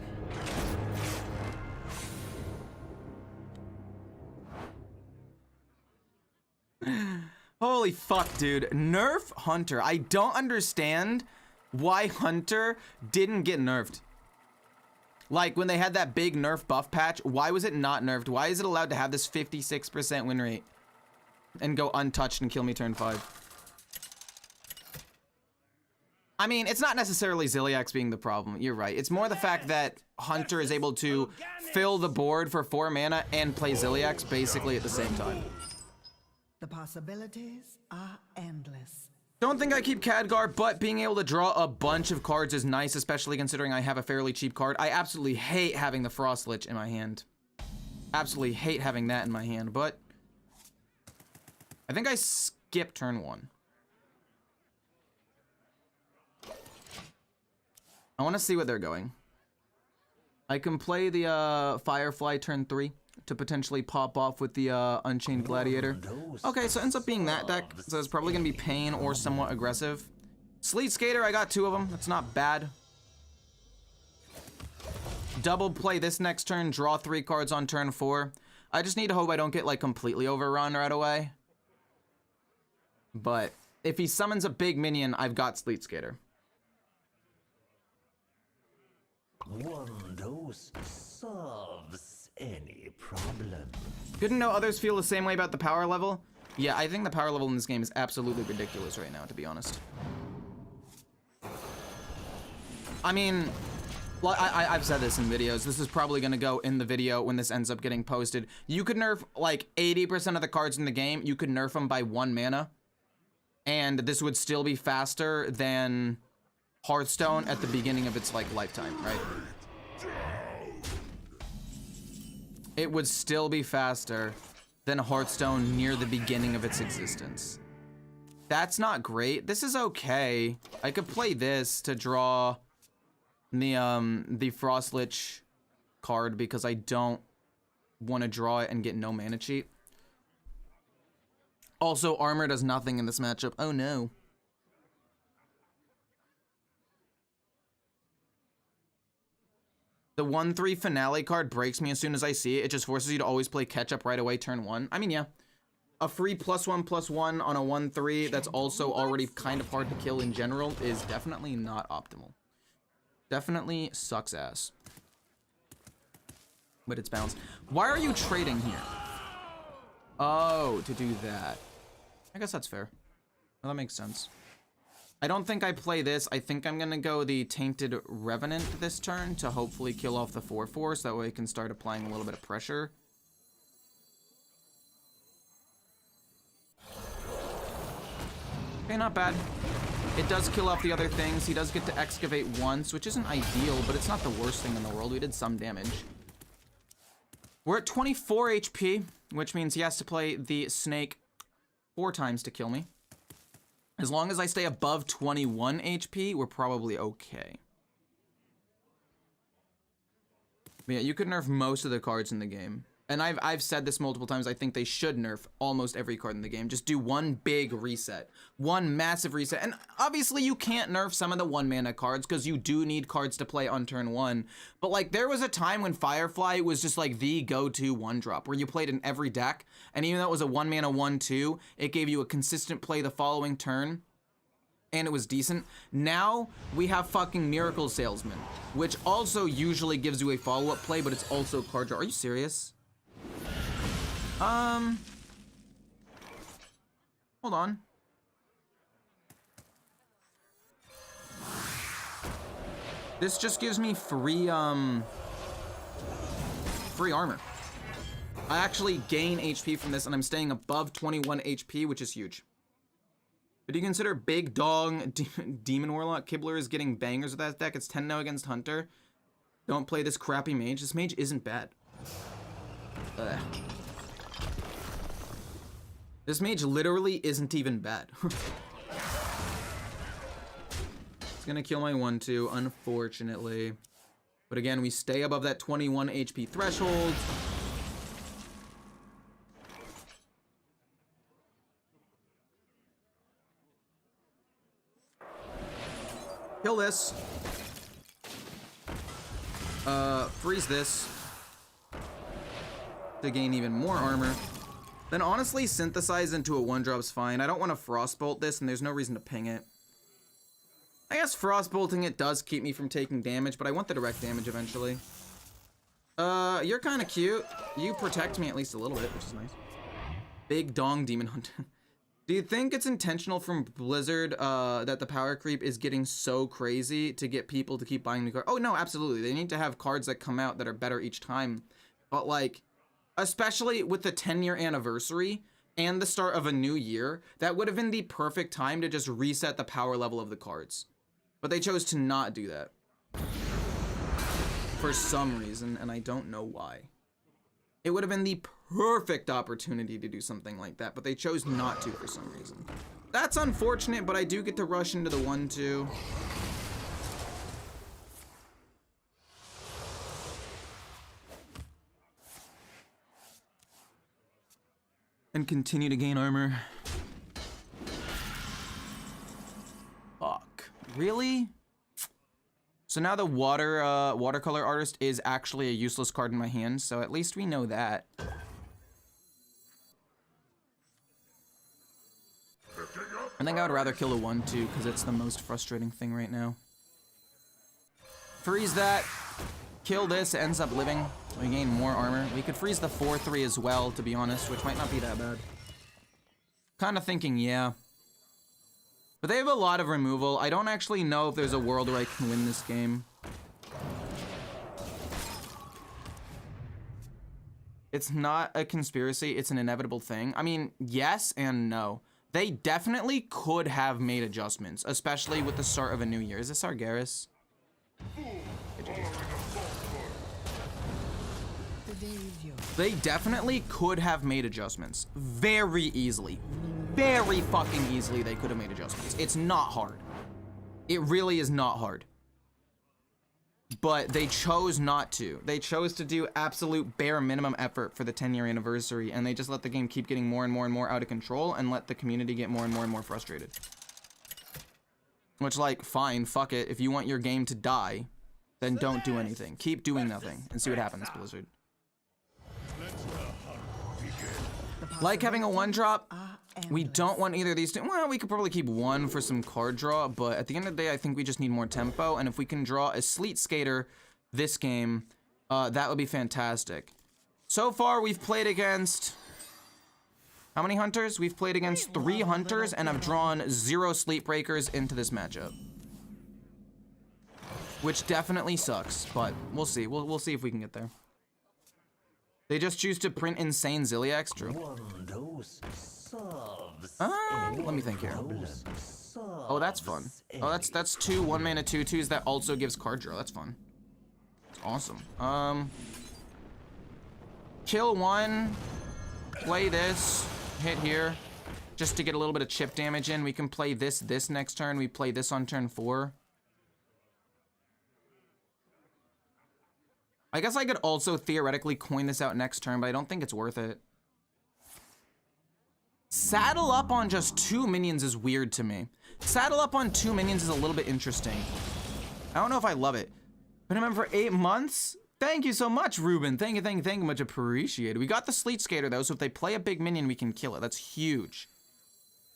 Holy fuck, dude. Nerf Hunter. I don't understand why Hunter didn't get nerfed. Like, when they had that big nerf buff patch, why was it not nerfed? Why is it allowed to have this 56% win rate and go untouched and kill me turn 5? I mean, it's not necessarily Ziliax being the problem. You're right. It's more the fact that Hunter is able to fill the board for 4 mana and play Ziliax basically at the same time. The possibilities are endless. Don't think I keep Khadgar, but being able to draw a bunch of cards is nice, especially considering I have a fairly cheap card. I absolutely hate having the Frost Lich in my hand. Absolutely hate having that in my hand, but I think I skip turn 1. I want to see what they're going. I can play the Firefly turn 3 to potentially pop off with the Unchained Gladiator. Okay, so it ends up being that deck, so it's probably going to be Pain or somewhat aggressive. Sleet Skater, I got 2 of them. That's not bad. Double play this next turn, draw 3 cards on turn 4. I just need to hope I don't get, like, completely overrun right away. But if he summons a big minion, I've got Sleet Skater. One dose solves any problem. Good to know others feel the same way about the power level. Yeah, I think the power level in this game is absolutely ridiculous right now, to be honest. I mean, well, I've said this in videos. This is probably going to go in the video when this ends up getting posted. You could nerf like 80% of the cards in the game. You could nerf them by 1 mana. And this would still be faster than Hearthstone at the beginning of its like lifetime, right? It would still be faster than Hearthstone near the beginning of its existence. That's not great. This is okay. I could play this to draw the Frost Lich card because I don't want to draw it and get no mana cheat. Also, armor does nothing in this matchup. Oh no. The 1/3 finale card breaks me as soon as I see it. It just forces you to always play catch up right away turn 1. I mean, yeah. A free +1/+1 on a 1/3 that's also already kind of hard to kill in general is definitely not optimal. Definitely sucks ass. But it's balanced. Why are you trading here? Oh, to do that. I guess that's fair. Well, that makes sense. I don't think I play this. I think I'm going to go the Tainted Revenant this turn to hopefully kill off the 4/4 so that way I can start applying a little bit of pressure. Okay, not bad. It does kill off the other things. He does get to excavate once, which isn't ideal, but it's not the worst thing in the world. We did some damage. We're at 24 HP, which means he has to play the Snake 4 times to kill me. As long as I stay above 21 HP, we're probably okay. But yeah, you could nerf most of the cards in the game. And I've said this multiple times, I think they should nerf almost every card in the game. Just do one big reset. One massive reset. And obviously you can't nerf some of the 1 mana cards because you do need cards to play on turn 1. But like there was a time when Firefly was just like the go-to 1-drop where you played in every deck. And even though it was a 1 mana 1/2, it gave you a consistent play the following turn. And it was decent. Now we have fucking Miracle Salesman, which also usually gives you a follow-up play, but it's also card draw. Are you serious? Hold on. This just gives me free armor. I actually gain HP from this and I'm staying above 21 HP, which is huge. But do you consider Big Dog Demon Warlock? Kibler is getting bangers with that deck. It's 10-0 against Hunter. Don't play this crappy mage. This mage isn't bad. Ugh. This mage literally isn't even bad. It's gonna kill my 1/2, unfortunately. But again, we stay above that 21 HP threshold. Kill this. Freeze this to gain even more armor. Then honestly, synthesize into a 1-drop's fine. I don't want to frostbolt this, and there's no reason to ping it. I guess frostbolting it does keep me from taking damage, but I want the direct damage eventually. You're kind of cute. You protect me at least a little bit, which is nice. Big dong demon hunter. Do you think it's intentional from Blizzard that the power creep is getting so crazy to get people to keep buying new cards? Oh no, absolutely. They need to have cards that come out that are better each time. But like, especially with the 10-year anniversary and the start of a new year, that would have been the perfect time to just reset the power level of the cards. But they chose to not do that. For some reason, and I don't know why. It would have been the perfect opportunity to do something like that, but they chose not to for some reason. That's unfortunate, but I do get to rush into the 1/2. And continue to gain armor. Fuck. Really? So now the watercolor artist is actually a useless card in my hand, so at least we know that. I think I would rather kill a 1/2 because it's the most frustrating thing right now. Freeze that. Kill this, it ends up living. We gain more armor. We could freeze the 4/3 as well, to be honest, which might not be that bad. Kind of thinking, yeah. But they have a lot of removal. I don't actually know if there's a world where I can win this game. It's not a conspiracy, it's an inevitable thing. I mean, yes and no. They definitely could have made adjustments, especially with the start of a new year. Is this Argaris? They definitely could have made adjustments. Very easily. Very fucking easily they could have made adjustments. It's not hard. It really is not hard. But they chose not to. They chose to do absolute bare minimum effort for the 10-year anniversary, and they just let the game keep getting more and more and more out of control and let the community get more and more and more frustrated. Which, like, fine, fuck it. If you want your game to die, then don't do anything. Keep doing nothing and see what happens, Blizzard. Like having a 1-drop, we don't want either of these two. Well, we could probably keep one for some card draw, but at the end of the day, I think we just need more tempo, and if we can draw a Sleet Skater this game, that would be fantastic. So far, we've played against... How many hunters? We've played against 3 hunters, and I've drawn 0 Sleep Breakers into this matchup. Which definitely sucks, but we'll see. We'll see if we can get there. They just choose to print insane Ziliacs, true. Let me think here. Oh, that's fun. Oh, that's 2 1-mana 2/2s that also gives card draw. That's fun. That's awesome. Kill 1, play this, hit here, just to get a little bit of chip damage in. We can play this next turn. We play this on turn 4. I guess I could also theoretically coin this out next turn, but I don't think it's worth it. Saddle up on just 2 minions is weird to me. Saddle up on 2 minions is a little bit interesting. I don't know if I love it. Been a member for 8 months? Thank you so much, Ruben. Thank you, much appreciated. We got the Sleet Skater though, so if they play a big minion, we can kill it. That's huge.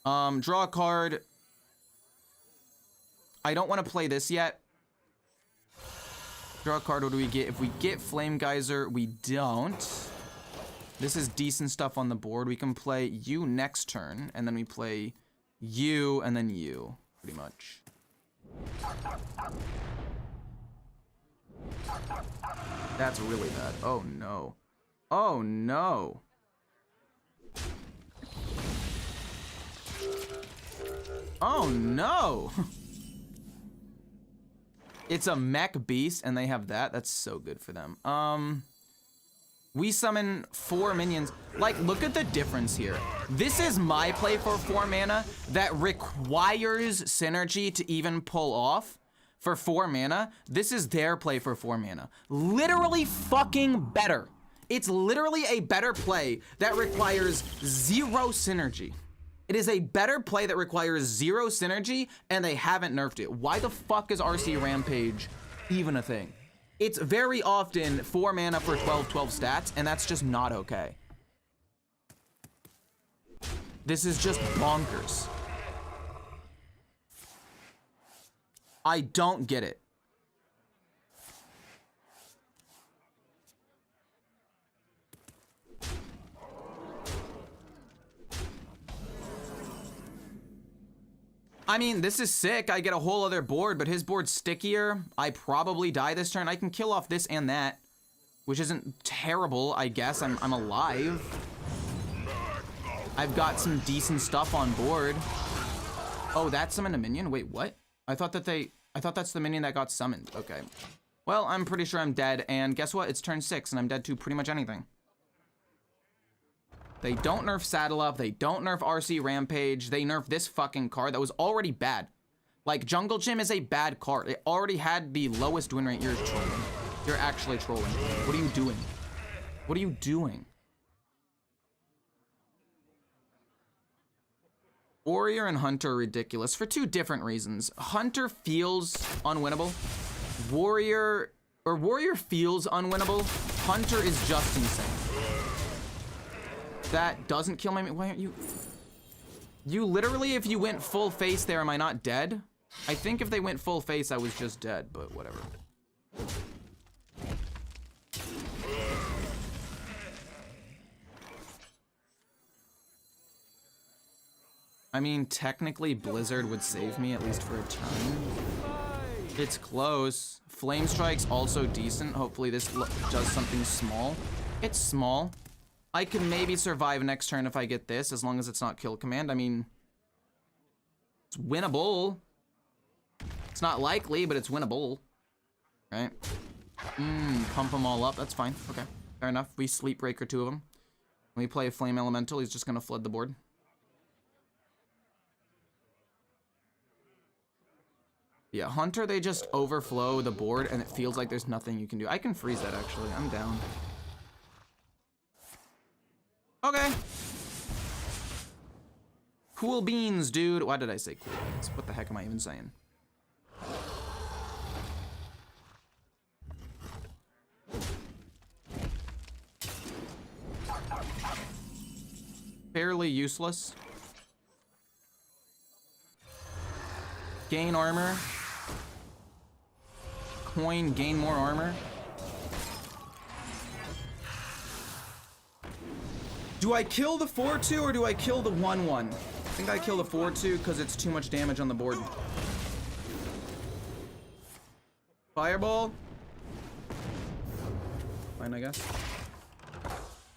Draw a card. I don't want to play this yet. Draw a card, what do we get? If we get Flame Geyser, we don't. This is decent stuff on the board. We can play you next turn, and then we play you, and then you, pretty much. That's really bad. Oh no. Oh no. Oh no. It's a mech beast and they have that. That's so good for them. We summon 4 minions. Like, look at the difference here. This is my play for 4 mana that requires synergy to even pull off for 4 mana. This is their play for 4 mana. Literally fucking better. It's literally a better play that requires 0 synergy. It is a better play that requires 0 synergy, and they haven't nerfed it. Why the fuck is RC Rampage even a thing? It's very often 4 mana for 12 stats, and that's just not okay. This is just bonkers. I don't get it. I mean, this is sick. I get a whole other board, but his board's stickier. I probably die this turn. I can kill off this and that, which isn't terrible, I guess. I'm alive. I've got some decent stuff on board. Oh, that summoned a minion? Wait, what? I thought that's the minion that got summoned. Okay. Well, I'm pretty sure I'm dead, and guess what? It's turn 6, and I'm dead to pretty much anything. They don't nerf Saddle Up, they don't nerf RC Rampage, they nerf this fucking card that was already bad. Like, Jungle Gym is a bad card. It already had the lowest win rate. You're trolling. You're actually trolling. What are you doing? What are you doing? Warrior and Hunter are ridiculous for 2 different reasons. Hunter feels unwinnable. Warrior feels unwinnable. Hunter is just insane. That doesn't kill my... Why aren't you... You literally, if you went full face there, am I not dead? I think if they went full face, I was just dead, but whatever. I mean, technically, Blizzard would save me, at least for a turn. It's close. Flame Strike's also decent. Hopefully this does something small. It's small. I can maybe survive next turn if I get this, as long as it's not kill command. I mean, it's winnable. It's not likely, but it's winnable. Right? Pump them all up. That's fine. Okay. Fair enough. We sleep breaker 2 of them. When we play a Flame Elemental, he's just going to flood the board. Yeah, Hunter, they just overflow the board, and it feels like there's nothing you can do. I can freeze that, actually. I'm down. Okay. Cool beans, dude. Why did I say cool beans? What the heck am I even saying? Fairly useless. Gain armor. Coin, gain more armor. Do I kill the 4-2 or do I kill the 1-1? I think I kill the 4-2 because it's too much damage on the board. Fireball. Fine, I guess.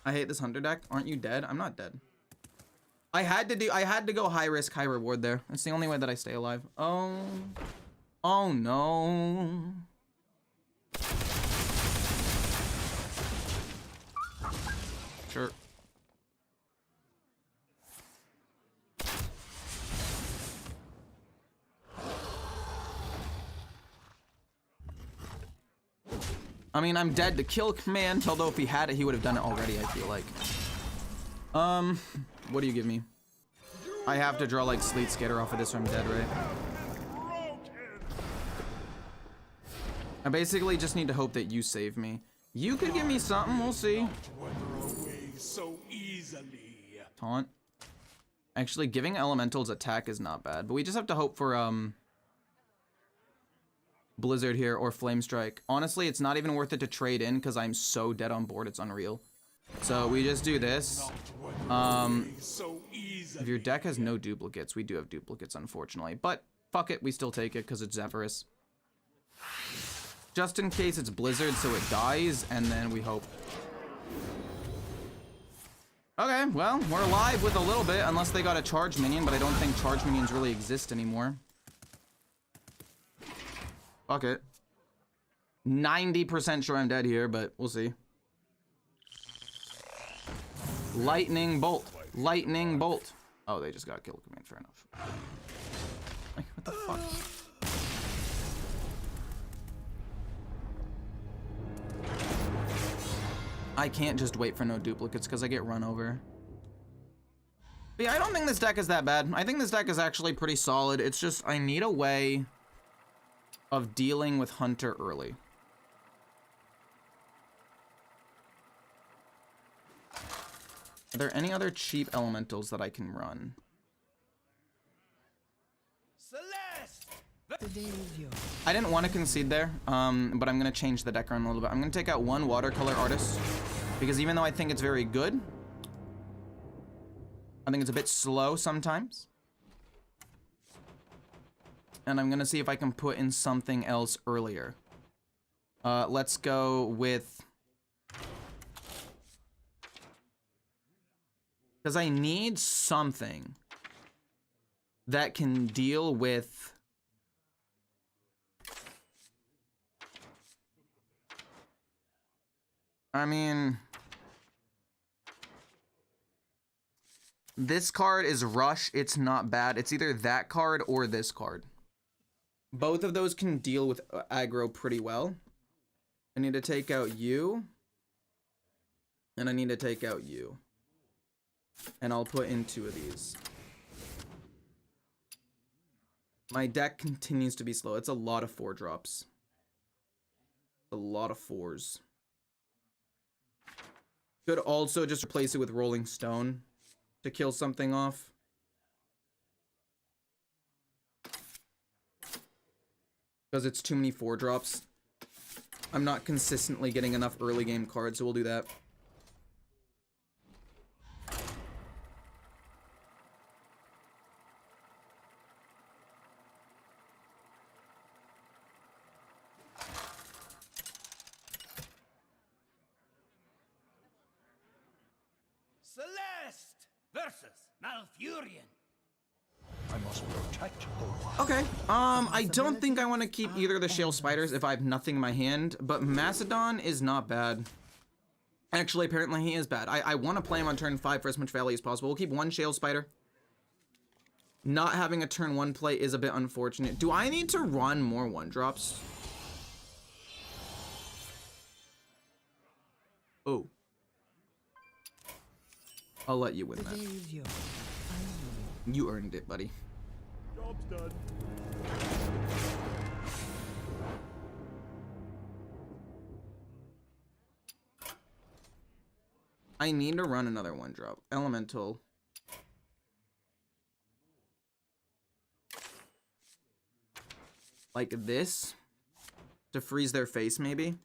I hate this Hunter deck. Aren't you dead? I'm not dead. I had to go high risk, high reward there. It's the only way that I stay alive. Oh no. Sure. I mean, I'm dead to kill command, although if he had it, he would have done it already, I feel like. What do you give me? I have to draw like Sleet Skater off of this or I'm dead, right? I basically just need to hope that you save me. You could give me something, we'll see. So easily. Taunt. Actually, giving elementals attack is not bad, but we just have to hope for Blizzard here or Flame Strike. Honestly, it's not even worth it to trade in because I'm so dead on board, it's unreal. So we just do this. If your deck has no duplicates, we do have duplicates, unfortunately. But fuck it, we still take it because it's Zephyrus. Just in case it's Blizzard, so it dies, and then we hope. Okay, well, we're alive with a little bit, unless they got a charge minion, but I don't think charge minions really exist anymore. Fuck it. 90% sure I'm dead here, but we'll see. Lightning bolt. Lightning bolt. Oh, they just got kill command. Fair enough. Like, what the fuck? I can't just wait for no duplicates because I get run over. But yeah, I don't think this deck is that bad. I think this deck is actually pretty solid. It's just I need a way of dealing with Hunter early. Are there any other cheap elementals that I can run? The day is yours. I didn't want to concede there, but I'm going to change the deck around a little bit. I'm going to take out one watercolor artist, because even though I think it's very good, I think it's a bit slow sometimes. And I'm going to see if I can put in something else earlier. Let's go with... Because I need something that can deal with... I mean... This card is Rush. It's not bad. It's either that card or this card. Both of those can deal with aggro pretty well. I need to take out you. And I need to take out you. And I'll put in 2 of these. My deck continues to be slow. It's a lot of 4-drops. A lot of 4s. Could also just replace it with Rolling Stone to kill something off. Because it's too many 4-drops. I'm not consistently getting enough early game cards, so we'll do that. Celeste versus Malfurion. I must protect the wild. Okay, I don't think I want to keep either of the Shale Spiders if I have nothing in my hand, but Macedon is not bad. Actually, apparently he is bad. I want to play him on turn 5 for as much value as possible. We'll keep 1 Shale Spider. Not having a turn 1 play is a bit unfortunate. Do I need to run more 1-drops? Oh. I'll let you win that. You earned it, buddy. Job's done. I need to run another 1-drop. Elemental. Like this. To freeze their face, maybe.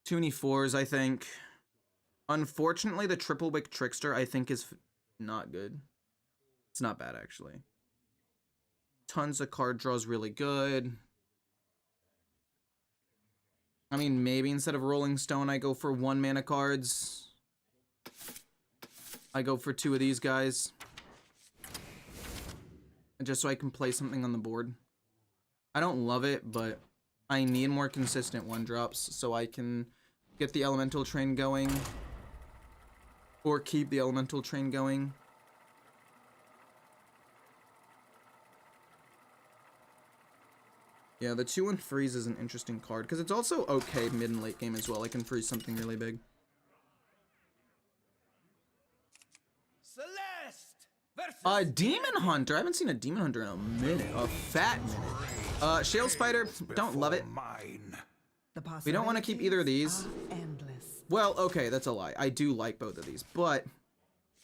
Too many 4s, I think. Unfortunately, the Triple Wick Trickster, I think, is not good. It's not bad, actually. Tons of card draws really good. I mean, maybe instead of Rolling Stone, I go for 1 mana cards. I go for 2 of these guys. And just so I can play something on the board. I don't love it, but I need more consistent 1-drops so I can get the Elemental Train going. Or keep the Elemental Train going. Yeah, the 2-1 freeze is an interesting card, because it's also okay mid and late game as well. I can freeze something really big. Celeste versus Demon Hunter. I haven't seen a Demon Hunter in a minute. A fat minute. Shale Spider, don't love it. mine. We don't want to keep either of these. Endless. Well, okay, that's a lie. I do like both of these, but...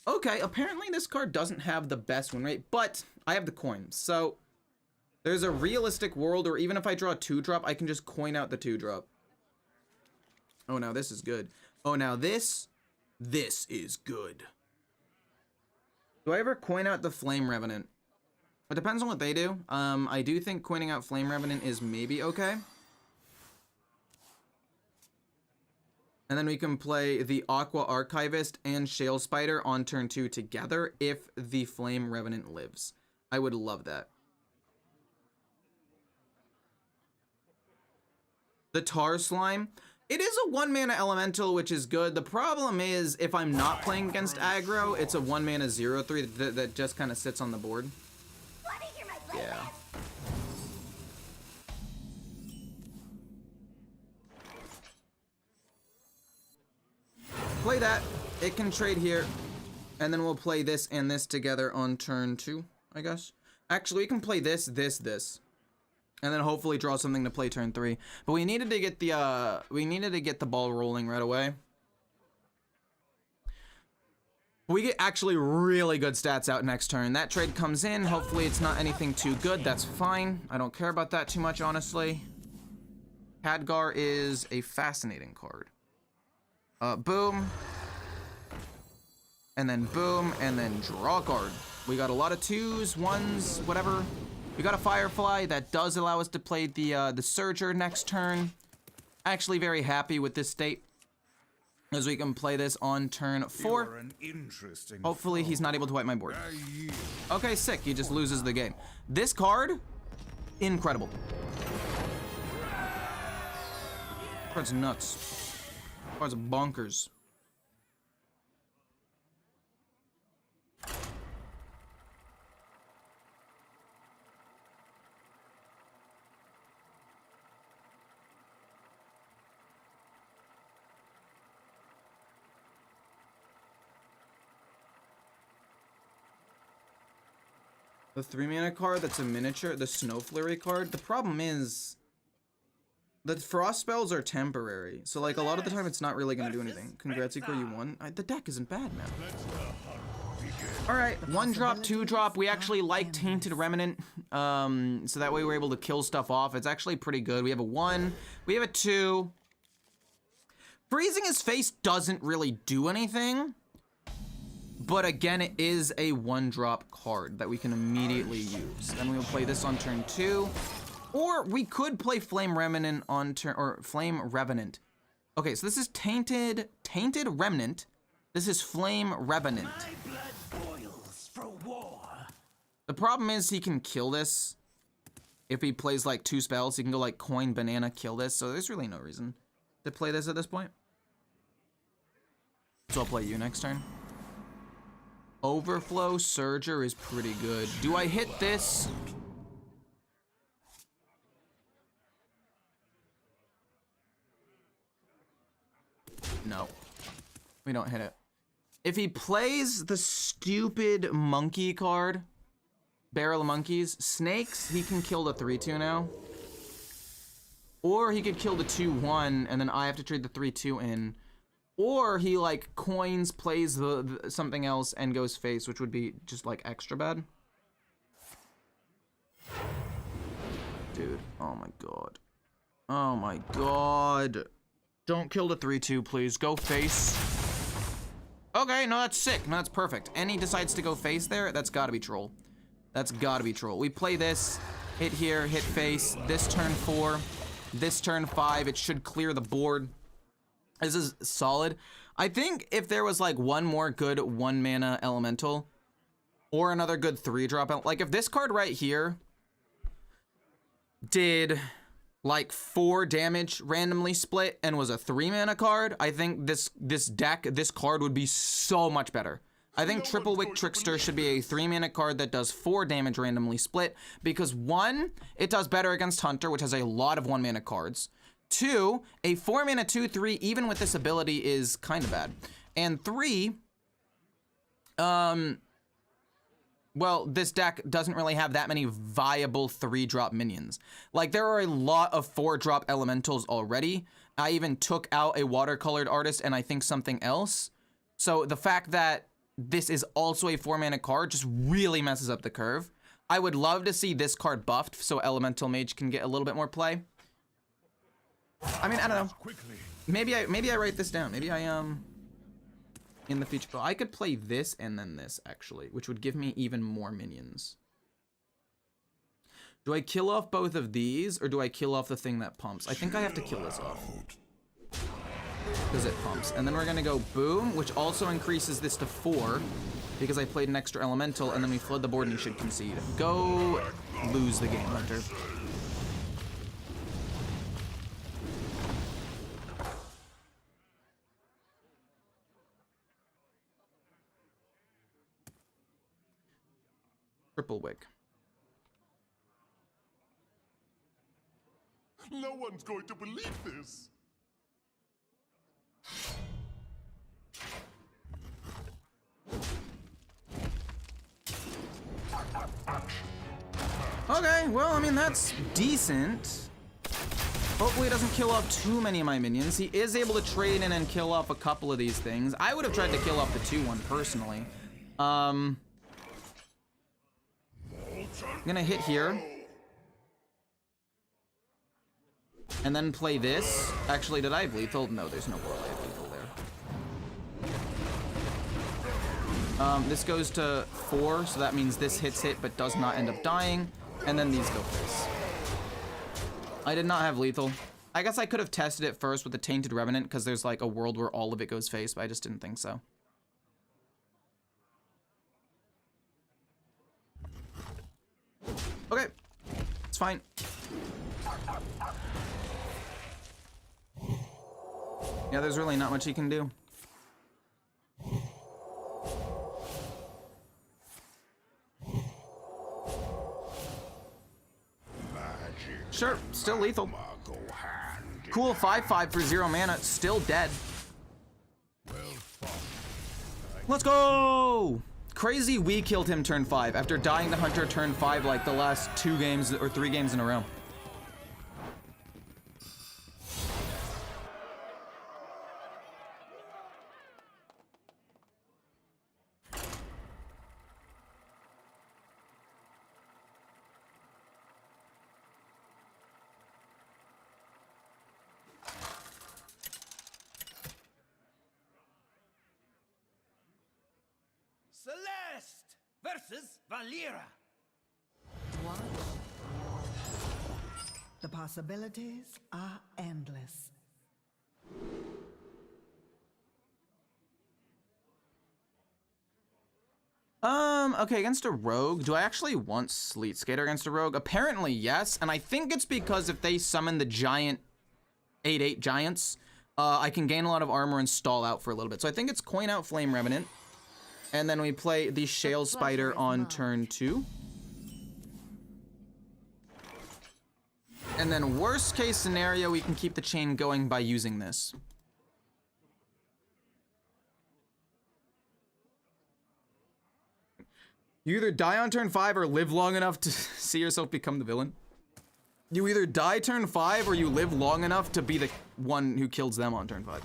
Okay, apparently this card doesn't have the best win rate, but I have the coins, so... There's a realistic world, or even if I draw a 2-drop, I can just coin out the 2-drop. Oh, now this is good. Oh, now this is good. Do I ever coin out the Flame Revenant? It depends on what they do. I do think coining out Flame Revenant is maybe okay. And then we can play the Aqua Archivist and Shale Spider on turn 2 together if the Flame Revenant lives. I would love that. The Tar Slime. It is a 1-mana elemental, which is good. The problem is, if I'm not playing against aggro, it's a 1-mana 0/3 that just kind of sits on the board. Yeah. Play that. It can trade here. And then we'll play this and this together on turn 2, I guess. Actually, we can play this, this. And then hopefully draw something to play turn 3. But we needed to get the ball rolling right away. We get actually really good stats out next turn. That trade comes in. Hopefully it's not anything too good. That's fine. I don't care about that too much, honestly. Khadgar is a fascinating card. Boom. And then boom, and then draw card. We got a lot of 2s, 1s, whatever. We got a Firefly that does allow us to play the Surger next turn. Actually very happy with this state, as we can play this on turn 4. Hopefully he's not able to wipe my board. Okay, sick. He just loses the game. This card, incredible. Card's nuts. Card's bonkers. The 3-mana card that's a miniature, the Snow Flurry card. The problem is, the frost spells are temporary. So like a lot of the time it's not really gonna do anything. Congrats, Equal, you won. The deck isn't bad, man. Alright, 1-drop, 2-drop. We actually like Tainted Remnant. So that way we're able to kill stuff off. It's actually pretty good. We have a 1, we have a 2. Freezing his face doesn't really do anything. But again, it is a 1-drop card that we can immediately use. Then we'll play this on turn 2. Or we could play Flame Revenant on turn, or Flame Revenant. Okay, so this is Tainted Remnant. This is Flame Revenant. My blood boils for war. The problem is he can kill this. If he plays like 2 spells, he can go like Coin, Banana, kill this. So there's really no reason to play this at this point. So I'll play you next turn. Overflow Surger is pretty good. Do I hit this? No. We don't hit it. If he plays the stupid monkey card, Barrel of Monkeys, Snakes, he can kill the 3/2 now. Or he could kill the 2/1 and then I have to trade the 3/2 in. Or he like coins, plays the something else and goes face, which would be just like extra bad. Dude, oh my god. Oh my god. Don't kill the 3/2, please. Go face. Okay, no, that's sick. No, that's perfect. And he decides to go face there. That's gotta be troll. That's gotta be troll. We play this, hit here, hit face. This turn 4, this turn 5. It should clear the board. This is solid. I think if there was like one more good 1-mana elemental or another good 3-drop, like if this card right here did like 4 damage randomly split and was a 3-mana card, I think this card would be so much better. I think Triple Wick Trickster should be a 3-mana card that does 4 damage randomly split because 1, it does better against Hunter, which has a lot of 1-mana cards. 2, a 4-mana 2/3, even with this ability, is kind of bad. And 3, well, this deck doesn't really have that many viable 3-drop minions. Like, there are a lot of 4-drop elementals already. I even took out a watercolored artist and I think something else. So the fact that this is also a 4-mana card just really messes up the curve. I would love to see this card buffed so Elemental Mage can get a little bit more play. I mean, I don't know. Maybe I write this down. Maybe I in the future. I could play this and then this actually, which would give me even more minions. Do I kill off both of these or do I kill off the thing that pumps? I think I have to kill this off. because it pumps. And then we're gonna go boom, which also increases this to 4 because I played an extra elemental, and then we flood the board and you should concede. Go lose the game, Hunter. Triple wick. No one's going to believe this. Okay, well, I mean, that's decent. Hopefully it doesn't kill off too many of my minions. He is able to trade in and kill off a couple of these things. I would have tried to kill off the 2-1 personally. I'm gonna hit here. And then play this. Actually, did I have lethal? No, there's no Warlock lethal there. This goes to 4, so that means this hits it but does not end up dying. And then these go face. I did not have lethal. I guess I could have tested it first with the Tainted Revenant because there's like a world where all of it goes face, but I just didn't think so. Okay, it's fine. Yeah, there's really not much he can do. Sure, still lethal. Cool, 5/5 for 0 mana, still dead. Let's go! Crazy we killed him turn 5 after dying to Hunter turn 5 like the last 2 games or 3 games in a row. Celeste versus Valera. The possibilities are endless. Okay, against a rogue, do I actually want Sleet Skater against a rogue? Apparently, yes, and I think it's because if they summon the giant 8/8 giants, I can gain a lot of armor and stall out for a little bit. So I think it's coin out Flame Revenant, and then we play the Shale Spider on turn 2. And then worst case scenario, we can keep the chain going by using this. You either die on turn 5 or live long enough to see yourself become the villain. You either die turn 5 or you live long enough to be the one who kills them on turn 5.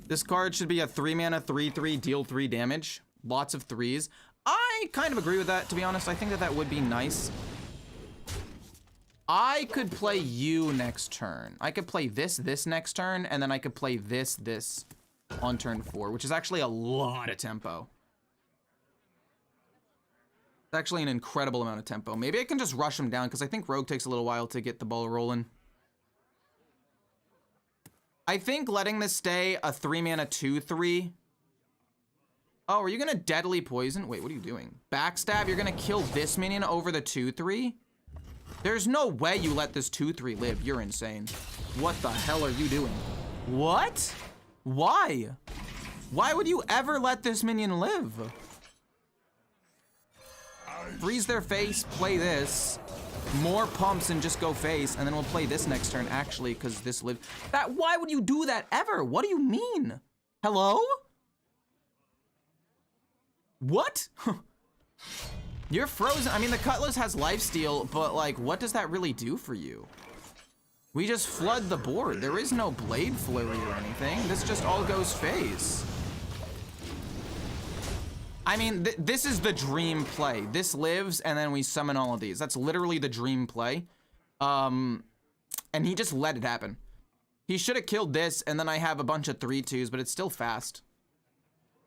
This card should be a 3 mana, 3/3, deal 3 damage. Lots of 3s. I kind of agree with that, to be honest. I think that that would be nice. I could play you next turn. I could play this next turn, and then I could play this on turn 4, which is actually a lot of tempo. It's actually an incredible amount of tempo. Maybe I can just rush him down, because I think Rogue takes a little while to get the ball rolling. I think letting this stay a 3 mana 2/3. Oh, are you gonna Deadly Poison? Wait, what are you doing? Backstab, you're gonna kill this minion over the 2/3? There's no way you let this 2/3 live. You're insane. What the hell are you doing? What? Why? Why would you ever let this minion live? Freeze their face, play this. More pumps and just go face, and then we'll play this next turn, actually, because this live. Why would you do that ever? What do you mean? Hello? What? You're frozen. I mean, the Cutlass has lifesteal, but like, what does that really do for you? We just flood the board. There is no Blade Flurry or anything. This just all goes face. I mean, this is the dream play. This lives, and then we summon all of these. That's literally the dream play. And he just let it happen. He should have killed this, and then I have a bunch of 3/2s, but it's still fast.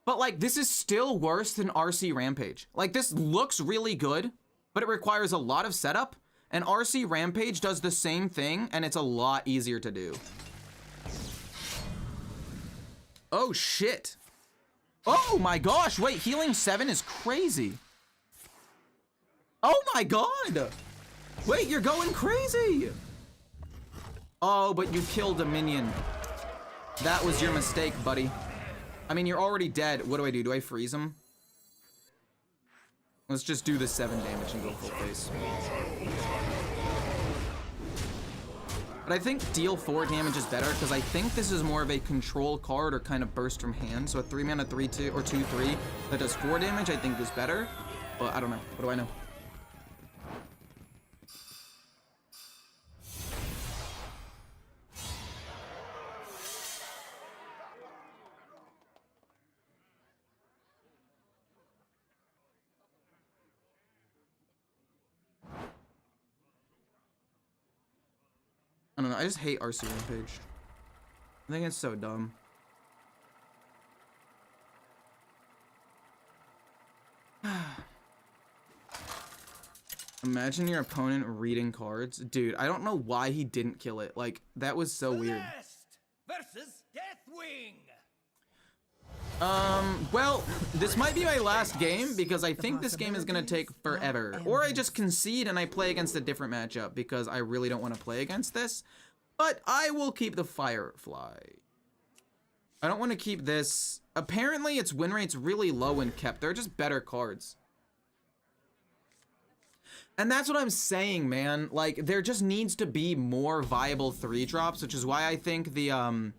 But like, this is still worse than RC Rampage. Like, this looks really good, but it requires a lot of setup. And RC Rampage does the same thing, and it's a lot easier to do. Oh, shit. Oh my gosh, wait, healing 7 is crazy. Oh my god. Wait, you're going crazy. Oh, but you killed a minion. That was your mistake, buddy. I mean, you're already dead. What do I do? Do I freeze him? Let's just do the 7 damage and go full face. But I think deal 4 damage is better because I think this is more of a control card or kind of burst from hand. So a 3 mana 3/2 or 2/3 that does 4 damage I think is better. But I don't know. What do I know? I don't know, I just hate RC Rampage. I think it's so dumb. Imagine your opponent reading cards. Dude, I don't know why he didn't kill it. Like, that was so weird. Versus Deathwing. Well, this might be my last game because I think this game is gonna take forever. Or I just concede and I play against a different matchup because I really don't want to play against this. But I will keep the Firefly. I don't want to keep this. Apparently its win rate's really low and kept. They're just better cards. And that's what I'm saying, man. Like, there just needs to be more viable 3-drops, which is why I think the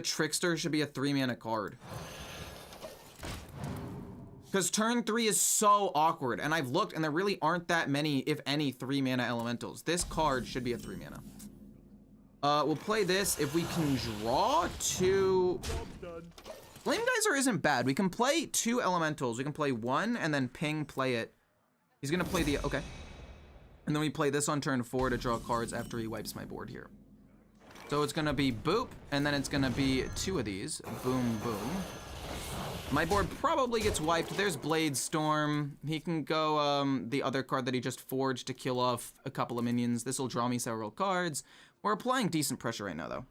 Trickster should be a 3-mana card. Because turn 3 is so awkward, and I've looked, and there really aren't that many, if any, 3-mana elementals. This card should be a 3-mana. We'll play this if we can draw 2... Flame Geyser isn't bad. We can play 2 elementals. We can play 1, and then ping, play it. He's gonna play the... Okay. And then we play this on turn 4 to draw cards after he wipes my board here. So it's gonna be boop, and then it's gonna be 2 of these. Boom, boom. My board probably gets wiped. There's Blade Storm. He can go the other card that he just forged to kill off a couple of minions. This will draw me several cards. We're applying decent pressure right now, though.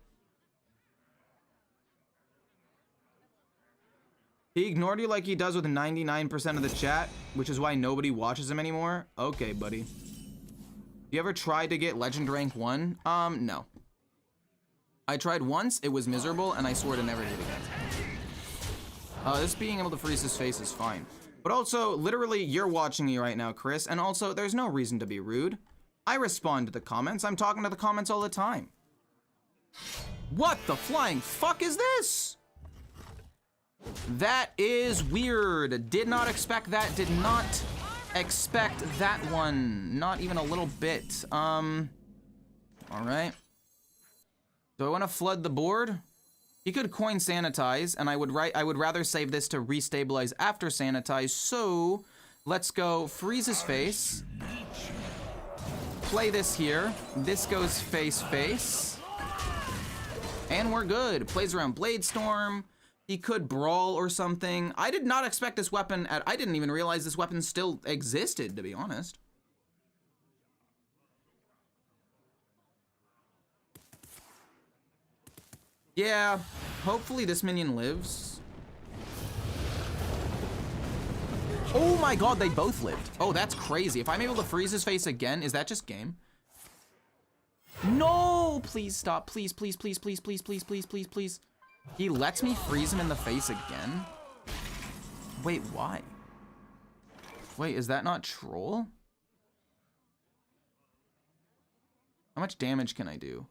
He ignored you like he does with 99% of the chat, which is why nobody watches him anymore. Okay, buddy. You ever tried to get Legend Rank 1? No. I tried once, it was miserable, and I swore to never do it again. This being able to freeze his face is fine. But also, literally, you're watching me right now, Chris, and also, there's no reason to be rude. I respond to the comments. I'm talking to the comments all the time. What the flying fuck is this? That is weird. Did not expect that. Did not expect that one. Not even a little bit. All right. Do I want to flood the board? He could coin sanitize, and I would rather save this to restabilize after sanitize. So let's go freeze his face. Play this here. This goes face face. And we're good. Plays around Blade Storm. He could brawl or something. I did not expect this weapon I didn't even realize this weapon still existed, to be honest. Yeah, hopefully this minion lives. Oh my god, they both lived. Oh, that's crazy. If I'm able to freeze his face again, is that just game? No, please stop. Please, please, please, please, please, please, please, please, please. He lets me freeze him in the face again? Wait, why? Wait, is that not troll? How much damage can I do?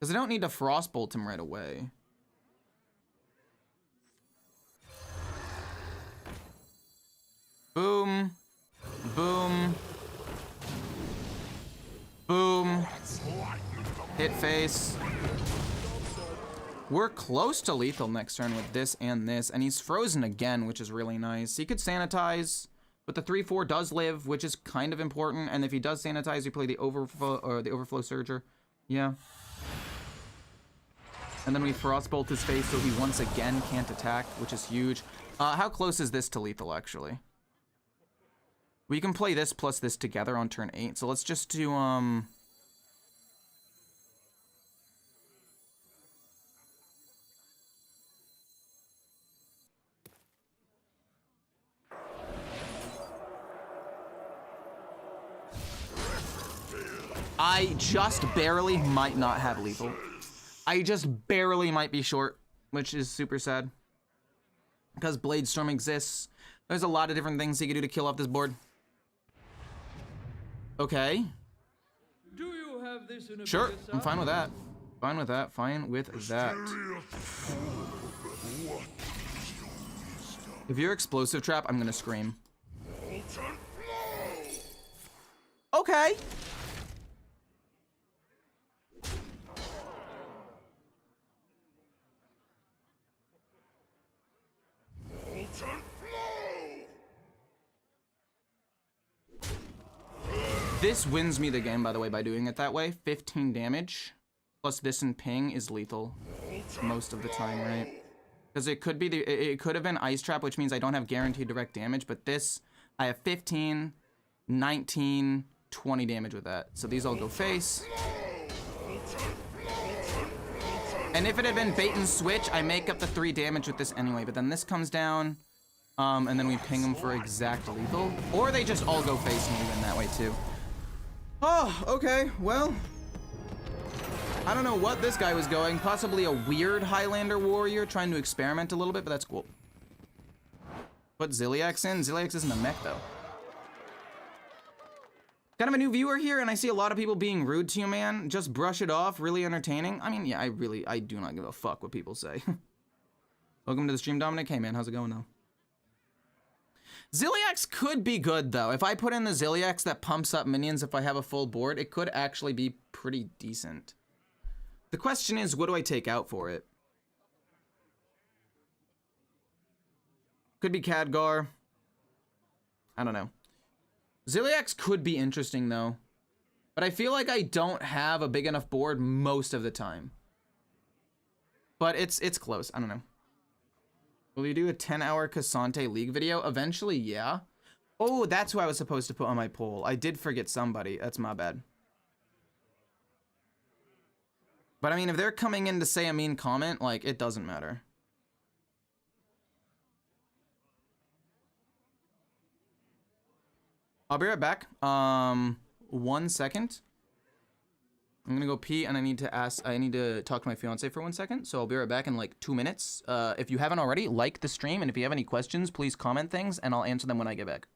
Because I don't need to frostbolt him right away. Boom. Boom. Boom. Hit face. We're close to lethal next turn with this, and he's frozen again, which is really nice. He could sanitize, but the 3/4 does live, which is kind of important. And if he does sanitize, you play the overflow surger. Yeah. And then we frostbolt his face, so he once again can't attack, which is huge. How close is this to lethal, actually? We can play this plus this together on turn 8. So let's just do, I just barely might not have lethal. I just barely might be short, which is super sad. Because Blade Storm exists. There's a lot of different things he could do to kill off this board. Okay. Do you have this in a Sure, bigger I'm size? fine with that. Fine with that, fine with that. If you're explosive trap, I'm gonna scream. Okay. This wins me the game, by the way, by doing it that way. 15 damage, plus this and ping is lethal most of the time, right? Because it could be it could have been ice trap, which means I don't have guaranteed direct damage, but this, I have 15, 19, 20 damage with that. So these all go face. And if it had been bait and switch, I make up the 3 damage with this anyway, but then this comes down, and then we ping them for exact lethal. Or they just all go face and we win that way too. Oh, okay, well. I don't know what this guy was going. Possibly a weird Highlander warrior trying to experiment a little bit, but that's cool. Put Ziliax in. Ziliax isn't a mech though. Kind of a new viewer here, and I see a lot of people being rude to you, man. Just brush it off. Really entertaining. I mean, yeah, I do not give a fuck what people say. Welcome to the stream, Dominic. Hey, man, how's it going, though? Ziliax could be good, though. If I put in the Ziliax that pumps up minions if I have a full board, it could actually be pretty decent. The question is, what do I take out for it? Could be Khadgar. I don't know. Ziliax could be interesting, though. But I feel like I don't have a big enough board most of the time. But it's close. I don't know. Will you do a 10-hour Cassante League video? Eventually, yeah. Oh, that's who I was supposed to put on my poll. I did forget somebody. That's my bad. But I mean, if they're coming in to say a mean comment, like, it doesn't matter. I'll be right back. 1 second. I'm gonna go pee and I need to talk to my fiance for 1 second. So I'll be right back in like 2 minutes. If you haven't already, like the stream, and if you have any questions, please comment things and I'll answer them when I get back.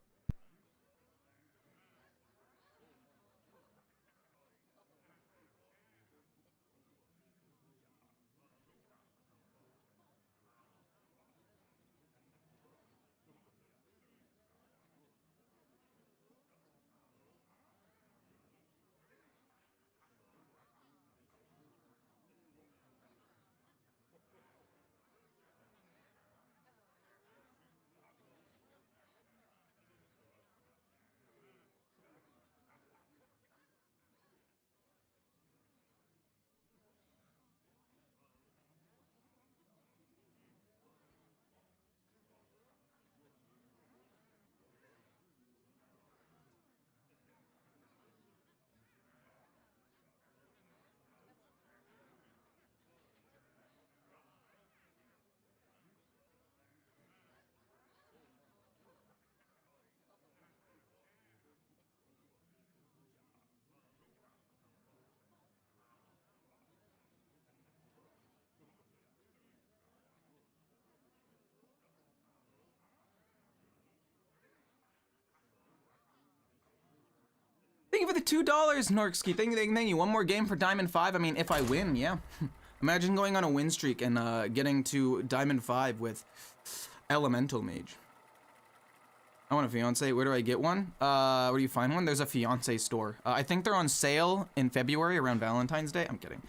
Thank you for the $2, Norksky. Thank you. One more game for Diamond 5. I mean, if I win, yeah. Imagine going on a win streak and getting to Diamond 5 with Elemental Mage. I want a fiance. Where do I get one? Where do you find one? There's a fiance store. I think they're on sale in February around Valentine's Day. I'm kidding.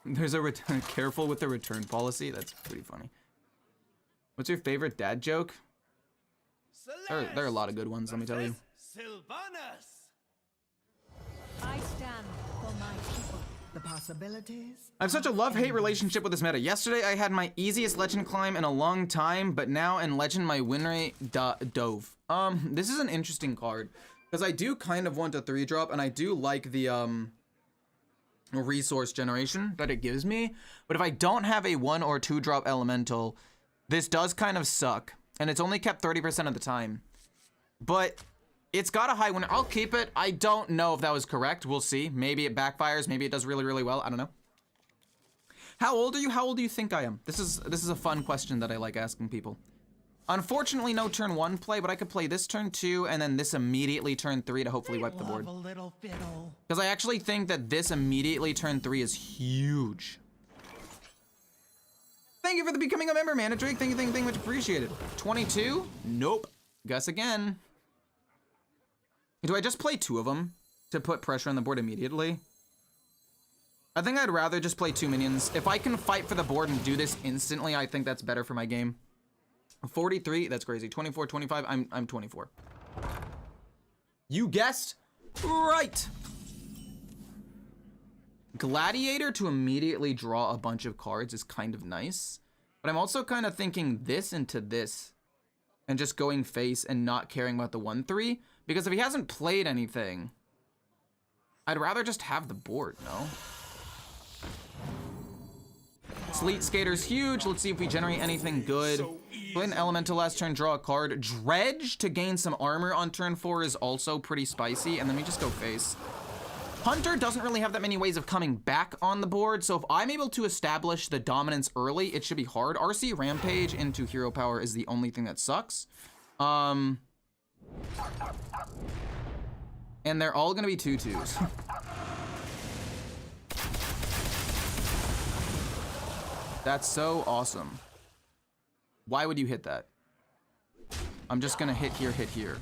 There's a return. Careful with the return policy. That's pretty funny. What's your favorite dad joke? There are a lot of good ones, let me tell you. Sylvanas. I stand for my people. The possibilities. I have such a love-hate relationship with this meta. Yesterday, I had my easiest legend climb in a long time, but now in legend, my win rate dove. This is an interesting card, because I do kind of want a 3-drop, and I do like the, resource generation that it gives me. But if I don't have a 1 or 2-drop elemental, this does kind of suck, and it's only kept 30% of the time. But it's got a high win. I'll keep it. I don't know if that was correct. We'll see. Maybe it backfires. Maybe it does really, really well. I don't know. How old are you? How old do you think I am? This is a fun question that I like asking people. Unfortunately, no turn 1 play, but I could play this turn 2 and then this immediately turn 3 to hopefully wipe the board. Because I actually think that this immediately turn 3 is huge. Thank you for becoming a member, Manadrake. Thank you, much appreciated. 22? Nope. Guess again. Do I just play 2 of them to put pressure on the board immediately? I think I'd rather just play 2 minions. If I can fight for the board and do this instantly, I think that's better for my game. 43, that's crazy. 24, 25, I'm 24. You guessed right. Gladiator to immediately draw a bunch of cards is kind of nice, but I'm also kind of thinking this into this and just going face and not caring about the 1/3, because if he hasn't played anything, I'd rather just have the board, no? Sleet Skater's huge. Let's see if we generate anything good. Play an elemental last turn, draw a card. Dredge to gain some armor on turn 4 is also pretty spicy, and then we just go face. Hunter doesn't really have that many ways of coming back on the board, so if I'm able to establish the dominance early, it should be hard. RC Rampage into hero power is the only thing that sucks. And they're all gonna be 2/2s. That's so awesome. Why would you hit that? I'm just gonna hit here, hit here.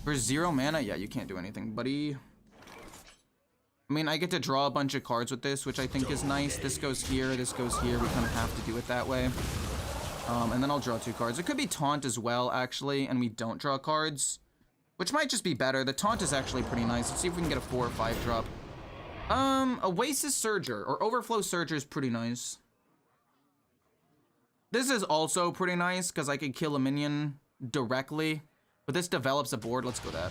For 0 mana, yeah, you can't do anything, buddy. I mean, I get to draw a bunch of cards with this, which I think is nice. This goes here, this goes here. We kind of have to do it that way. And then I'll draw 2 cards. It could be Taunt as well, actually, and we don't draw cards, which might just be better. The Taunt is actually pretty nice. Let's see if we can get a 4 or 5 drop. Oasis Surger, or Overflow Surger is pretty nice. This is also pretty nice, because I could kill a minion directly, but this develops a board. Let's go that.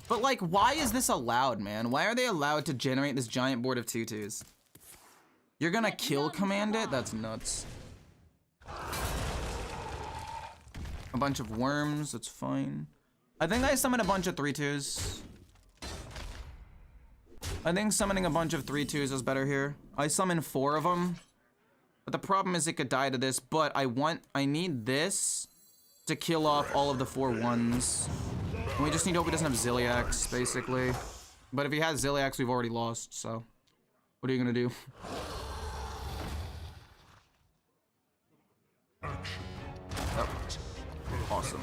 But, like, why is this allowed, man? Why are they allowed to generate this giant board of 2/2s? You're gonna kill command it? That's nuts. A bunch of worms, that's fine. I think I summoned a bunch of 3/2s. I think summoning a bunch of 3/2s is better here. I summoned 4 of them. But the problem is it could die to this, but I need this to kill off all of the 4 1s. And we just need to hope he doesn't have Ziliax, basically. But if he has Ziliax, we've already lost, so. What are you gonna do? Oh, awesome.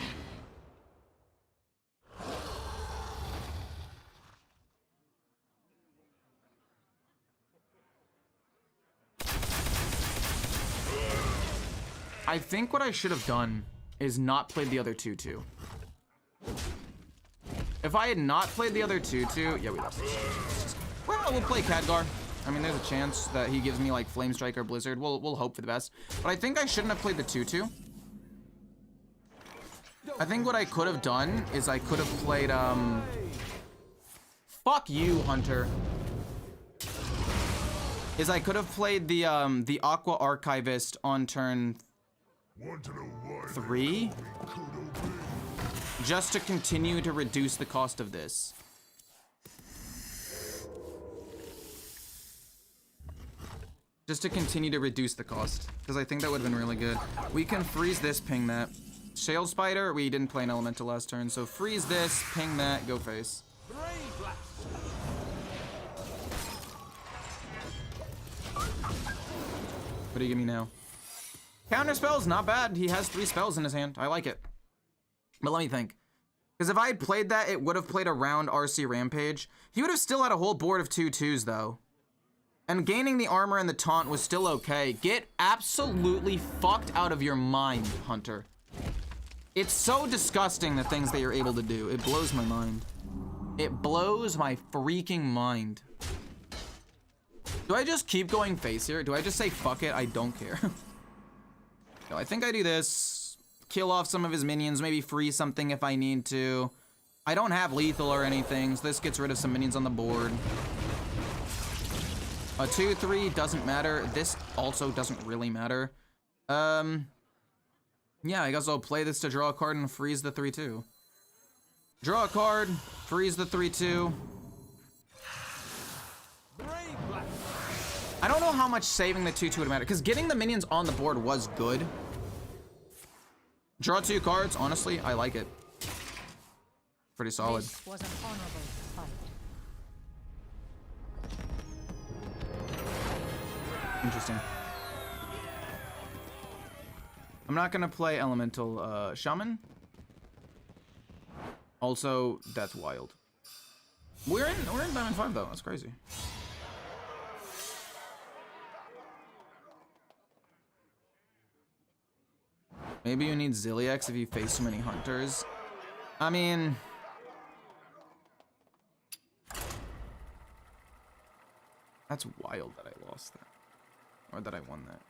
I think what I should have done is not played the other 2/2. If I had not played the other 2/2, yeah, we lost this. Well, we'll play Khadgar. I mean, there's a chance that he gives me like Flame Strike or Blizzard. We'll hope for the best. But I think I shouldn't have played the 2/2. I think what I could have done is I could have played fuck you, Hunter. Is I could have played the Aqua Archivist on turn 3, just to continue to reduce the cost of this. Just to continue to reduce the cost, because I think that would have been really good. We can freeze this, ping that. Shale Spider, we didn't play an elemental last turn, so freeze this, ping that, go face. What do you give me now? Counter spells, not bad. He has 3 spells in his hand. I like it. But let me think. Because if I had played that, it would have played around RC Rampage. He would have still had a whole board of 2/2s, though. And gaining the armor and the taunt was still okay. Get absolutely fucked out of your mind, Hunter. It's so disgusting, the things that you're able to do. It blows my mind. It blows my freaking mind. Do I just keep going face here? Do I just say fuck it? I don't care. No, I think I do this. Kill off some of his minions, maybe free something if I need to. I don't have lethal or anything, so this gets rid of some minions on the board. A 2-3 doesn't matter. This also doesn't really matter. Yeah, I guess I'll play this to draw a card and freeze the 3-2. Draw a card, freeze the 3-2. I don't know how much saving the 2-2 would matter, because getting the minions on the board was good. Draw 2 cards, honestly, I like it. Pretty solid. This was an honorable fight. Interesting. I'm not gonna play Elemental Shaman. Also, that's wild. We're in Diamond 5 though, that's crazy. Maybe you need Zilliax if you face too many hunters. I mean... That's wild that I lost that. Or that I won that.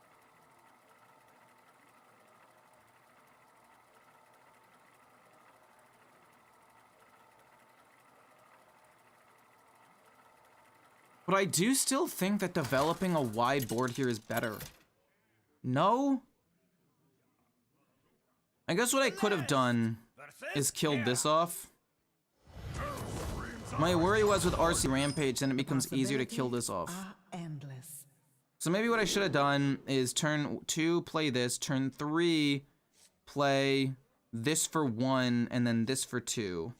But I do still think that developing a wide board here is better. No? I guess what I could have done is killed this off. My worry was with RC Rampage, then it becomes easier to kill this off. So maybe what I should have done is turn 2, play this, turn 3, play this for 1, and then this for 2.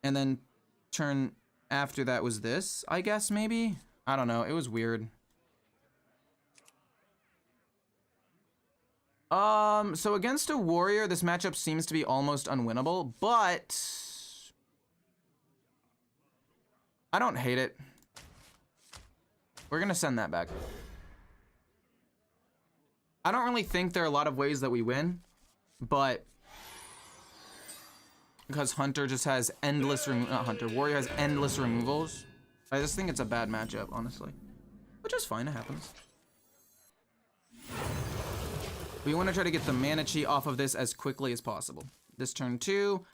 And then turn after that was this, I guess, maybe? I don't know, it was weird. So against a warrior, this matchup seems to be almost unwinnable, but I don't hate it. We're gonna send that back. I don't really think there are a lot of ways that we win, but because Hunter just has endless Warrior has endless removals. I just think it's a bad matchup, honestly. Which is fine, it happens. We want to try to get the mana chi off of this as quickly as possible. This turn 2,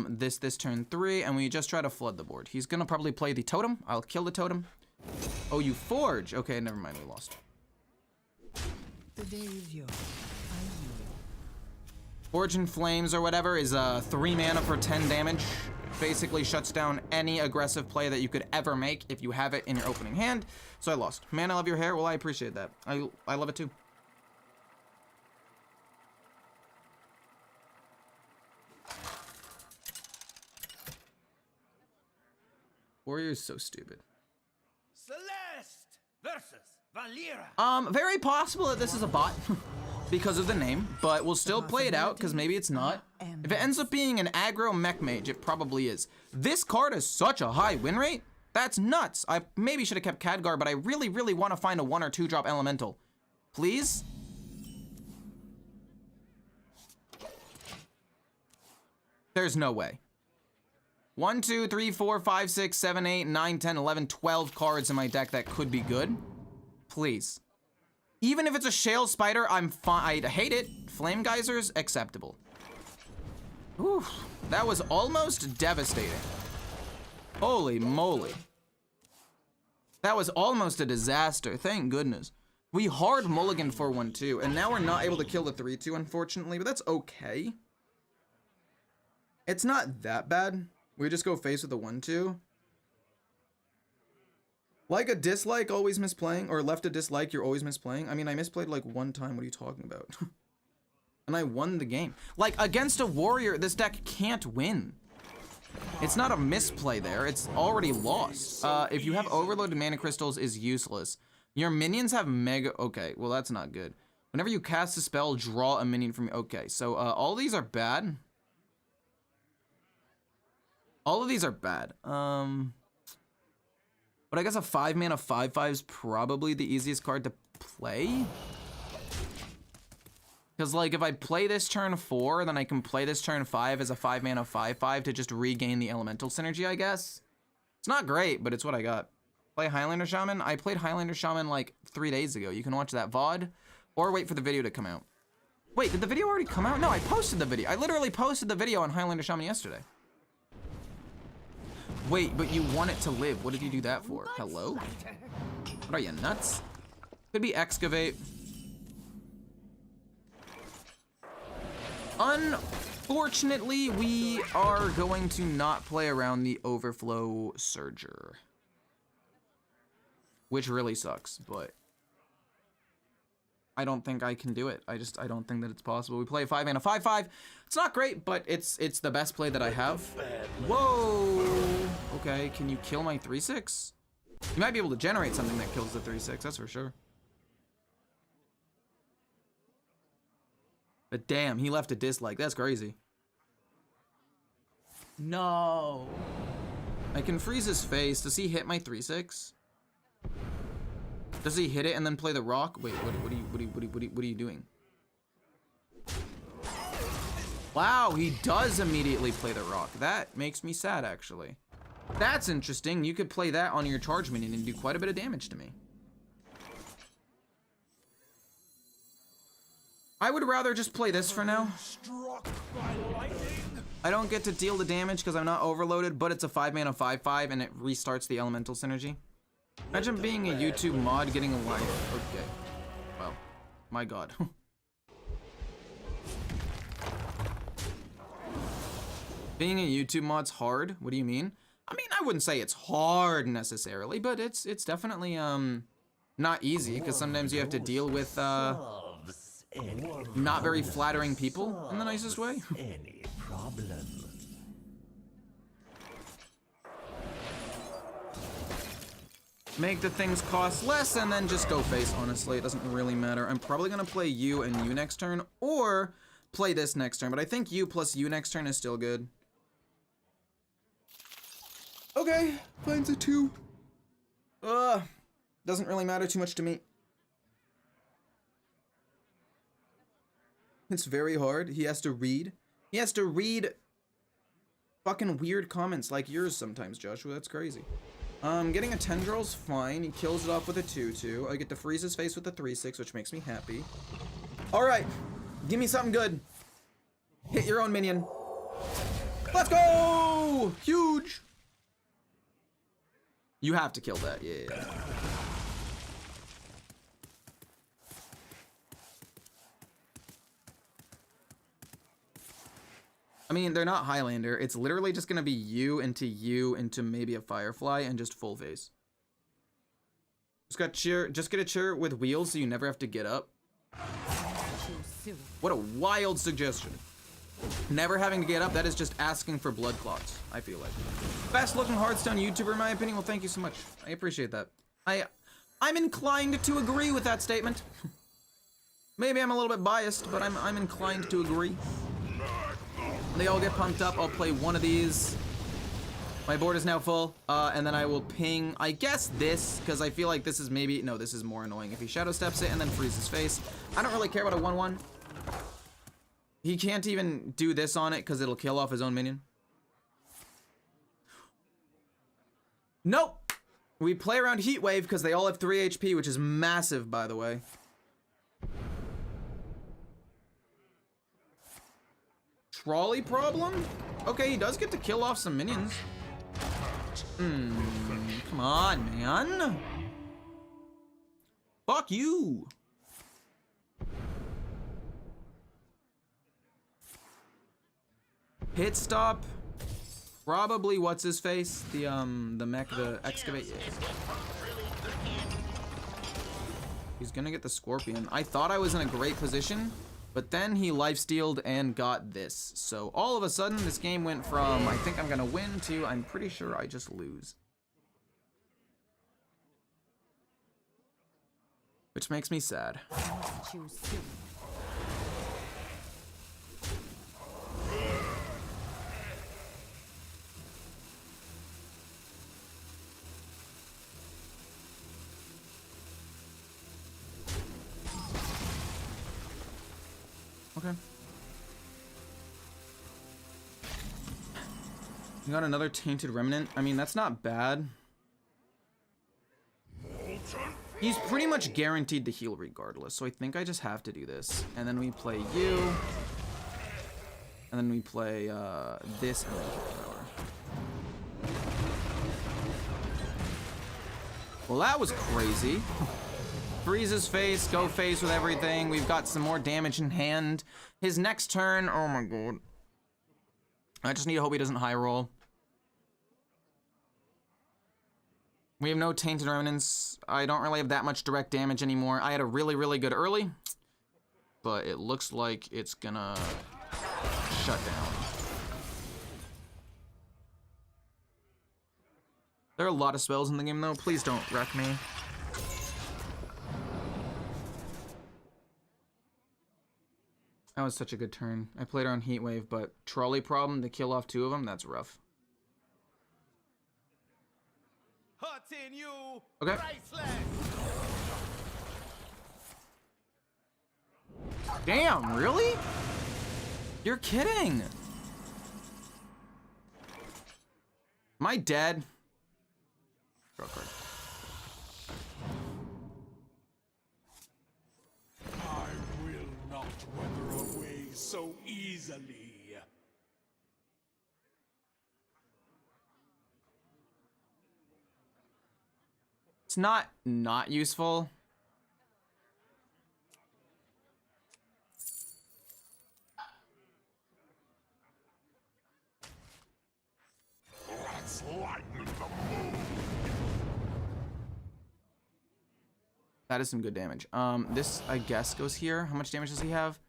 this turn 3, and we just try to flood the board. He's gonna probably play the totem. I'll kill the totem. Oh, you forge. Okay, never mind, we lost. The day is yours. Forge in Flames or whatever is 3 mana for 10 damage. Basically shuts down any aggressive play that you could ever make if you have it in your opening hand. So I lost. Man, I love your hair. Well, I appreciate that. I love it too. Warrior is so stupid. Celeste versus Valera. Very possible that this is a bot because of the name, but we'll still play it out because maybe it's not. If it ends up being an aggro mech mage, it probably is. This card has such a high win rate. That's nuts. I maybe should have kept Khadgar, but I really, really want to find a 1 or 2 drop elemental. Please? There's no way. 1, 2, 3, 4, 5, 6, 7, 8, 9, 10, 11, 12 cards in my deck that could be good. Please. Even if it's a Shale Spider, I'm fine. I hate it. Flame Geysers, acceptable. Oof, that was almost devastating. Holy moly. That was almost a disaster, thank goodness. We hard mulliganed for 1-2, and now we're not able to kill the 3-2, unfortunately, but that's okay. It's not that bad. We just go face with the 1-2. Like a dislike, always misplaying, or left a dislike, you're always misplaying. I mean, I misplayed like 1 time, what are you talking about? And I won the game. Like, against a warrior, this deck can't win. It's not a misplay there, it's already lost. If you have overloaded mana crystals, is useless. Your minions have mega, okay, well that's not good. Whenever you cast a spell, draw a minion from, okay, so all these are bad. All of these are bad. But I guess a 5 mana 5/5 is probably the easiest card to play. Because, like, if I play this turn 4, then I can play this turn 5 as a 5-mana 5/5 to just regain the elemental synergy, I guess. It's not great, but it's what I got. Play Highlander Shaman? I played Highlander Shaman, like, 3 days ago. You can watch that VOD, or wait for the video to come out. Wait, did the video already come out? No, I posted the video. I literally posted the video on Highlander Shaman yesterday. Wait, but you want it to live. What did you do that for? Hello? What are you, nuts? Could be Excavate. Unfortunately, we are going to not play around the Overflow Surger. Which really sucks, but I don't think I can do it. I don't think that it's possible. We play 5-mana 5/5. It's not great, but it's the best play that I have. Whoa! Okay, can you kill my 3/6? You might be able to generate something that kills the 3/6, that's for sure. But damn, he left a dislike. That's crazy. No. I can freeze his face. Does he hit my 3/6? Does he hit it and then play the rock? Wait, what are you doing? Wow, he does immediately play the rock. That makes me sad, actually. That's interesting. You could play that on your charge minion and do quite a bit of damage to me. I would rather just play this for now. I don't get to deal the damage because I'm not overloaded, but it's a 5-mana 5/5 and it restarts the elemental synergy. Imagine being a YouTube mod getting a life. Okay. Well, my god. Being a YouTube mod's hard? What do you mean? I mean, I wouldn't say it's hard necessarily, but it's definitely not easy because sometimes you have to deal with not very flattering people in the nicest way. Any problem? Make the things cost less and then just go face, honestly. It doesn't really matter. I'm probably gonna play you and you next turn or play this next turn, but I think you plus you next turn is still good. Okay, finds a 2. Doesn't really matter too much to me. It's very hard. He has to read. He has to read fucking weird comments like yours sometimes, Joshua. That's crazy. Getting a Tendril's fine. He kills it off with a 2/2. I get to freeze his face with a 3/6, which makes me happy. Alright, give me something good. Hit your own minion. Let's go! Huge! You have to kill that, yeah. I mean, they're not Highlander. It's literally just gonna be you into maybe a Firefly and just full face. Just get a chair with wheels so you never have to get up. What a wild suggestion. Never having to get up, that is just asking for blood clots, I feel like. Best looking Hearthstone YouTuber in my opinion. Well, thank you so much. I appreciate that. I'm inclined to agree with that statement. Maybe I'm a little bit biased, but I'm inclined to agree. They all get pumped up. I'll play one of these. My board is now full, and then I will ping, I guess this, because I feel like this is maybe, no, this is more annoying. If he shadow steps it and then freezes face, I don't really care about a 1/1. He can't even do this on it because it'll kill off his own minion. Nope. We play around Heat Wave because they all have 3 HP, which is massive, by the way. Trolley problem? Okay, he does get to kill off some minions. Come on, man. Fuck you. Hit stop. Probably what's his face? The mech, the excavate. Yeah. He's gonna get the scorpion. I thought I was in a great position, but then he lifestealed and got this. So all of a sudden, this game went from I think I'm gonna win to I'm pretty sure I just lose. Which makes me sad. Okay. You got another Tainted Remnant. I mean, that's not bad. He's pretty much guaranteed to heal regardless, so I think I just have to do this. And then we play you. And then we play this and then Kibler. Well, that was crazy. Freeze his face, go face with everything. We've got some more damage in hand. His next turn, oh my god. I just need to hope he doesn't high roll. We have no Tainted Remnants. I don't really have that much direct damage anymore. I had a really, really good early, but it looks like it's gonna shut down. There are a lot of spells in the game though. Please don't wreck me. That was such a good turn. I played her on Heatwave, but trolley problem to kill off 2 of them, that's rough. Okay. Damn, really? You're kidding. Am I dead? Draw a card. I will not weather away so easily. It's not useful. Let's lighten the mood. That is some good damage. This, I guess, goes here. How much damage does he have?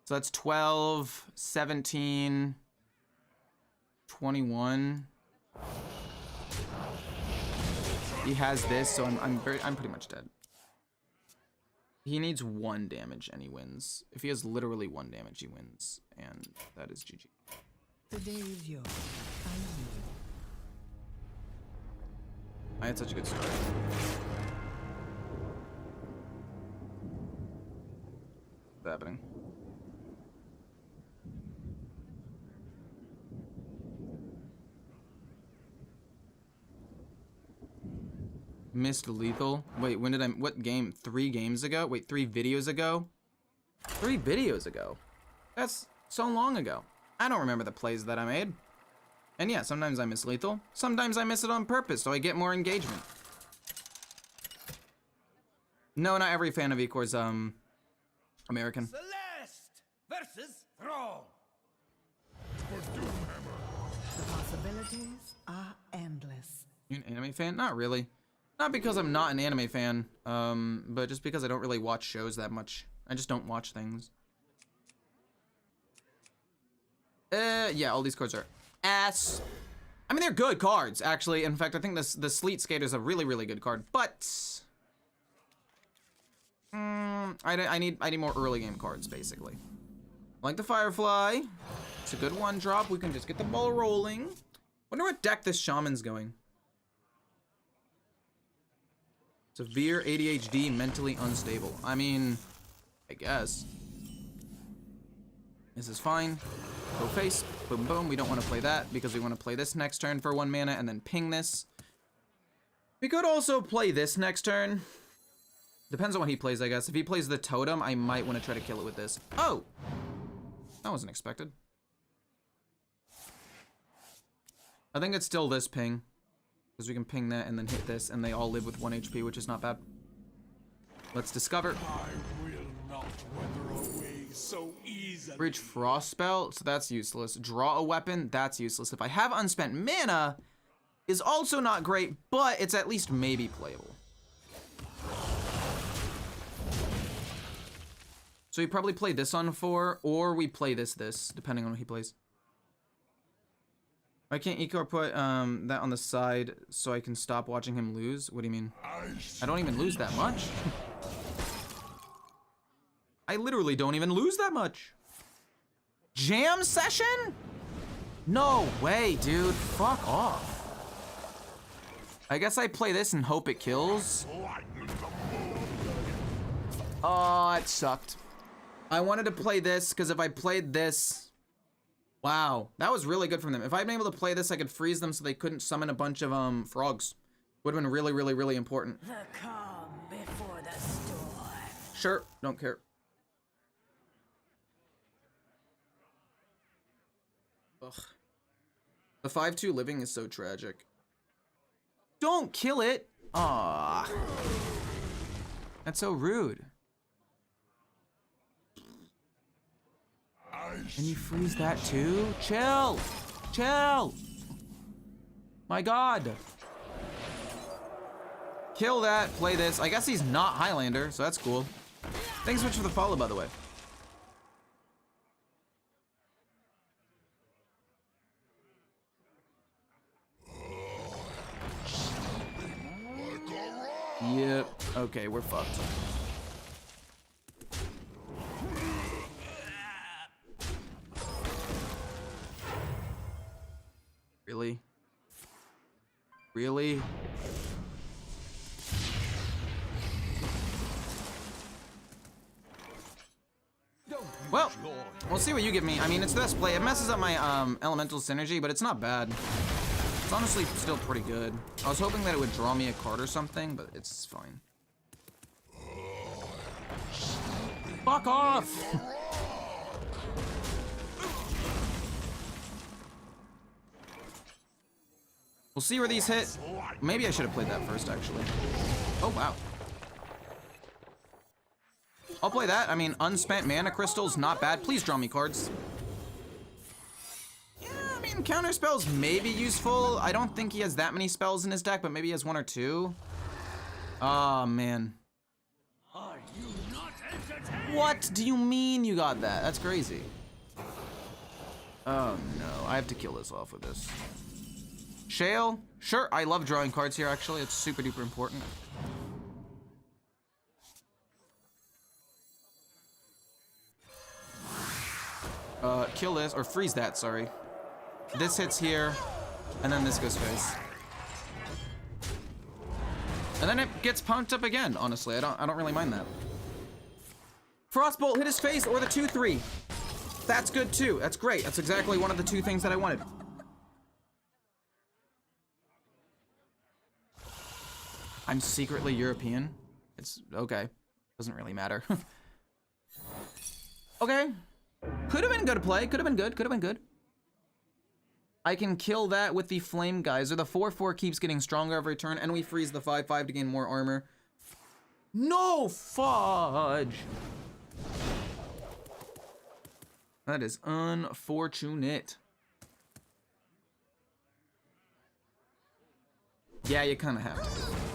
So that's 12, 17, 21. He has this, so I'm pretty much dead. He needs 1 damage and he wins. If he has literally 1 damage, he wins, and that is GG. The day is yours. I had such a good start. What's happening? Missed lethal. Wait, when did I? What game? 3 games ago? Wait, 3 videos ago? 3 videos ago. That's so long ago. I don't remember the plays that I made. And yeah, sometimes I miss lethal. Sometimes I miss it on purpose, so I get more engagement. No, not every fan of Ecor's American. Celeste versus Thrall. The possibilities are endless. You an anime fan? Not really. Not because I'm not an anime fan, but just because I don't really watch shows that much. I just don't watch things. Yeah, all these cards are ass. I mean, they're good cards, actually. In fact, I think the Sleet Skater is a really, really good card, but I need more early game cards, basically. Like the Firefly. It's a good 1-drop. We can just get the ball rolling. Wonder what deck this Shaman's going. Severe ADHD, mentally unstable. I mean, I guess. This is fine. Go face. Boom, boom. We don't want to play that because we want to play this next turn for 1 mana and then ping this. We could also play this next turn. Depends on what he plays, I guess. If he plays the totem, I might want to try to kill it with this. Oh! That wasn't expected. I think it's still this ping. Because we can ping that and then hit this, and they all live with 1 HP, which is not bad. Let's discover. I will not weather away so easily. Bridge Frost Spell, so that's useless. Draw a weapon, that's useless. If I have unspent mana, is also not great, but it's at least maybe playable. So we probably play this on 4, or we play this, depending on what he plays. Why can't Ecor put that on the side so I can stop watching him lose? What do you mean? I don't even lose that much. I literally don't even lose that much. Jam session? No way, dude. Fuck off. I guess I play this and hope it kills. Oh, it sucked. I wanted to play this because if I played this, wow, that was really good from them. If I'd been able to play this, I could freeze them so they couldn't summon a bunch of frogs. Would have been really, really, really important. The calm before the storm. Sure, don't care. Ugh. The 5-2 living is so tragic. Don't kill it! Ah, that's so rude. Can you freeze that too? Chill! Chill! My god! Kill that, play this. I guess he's not Highlander, so that's cool. Thanks so much for the follow, by the way. Yep. Okay, we're fucked. Really? Really? Well, we'll see what you give me. I mean, it's this play. It messes up my elemental synergy, but it's not bad. It's honestly still pretty good. I was hoping that it would draw me a card or something, but it's fine. Fuck off! We'll see where these hit. Maybe I should have played that first, actually. Oh, wow. I'll play that. I mean, unspent mana crystals, not bad. Please draw me cards. Yeah, I mean, counter spells may be useful. I don't think he has that many spells in his deck, but maybe he has 1 or 2. Oh, man. Are you not entertained? What do you mean you got that? That's crazy. Oh, no. I have to kill this off with this. Shale? Sure, I love drawing cards here, actually. It's super duper important. Kill this, or freeze that, sorry. This hits here, and then this goes face. And then it gets pumped up again, honestly. I don't really mind that. Frostbolt hit his face, or the 2-3. That's good too. That's great. That's exactly one of the 2 things that I wanted. I'm secretly European. It's okay. Doesn't really matter. Okay. Could have been good play. Could have been good. Could have been good. I can kill that with the Flame Geyser. The 4-4 keeps getting stronger every turn, and we freeze the 5-5 to gain more armor. No fudge. That is unfortunate. Yeah, you kind of have to.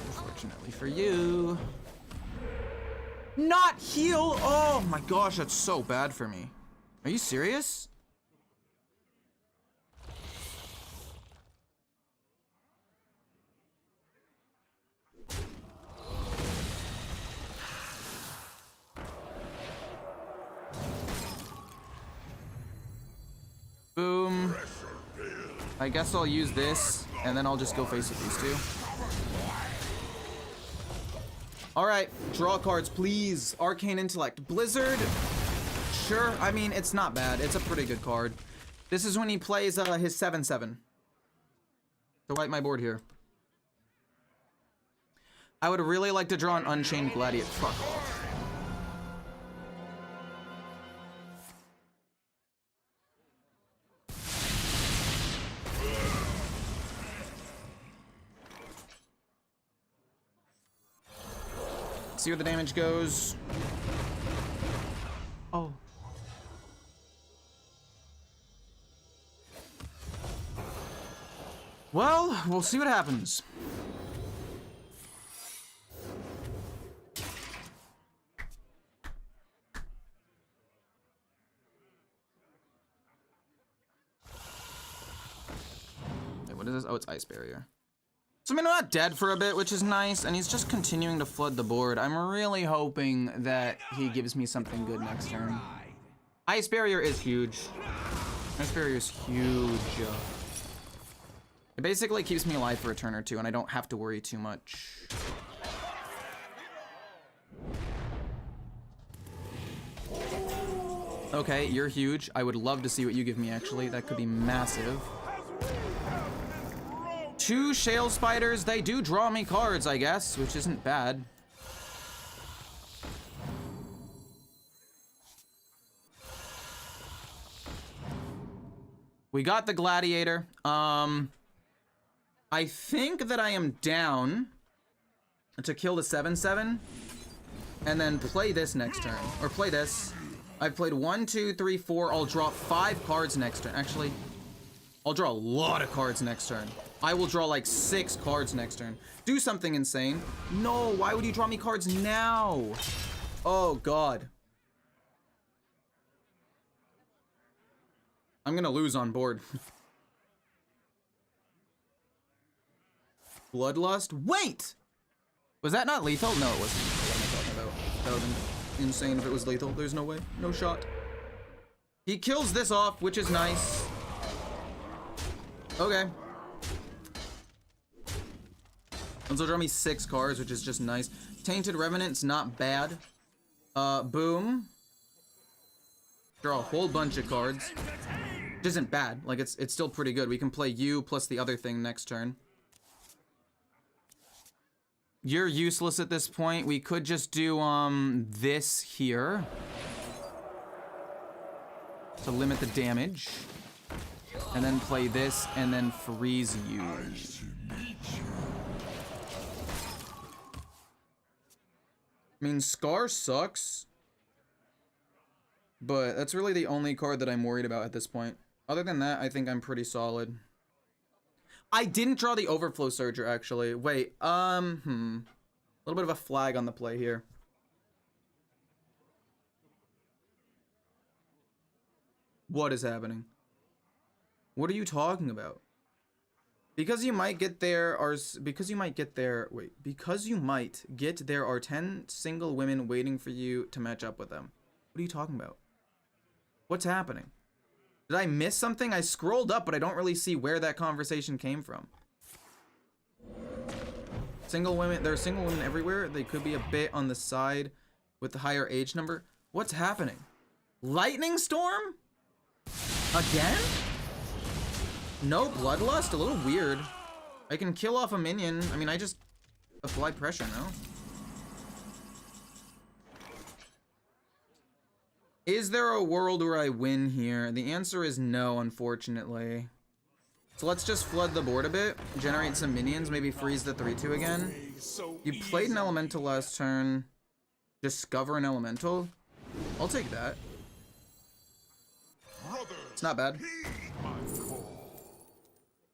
Unfortunately for you. Not heal! Oh my gosh, that's so bad for me. Are you serious? Boom. I guess I'll use this, and then I'll just go face with these 2. All right, draw cards, please. Arcane Intellect. Blizzard. Sure, I mean, it's not bad. It's a pretty good card. This is when he plays his 7-7. To wipe my board here. I would really like to draw an Unchained Gladiator. Fuck off. See where the damage goes. Oh. Well, we'll see what happens. Wait, what is this? Oh, it's Ice Barrier. So I mean, I'm not dead for a bit, which is nice, and he's just continuing to flood the board. I'm really hoping that he gives me something good next turn. Ice Barrier is huge. Ice Barrier is huge. It basically keeps me alive for a turn or 2, and I don't have to worry too much. Okay, you're huge. I would love to see what you give me, actually. That could be massive. 2 shale spiders. They do draw me cards, I guess, which isn't bad. We got the gladiator. I think that I am down to kill the 7/7 and then play this next turn, or play this. I've played 1, 2, 3, 4. I'll draw 5 cards next turn. Actually, I'll draw a lot of cards next turn. I will draw like 6 cards next turn. Do something insane. No, why would you draw me cards now? Oh God. I'm gonna lose on board. Bloodlust? Wait! Was that not lethal? No, it wasn't. What am I talking about? That would have been insane if it was lethal. There's no way. No shot. He kills this off, which is nice. Okay. Also draw me 6 cards, which is just nice. Tainted Revenant's not bad. Boom. Draw a whole bunch of cards. Which isn't bad. Like, it's still pretty good. We can play you plus the other thing next turn. You're useless at this point. We could just do, this here. To limit the damage. And then play this, and then freeze you. I mean, Scar sucks. But that's really the only card that I'm worried about at this point. Other than that, I think I'm pretty solid. I didn't draw the Overflow Surger, actually. Wait, a little bit of a flag on the play here. What is happening? What are you talking about? Because you might get there are because you might get there are 10 single women waiting for you to match up with them. What are you talking about? What's happening? Did I miss something? I scrolled up, but I don't really see where that conversation came from. Single women, there are single women everywhere. They could be a bit on the side with the higher age number. What's happening? Lightning Storm? Again? No Bloodlust? A little weird. I can kill off a minion. I mean, I just apply pressure now. Is there a world where I win here? The answer is no, unfortunately. So let's just flood the board a bit, generate some minions, maybe freeze the 3/2 again. You played an elemental last turn. Discover an elemental. I'll take that. It's not bad.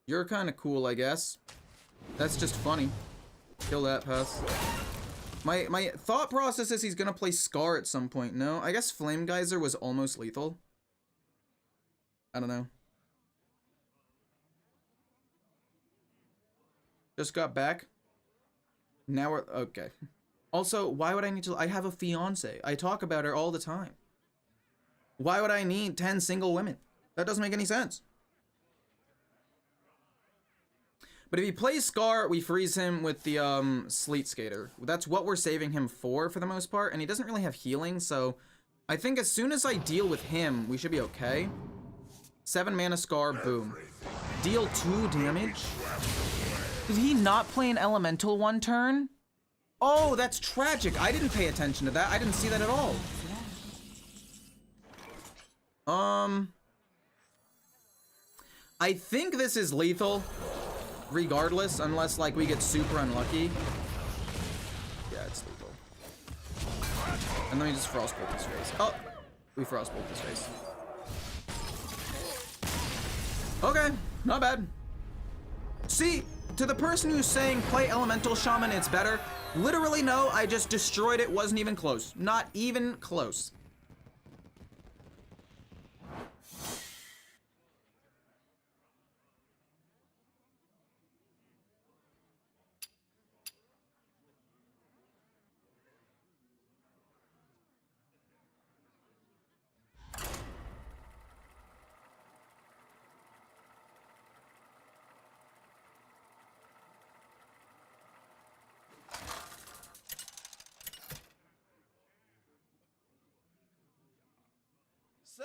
You're kind of cool, I guess. That's just funny. Kill that, pass. My thought process is he's gonna play Scar at some point. No, I guess Flame Geyser was almost lethal. I don't know. Just got back. Now we're okay. Also, why would I need to? I have a fiance. I talk about her all the time. Why would I need 10 single women? That doesn't make any sense. But if he plays Scar, we freeze him with the Sleet Skater. That's what we're saving him for the most part, and he doesn't really have healing, so I think as soon as I deal with him, we should be okay. 7 mana Scar, boom. Deal 2 damage? Did he not play an elemental one turn? Oh, that's tragic. I didn't pay attention to that. I didn't see that at all. I think this is lethal. Regardless, unless like we get super unlucky. Yeah, it's lethal. And then we just frostbolt his face. Oh, we frostbolt his face. Okay, not bad. See, to the person who's saying play elemental shaman, it's better. Literally no, I just destroyed it. Wasn't even close. Not even close.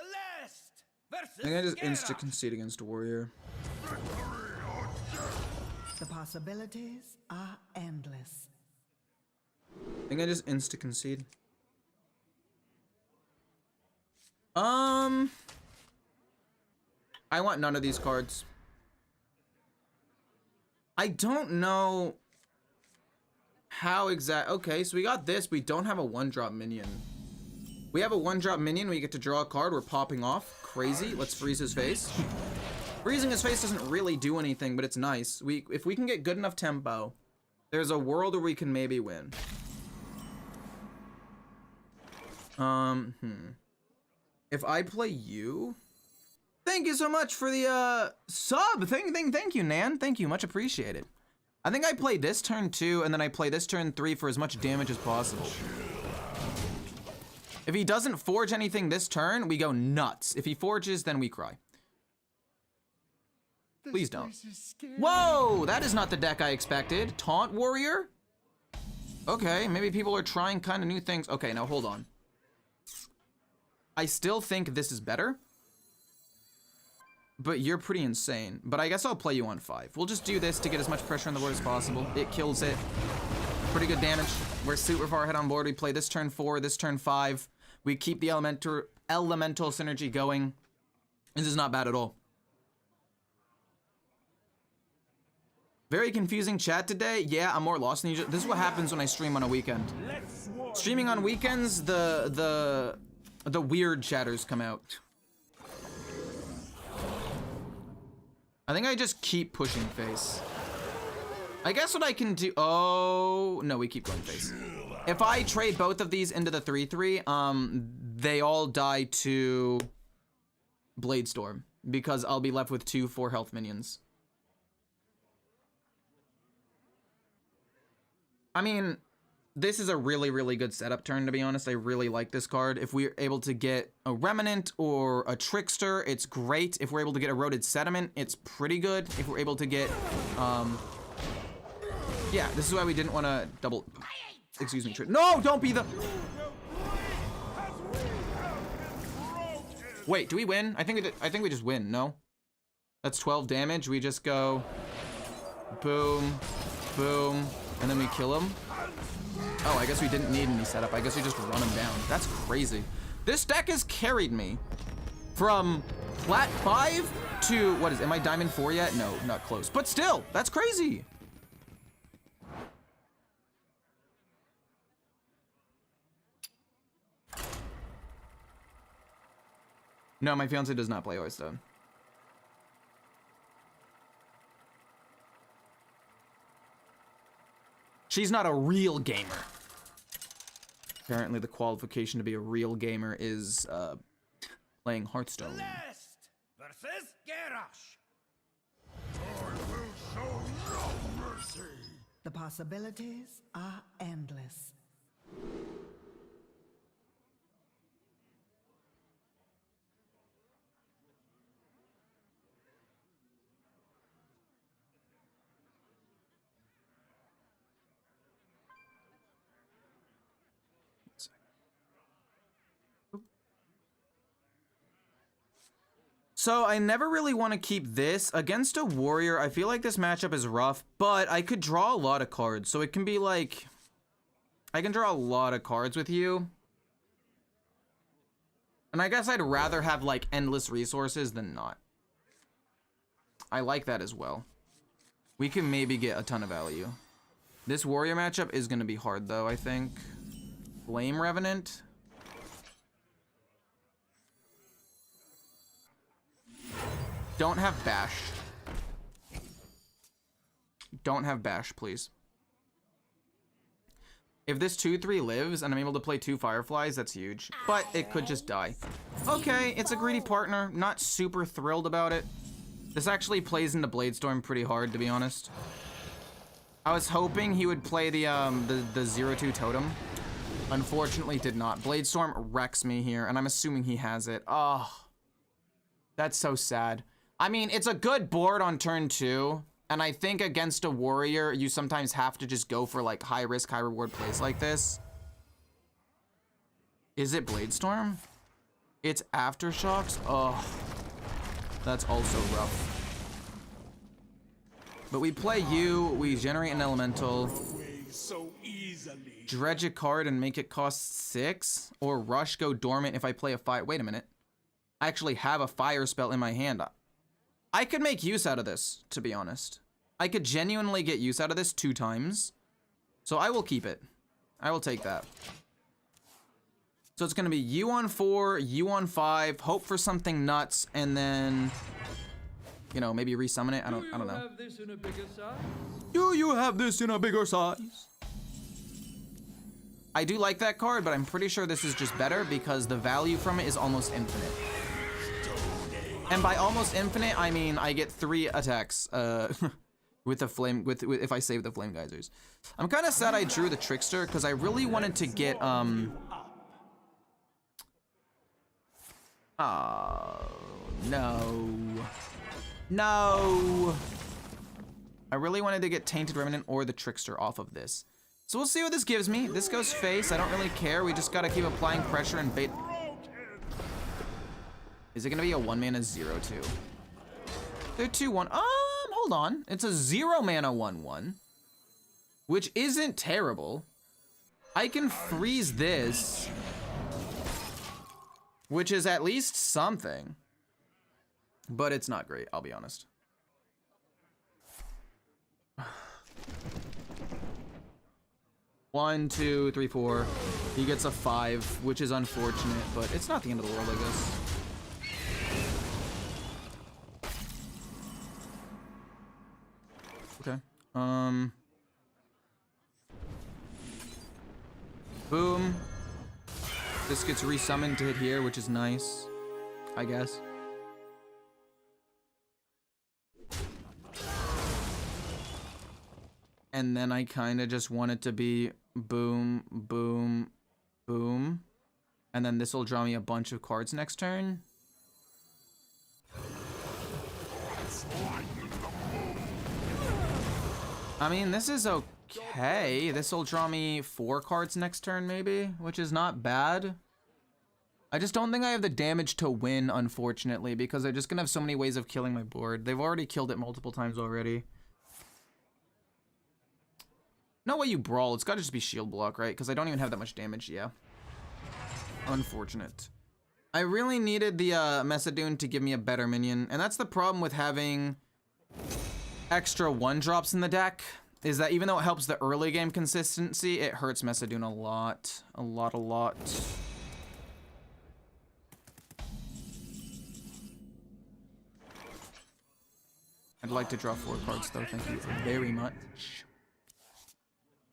Celeste versus I think I just Geralt. insta-concede against Warrior. The possibilities are endless. I think I just insta-concede. I want none of these cards. I don't know how exact. Okay, so we got this. We don't have a 1-drop minion. We have a 1-drop minion. We get to draw a card. We're popping off. Crazy. Let's freeze his face. Freezing his face doesn't really do anything, but it's nice. If we can get good enough tempo, there's a world where we can maybe win. If I play you, thank you so much for the sub. Thank you, Nan. Thank you, much appreciated. I think I play this turn 2, and then I play this turn 3 for as much damage as possible. If he doesn't forge anything this turn, we go nuts. If he forges, then we cry. Please don't. Whoa, that is not the deck I expected. Taunt Warrior? Okay, maybe people are trying kind of new things. Okay, now hold on. I still think this is better. But you're pretty insane. But I guess I'll play you on 5. We'll just do this to get as much pressure on the board as possible. It kills it. Pretty good damage. We're super far ahead on board. We play this turn 4, this turn 5. We keep the elemental synergy going. This is not bad at all. Very confusing chat today. Yeah, I'm more lost than usual. This is what happens when I stream on a weekend. Streaming on weekends, the weird chatters come out. I think I just keep pushing face. I guess what I can do. Oh no, we keep going face. If I trade both of these into the 3/3, they all die to Bladestorm because I'll be left with 2 4-health minions. I mean, this is a really, really good setup turn, to be honest. I really like this card. If we're able to get a Remnant or a Trickster, it's great. If we're able to get Eroded Sediment, it's pretty good. If we're able to get, yeah, this is why we didn't want to double, excuse me, no, don't be the, wait, do we win? I think we just win, no? That's 12 damage. We just go boom, boom, and then we kill him. Oh, I guess we didn't need any setup. I guess we just run him down. That's crazy. This deck has carried me from plat 5 to, what is, am I diamond 4 yet? No, not close. But still, that's crazy. No, my fiance does not play Hearthstone. She's not a real gamer. Apparently the qualification to be a real gamer is playing Hearthstone. Celeste versus Geralt. The possibilities are endless. So I never really want to keep this against a warrior. I feel like this matchup is rough, but I could draw a lot of cards. So it can be like, I can draw a lot of cards with you. And I guess I'd rather have like endless resources than not. I like that as well. We can maybe get a ton of value. This warrior matchup is going to be hard though, I think. Flame Revenant. Don't have bash. Don't have bash, please. If this 2/3 lives and I'm able to play 2 fireflies, that's huge. But it could just die. Okay, it's a greedy partner. Not super thrilled about it. This actually plays into Bladestorm pretty hard, to be honest. I was hoping he would play the 0/2 totem. Unfortunately, did not. Bladestorm wrecks me here, and I'm assuming he has it. Oh, that's so sad. I mean, it's a good board on turn 2, and I think against a warrior, you sometimes have to just go for like high risk, high reward plays like this. Is it Bladestorm? It's Aftershocks? Oh, that's also rough. But we play you, we generate an elemental, Away so easily. dredge a card and make it cost 6, or rush go dormant if I play a fire. Wait a minute. I actually have a fire spell in my hand. I could make use out of this, to be honest. I could genuinely get use out of this 2 times. So I will keep it. I will take that. So it's gonna be you on 4, you on 5, hope for something nuts, and then, you know, maybe resummon it. I don't know. Have this in a bigger size? Do you have this in a bigger size? I do like that card, but I'm pretty sure this is just better because the value from it is almost infinite. And by almost infinite, I mean I get 3 attacks with the flame with if I save the flame geysers. I'm kind of sad I drew the trickster because I really wanted to get oh no. I really wanted to get Tainted Remnant or the Trickster off of this. So we'll see what this gives me. This goes face. I don't really care. We just gotta keep applying pressure and bait. Is it gonna be a 1-mana 0/2? They're 2/1. Hold on. It's a 0-mana 1/1, which isn't terrible. I can freeze this, which is at least something, but it's not great, I'll be honest. One, two, three, four. He gets a 5, which is unfortunate, but it's not the end of the world, I guess. Okay. Boom. This gets resummoned to hit here, which is nice, I guess. And then I kind of just want it to be boom, boom, boom. And then this will draw me a bunch of cards next turn. I mean, this is okay. This will draw me 4 cards next turn, maybe, which is not bad. I just don't think I have the damage to win, unfortunately, because they're just gonna have so many ways of killing my board. They've already killed it multiple times already. No way you brawl. It's gotta just be shield block, right? Because I don't even have that much damage, yeah. Unfortunate. I really needed the Messidune to give me a better minion, and that's the problem with having extra 1-drops in the deck, is that even though it helps the early game consistency, it hurts Messidune a lot. A lot. I'd like to draw 4 cards though, thank you very much.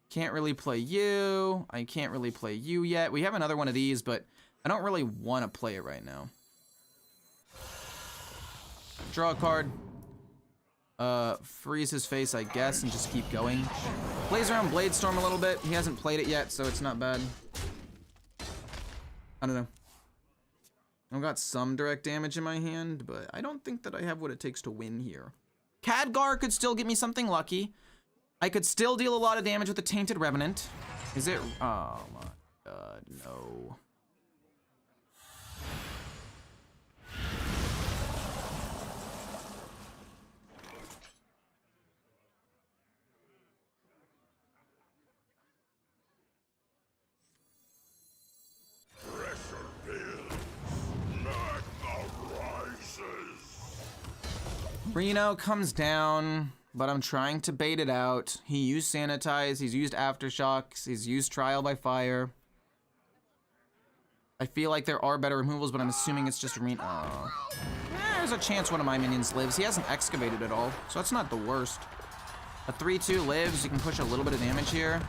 Can't really play you. I can't really play you yet. We have another one of these, but I don't really want to play it right now. Draw a card. Freeze his face, I guess, and just keep going. Plays around Bladestorm a little bit. He hasn't played it yet, so it's not bad. I don't know. I've got some direct damage in my hand, but I don't think that I have what it takes to win here. Khadgar could still get me something lucky. I could still deal a lot of damage with the Tainted Revenant. Is it? Oh my god, no. Reno comes down, but I'm trying to bait it out. He used Sanitize, he's used Aftershocks, he's used Trial by Fire. I feel like there are better removals, but I'm assuming it's just Reno. Oh. There's a chance one of my minions lives. He hasn't excavated at all, so that's not the worst. A 3/2 lives, you can push a little bit of damage here.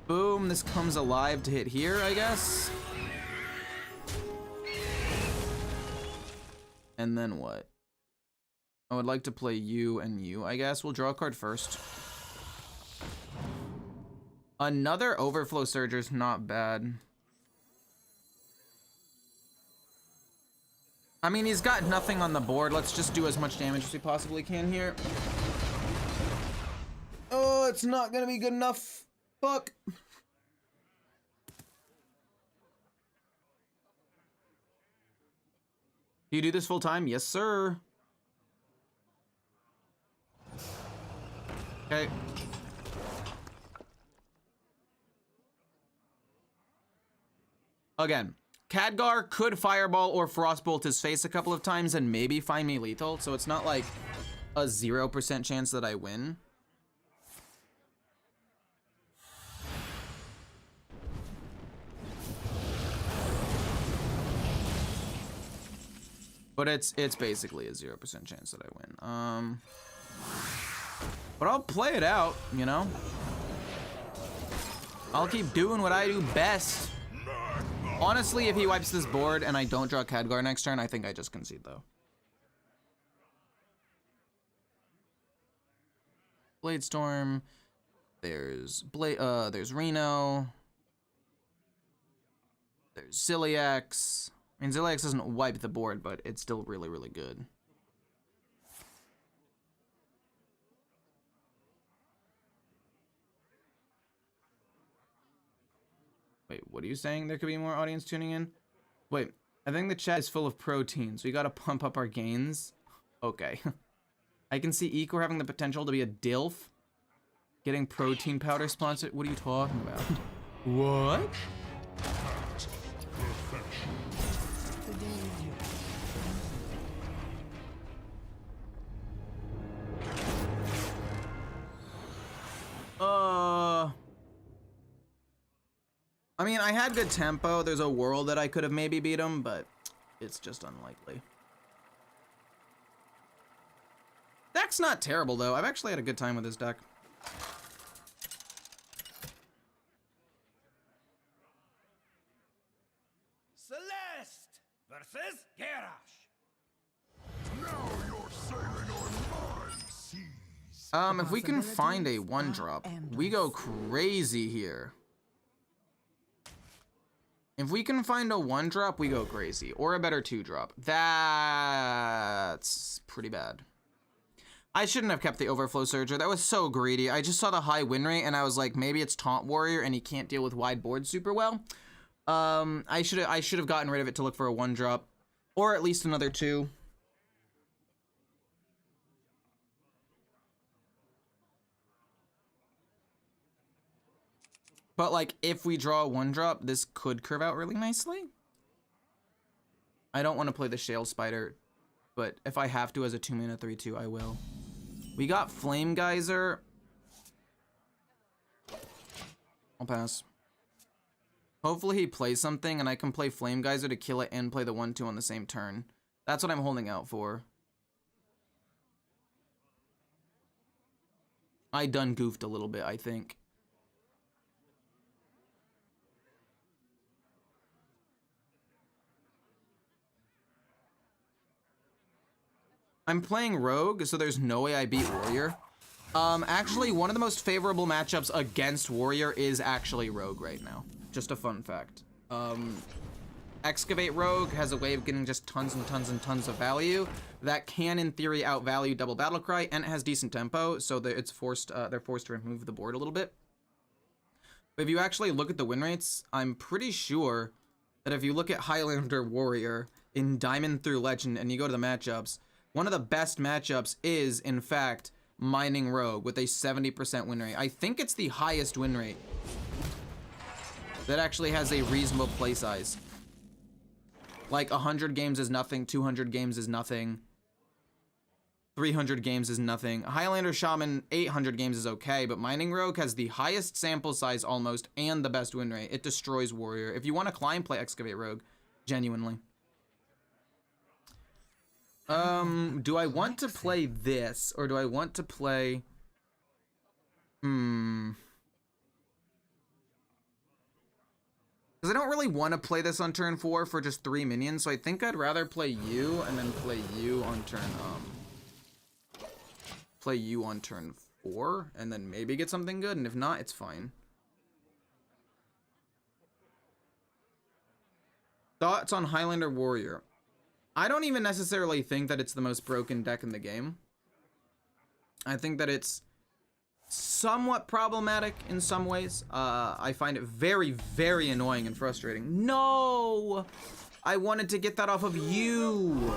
Boom, this comes alive to hit here, I guess. And then what? I would like to play you and you, I guess. We'll draw a card first. Another Overflow Surger's not bad. I mean, he's got nothing on the board. Let's just do as much damage as we possibly can here. Oh, it's not gonna be good enough. Fuck. Do you do this full time? Yes, sir. Okay. Again, Khadgar could Fireball or Frostbolt his face a couple of times and maybe find me lethal, so it's not like a 0% chance that I win. But it's basically a 0% chance that I win. But I'll play it out, you know? I'll keep doing what I do best. Honestly, if he wipes this board and I don't draw Khadgar next turn, I think I just concede though. Bladestorm. There's Reno. There's Ziliax. I mean, Ziliax doesn't wipe the board, but it's still really, really good. Wait, what are you saying? There could be more audience tuning in? Wait, I think the chat is full of proteins. We gotta pump up our gains. Okay. I can see Ecor having the potential to be a DILF. Getting protein powder sponsored. What are you talking about? What? I mean, I had good tempo. There's a world that I could have maybe beat him, but it's just unlikely. Deck's not terrible, though. I've actually had a good time with this deck. Celeste versus Garrosh. Now you're sailing on my seas. If we can find a 1-drop, we go crazy here. If we can find a 1-drop, we go crazy. Or a better 2-drop. That's pretty bad. I shouldn't have kept the Overflow Surger. That was so greedy. I just saw the high win rate and I was like, maybe it's Taunt Warrior and he can't deal with wide boards super well. I should have gotten rid of it to look for a 1-drop. Or at least another 2. But like, if we draw a 1-drop, this could curve out really nicely. I don't want to play the Shale Spider, but if I have to as a 2-mana 3/2, I will. We got Flame Geyser. I'll pass. Hopefully he plays something and I can play Flame Geyser to kill it and play the 1/2 on the same turn. That's what I'm holding out for. I done goofed a little bit, I think. I'm playing Rogue, so there's no way I beat Warrior. Actually, one of the most favorable matchups against Warrior is actually Rogue right now. Just a fun fact. Excavate Rogue has a way of getting just tons and tons and tons of value that can, in theory, outvalue Double Battlecry, and it has decent tempo, so that it's forced. They're forced to remove the board a little bit. But if you actually look at the win rates, I'm pretty sure that if you look at Highlander Warrior in Diamond through Legend and you go to the matchups, one of the best matchups is, in fact, Mining Rogue with a 70% win rate. I think it's the highest win rate that actually has a reasonable play size. Like 100 games is nothing, 200 games is nothing, 300 games is nothing. Highlander Shaman, 800 games is okay, but Mining Rogue has the highest sample size almost and the best win rate. It destroys Warrior. If you want to climb, play Excavate Rogue, genuinely. Do I want to play this, or do I want to play... Because I don't really want to play this on turn 4 for just 3 minions, so I think I'd rather play you and then play you on turn, play you on turn 4, and then maybe get something good, and if not, it's fine. Thoughts on Highlander Warrior? I don't even necessarily think that it's the most broken deck in the game. I think that it's somewhat problematic in some ways. I find it very, very annoying and frustrating. No! I wanted to get that off of you.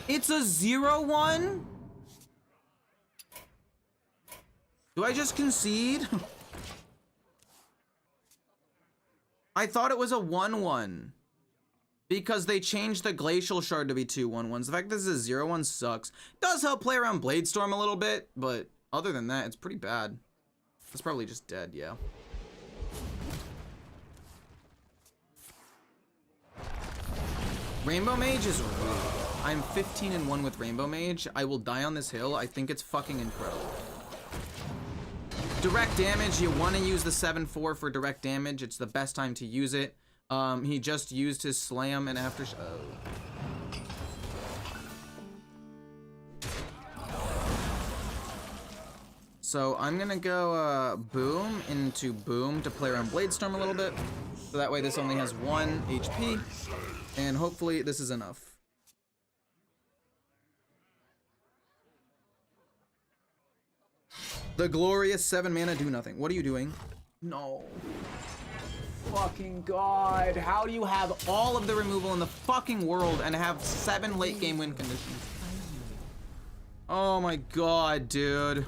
It's a 0-1? Do I just concede? I thought it was a 1-1. Because they changed the Glacial Shard to be 2 1-1s. The fact that this is a 0-1 sucks. Does help play around Bladestorm a little bit, but other than that, it's pretty bad. It's probably just dead, yeah. Rainbow Mage is rude. I'm 15-1 with Rainbow Mage. I will die on this hill. I think it's fucking incredible. Direct damage, you want to use the 7-4 for direct damage. It's the best time to use it. He just used his slam and after. So I'm gonna go boom into boom to play around Bladestorm a little bit. So that way this only has 1 HP. And hopefully this is enough. The glorious 7 mana do nothing. What are you doing? No. Fucking God. How do you have all of the removal in the fucking world and have 7 late game win conditions? Oh my God, dude.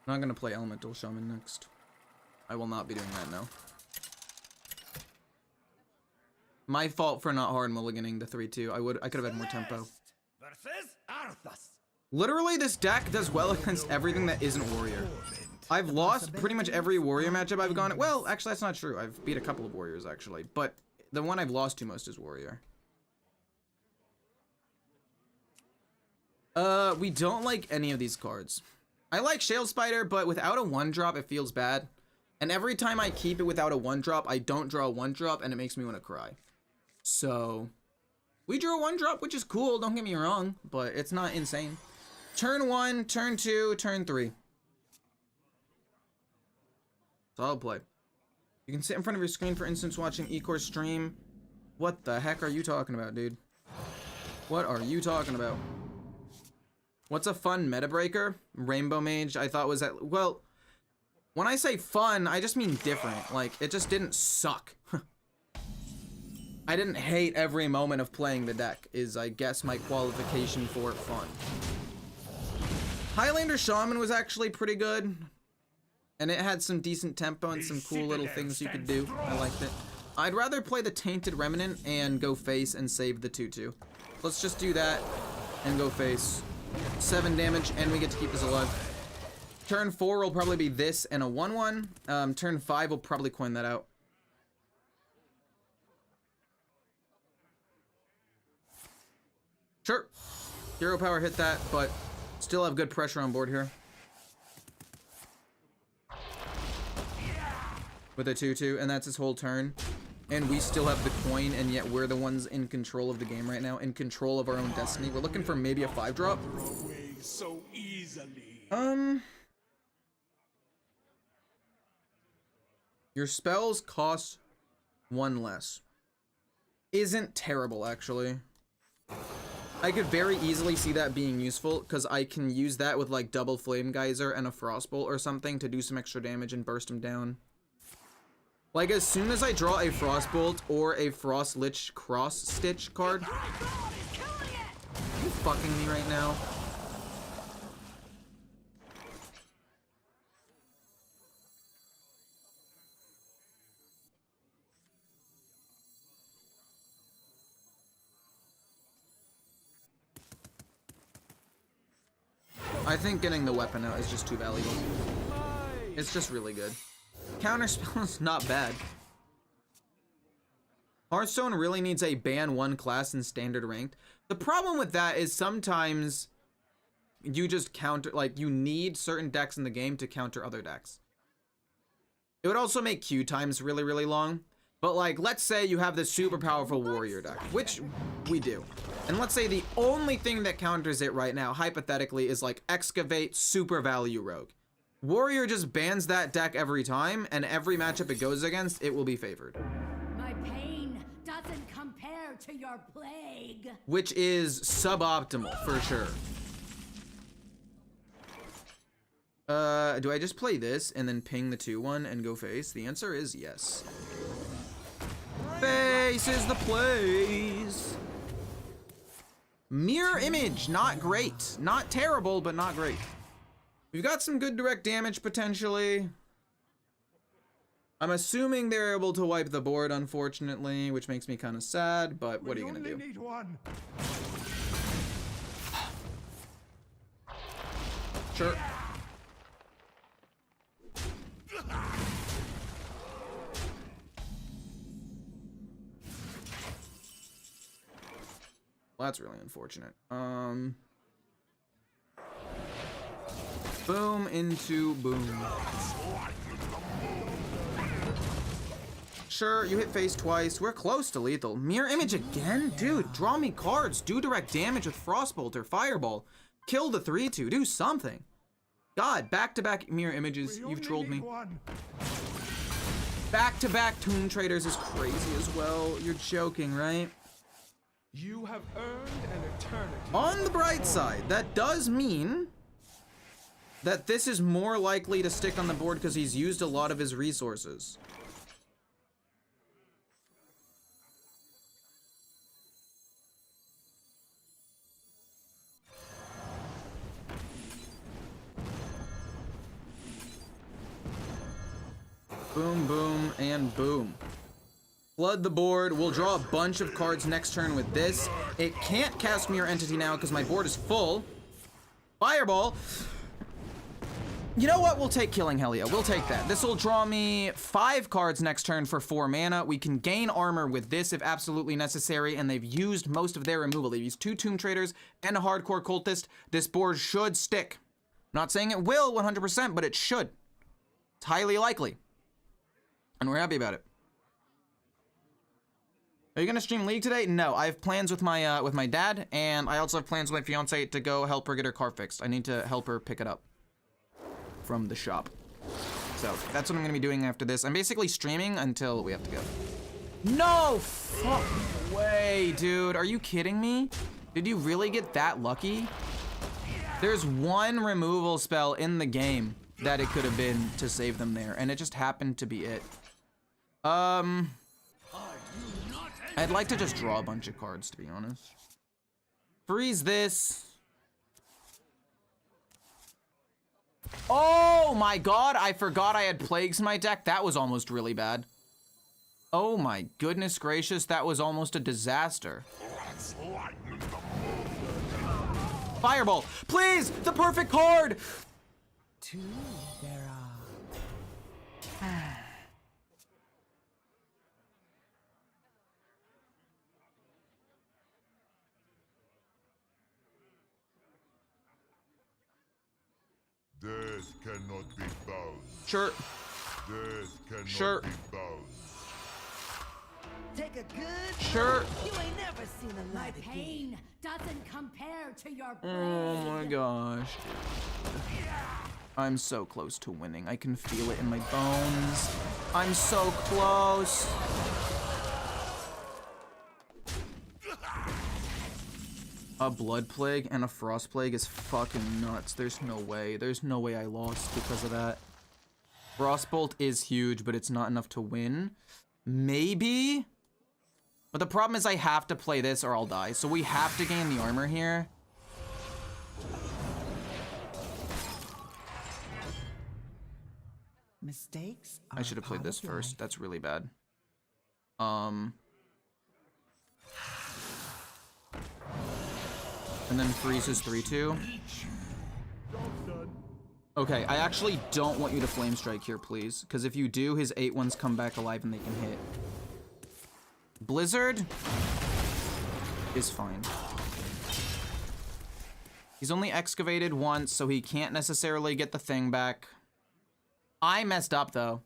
I'm not gonna play Elemental Shaman next. I will not be doing that now. My fault for not hard mulliganing the 3-2. I could have had more tempo. Literally, this deck does well against everything that isn't warrior. I've lost pretty much every warrior matchup I've gone. Well, actually, that's not true. I've beat a couple of warriors actually, but the one I've lost to most is warrior. We don't like any of these cards. I like Shale Spider, but without a 1-drop, it feels bad. And every time I keep it without a 1-drop, I don't draw a 1-drop, and it makes me want to cry. So, we drew a 1-drop, which is cool, don't get me wrong, but it's not insane. Turn 1, turn 2, turn 3. Solid play. You can sit in front of your screen for instance watching Ecor's stream. What the heck are you talking about, dude? What are you talking about? What's a fun meta breaker? Rainbow Mage, I thought was at, well, when I say fun, I just mean different. Like, it just didn't suck. I didn't hate every moment of playing the deck, is I guess my qualification for fun. Highlander Shaman was actually pretty good. And it had some decent tempo and some cool little things you could do. I liked it. I'd rather play the Tainted Remnant and go face and save the 2-2. Let's just do that and go face. 7 damage, and we get to keep this alive. Turn 4 will probably be this and a 1-1. Turn 5 will probably coin that out. Sure. Hero power hit that, but still have good pressure on board here. With a 2-2, and that's his whole turn. And we still have the coin, and yet we're the ones in control of the game right now, in control of our own destiny. We're looking for maybe a 5-drop. So easily. Your spells cost 1 less. Isn't terrible, actually. I could very easily see that being useful, because I can use that with, like, double Flame Geyser and a Frostbolt or something to do some extra damage and burst him down. Like, as soon as I draw a Frostbolt or a Frost Lich Cross Stitch card... Are you fucking me right now? I think getting the weapon out is just too valuable. It's just really good. Counterspell is not bad. Hearthstone really needs a ban 1 class in standard ranked. The problem with that is sometimes you just counter, like, you need certain decks in the game to counter other decks. It would also make queue times really, really long. But like, let's say you have this super powerful warrior deck, which we do. And let's say the only thing that counters it right now, hypothetically, is like Excavate, super value rogue. Warrior just bans that deck every time, and every matchup it goes against, it will be favored. My pain doesn't compare to your plague. Which is suboptimal, for sure. Do I just play this and then ping the 2-1 and go face? The answer is yes. Face is the plays. Mirror image, not great. Not terrible, but not great. We've got some good direct damage potentially. I'm assuming they're able to wipe the board, unfortunately, which makes me kind of sad, but what are you gonna do? Need one. Sure. Well, that's really unfortunate. Boom into boom. Sure, you hit face twice. We're close to lethal. Mirror image again? Dude, draw me cards. Do direct damage with Frostbolt or Fireball. Kill the 3-2. Do something. God, back-to-back mirror images. You've trolled me. Back-to-back Tomb Traders is crazy as well. You're joking, right? You have earned an eternity. On the bright side, that does mean that this is more likely to stick on the board because he's used a lot of his resources. Boom, boom, and boom. Flood the board. We'll draw a bunch of cards next turn with this. It can't cast Mirror Entity now because my board is full. Fireball. You know what? We'll take Killing Helia. We'll take that. This will draw me 5 cards next turn for 4 mana. We can gain armor with this if absolutely necessary, and they've used most of their removal. They've used 2 Tomb Traders and a Hardcore Cultist. This board should stick. I'm not saying it will 100%, but it should. It's highly likely. And we're happy about it. Are you gonna stream League today? No, I have plans with my dad, and I also have plans with my fiance to go help her get her car fixed. I need to help her pick it up from the shop. So that's what I'm gonna be doing after this. I'm basically streaming until we have to go. No fucking way, dude. Are you kidding me? Did you really get that lucky? There's one removal spell in the game that it could have been to save them there, and it just happened to be it. I'd like to just draw a bunch of cards, to be honest. Freeze this. Oh my god, I forgot I had plagues in my deck. That was almost really bad. Oh my goodness gracious, that was almost a disaster. Fireball, please, the perfect card. 2 there are. Death cannot be bound. Sure. Death cannot Sure. be bound. Take a good Sure. You ain't never seen a My light again. pain doesn't compare to your plague. Oh my gosh. I'm so close to winning. I can feel it in my bones. I'm so close. A blood plague and a frost plague is fucking nuts. There's no way. There's no way I lost because of that. Frostbolt is huge, but it's not enough to win. Maybe? But the problem is I have to play this or I'll die. So we have to gain the armor here. Mistakes I should have played this first. That's really bad. And then freezes 3-2. Okay, I actually don't want you to flame strike here, please. Because if you do, his 8-1s come back alive and they can hit. Blizzard is fine. He's only excavated once, so he can't necessarily get the thing back. I messed up, though.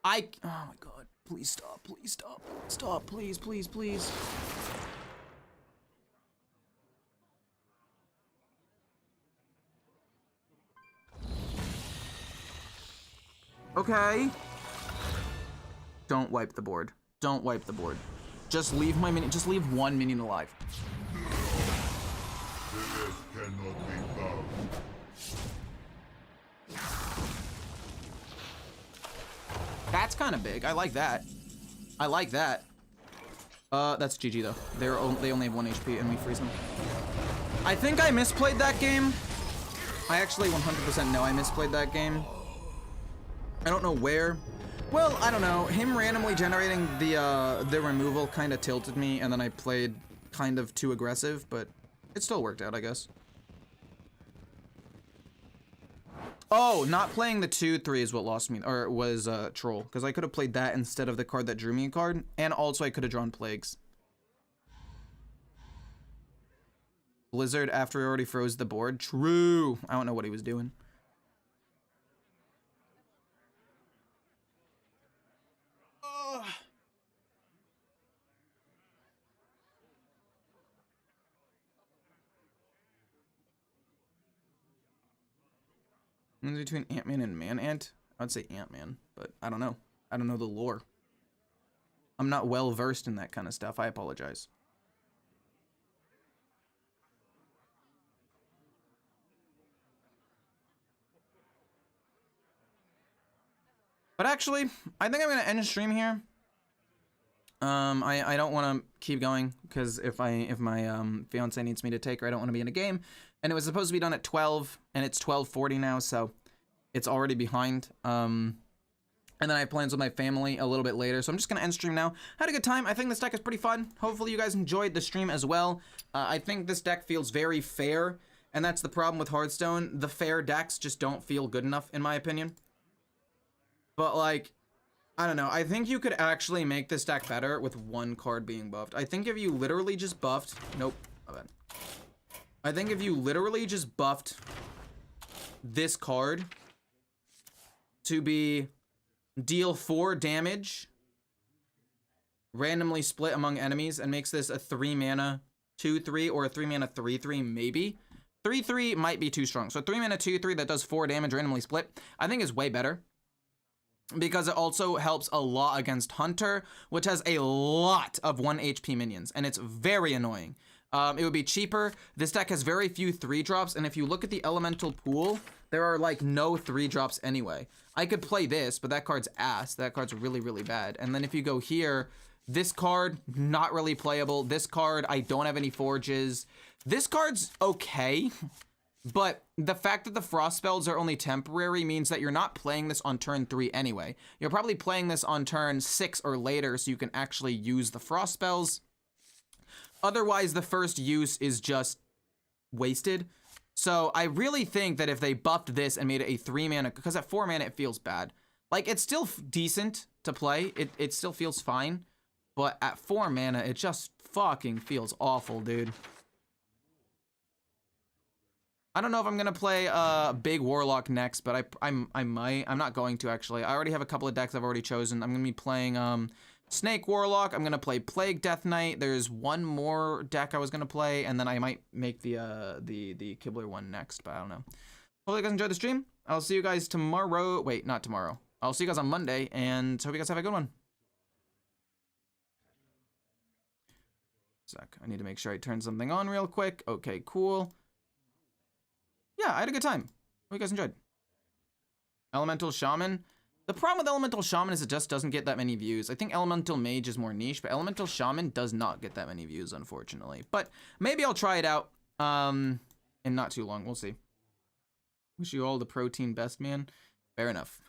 Oh my god. Please stop, please stop. Stop, please, please, please. Okay. Don't wipe the board. Don't wipe the board. Just leave my minion, just leave one minion alive. Death cannot be bound. That's kind of big. I like that. I like that. That's GG though. They only have 1 HP and we freeze them. I think I misplayed that game. I actually 100% know I misplayed that game. I don't know where. Well, I don't know. Him randomly generating the removal kind of tilted me, and then I played kind of too aggressive, but it still worked out, I guess. Oh, not playing the 2/3 is what lost me, or was Troll, because I could have played that instead of the card that drew me a card, and also I could have drawn Plagues. Blizzard after he already froze the board. True. I don't know what he was doing. Between Ant-Man and Man-Ant? I would say Ant-Man, but I don't know. I don't know the lore. I'm not well versed in that kind of stuff. I apologize. But actually, I think I'm gonna end the stream here. I don't want to keep going because if my fiance needs me to take her, I don't want to be in a game. And it was supposed to be done at 12, and it's 12:40 now, so it's already behind. And then I have plans with my family a little bit later, so I'm just gonna end stream now. Had a good time. I think this deck is pretty fun. Hopefully you guys enjoyed the stream as well. I think this deck feels very fair, and that's the problem with Hearthstone. The fair decks just don't feel good enough, in my opinion. But like, I don't know. I think you could actually make this deck better with one card being buffed. I think if you literally just buffed... Nope. My bad. I think if you literally just buffed this card to be deal 4 damage, randomly split among enemies, and makes this a 3-mana 2/3 or a 3-mana 3/3 maybe. 3/3 might be too strong. So 3-mana 2/3 that does 4 damage randomly split, I think is way better. Because it also helps a lot against Hunter, which has a lot of 1 HP minions, and it's very annoying. It would be cheaper. This deck has very few 3-drops, and if you look at the elemental pool, there are like no 3-drops anyway. I could play this, but that card's ass. That card's really, really bad. And then if you go here, this card, not really playable. This card, I don't have any forges. This card's okay. But the fact that the frost spells are only temporary means that you're not playing this on turn 3 anyway. You're probably playing this on turn 6 or later so you can actually use the frost spells. Otherwise, the first use is just wasted. So I really think that if they buffed this and made it a 3-mana, because at 4 mana it feels bad. Like, it's still decent to play. It still feels fine. But at 4 mana, it just fucking feels awful, dude. I don't know if I'm gonna play big Warlock next, but I might. I'm not going to actually. I already have a couple of decks I've already chosen. I'm gonna be playing Snake Warlock. I'm gonna play Plague Death Knight. There's one more deck I was gonna play, and then I might make the Kibler one next, but I don't know. Hopefully you guys enjoyed the stream. I'll see you guys tomorrow. Wait, not tomorrow. I'll see you guys on Monday, and hope you guys have a good one. Sec. I need to make sure I turn something on real quick. Okay, cool. Yeah, I had a good time. Hope you guys enjoyed. Elemental Shaman. The problem with Elemental Shaman is it just doesn't get that many views. I think Elemental Mage is more niche, but Elemental Shaman does not get that many views, unfortunately. But maybe I'll try it out in not too long. We'll see. Wish you all the protein best, man. Fair enough.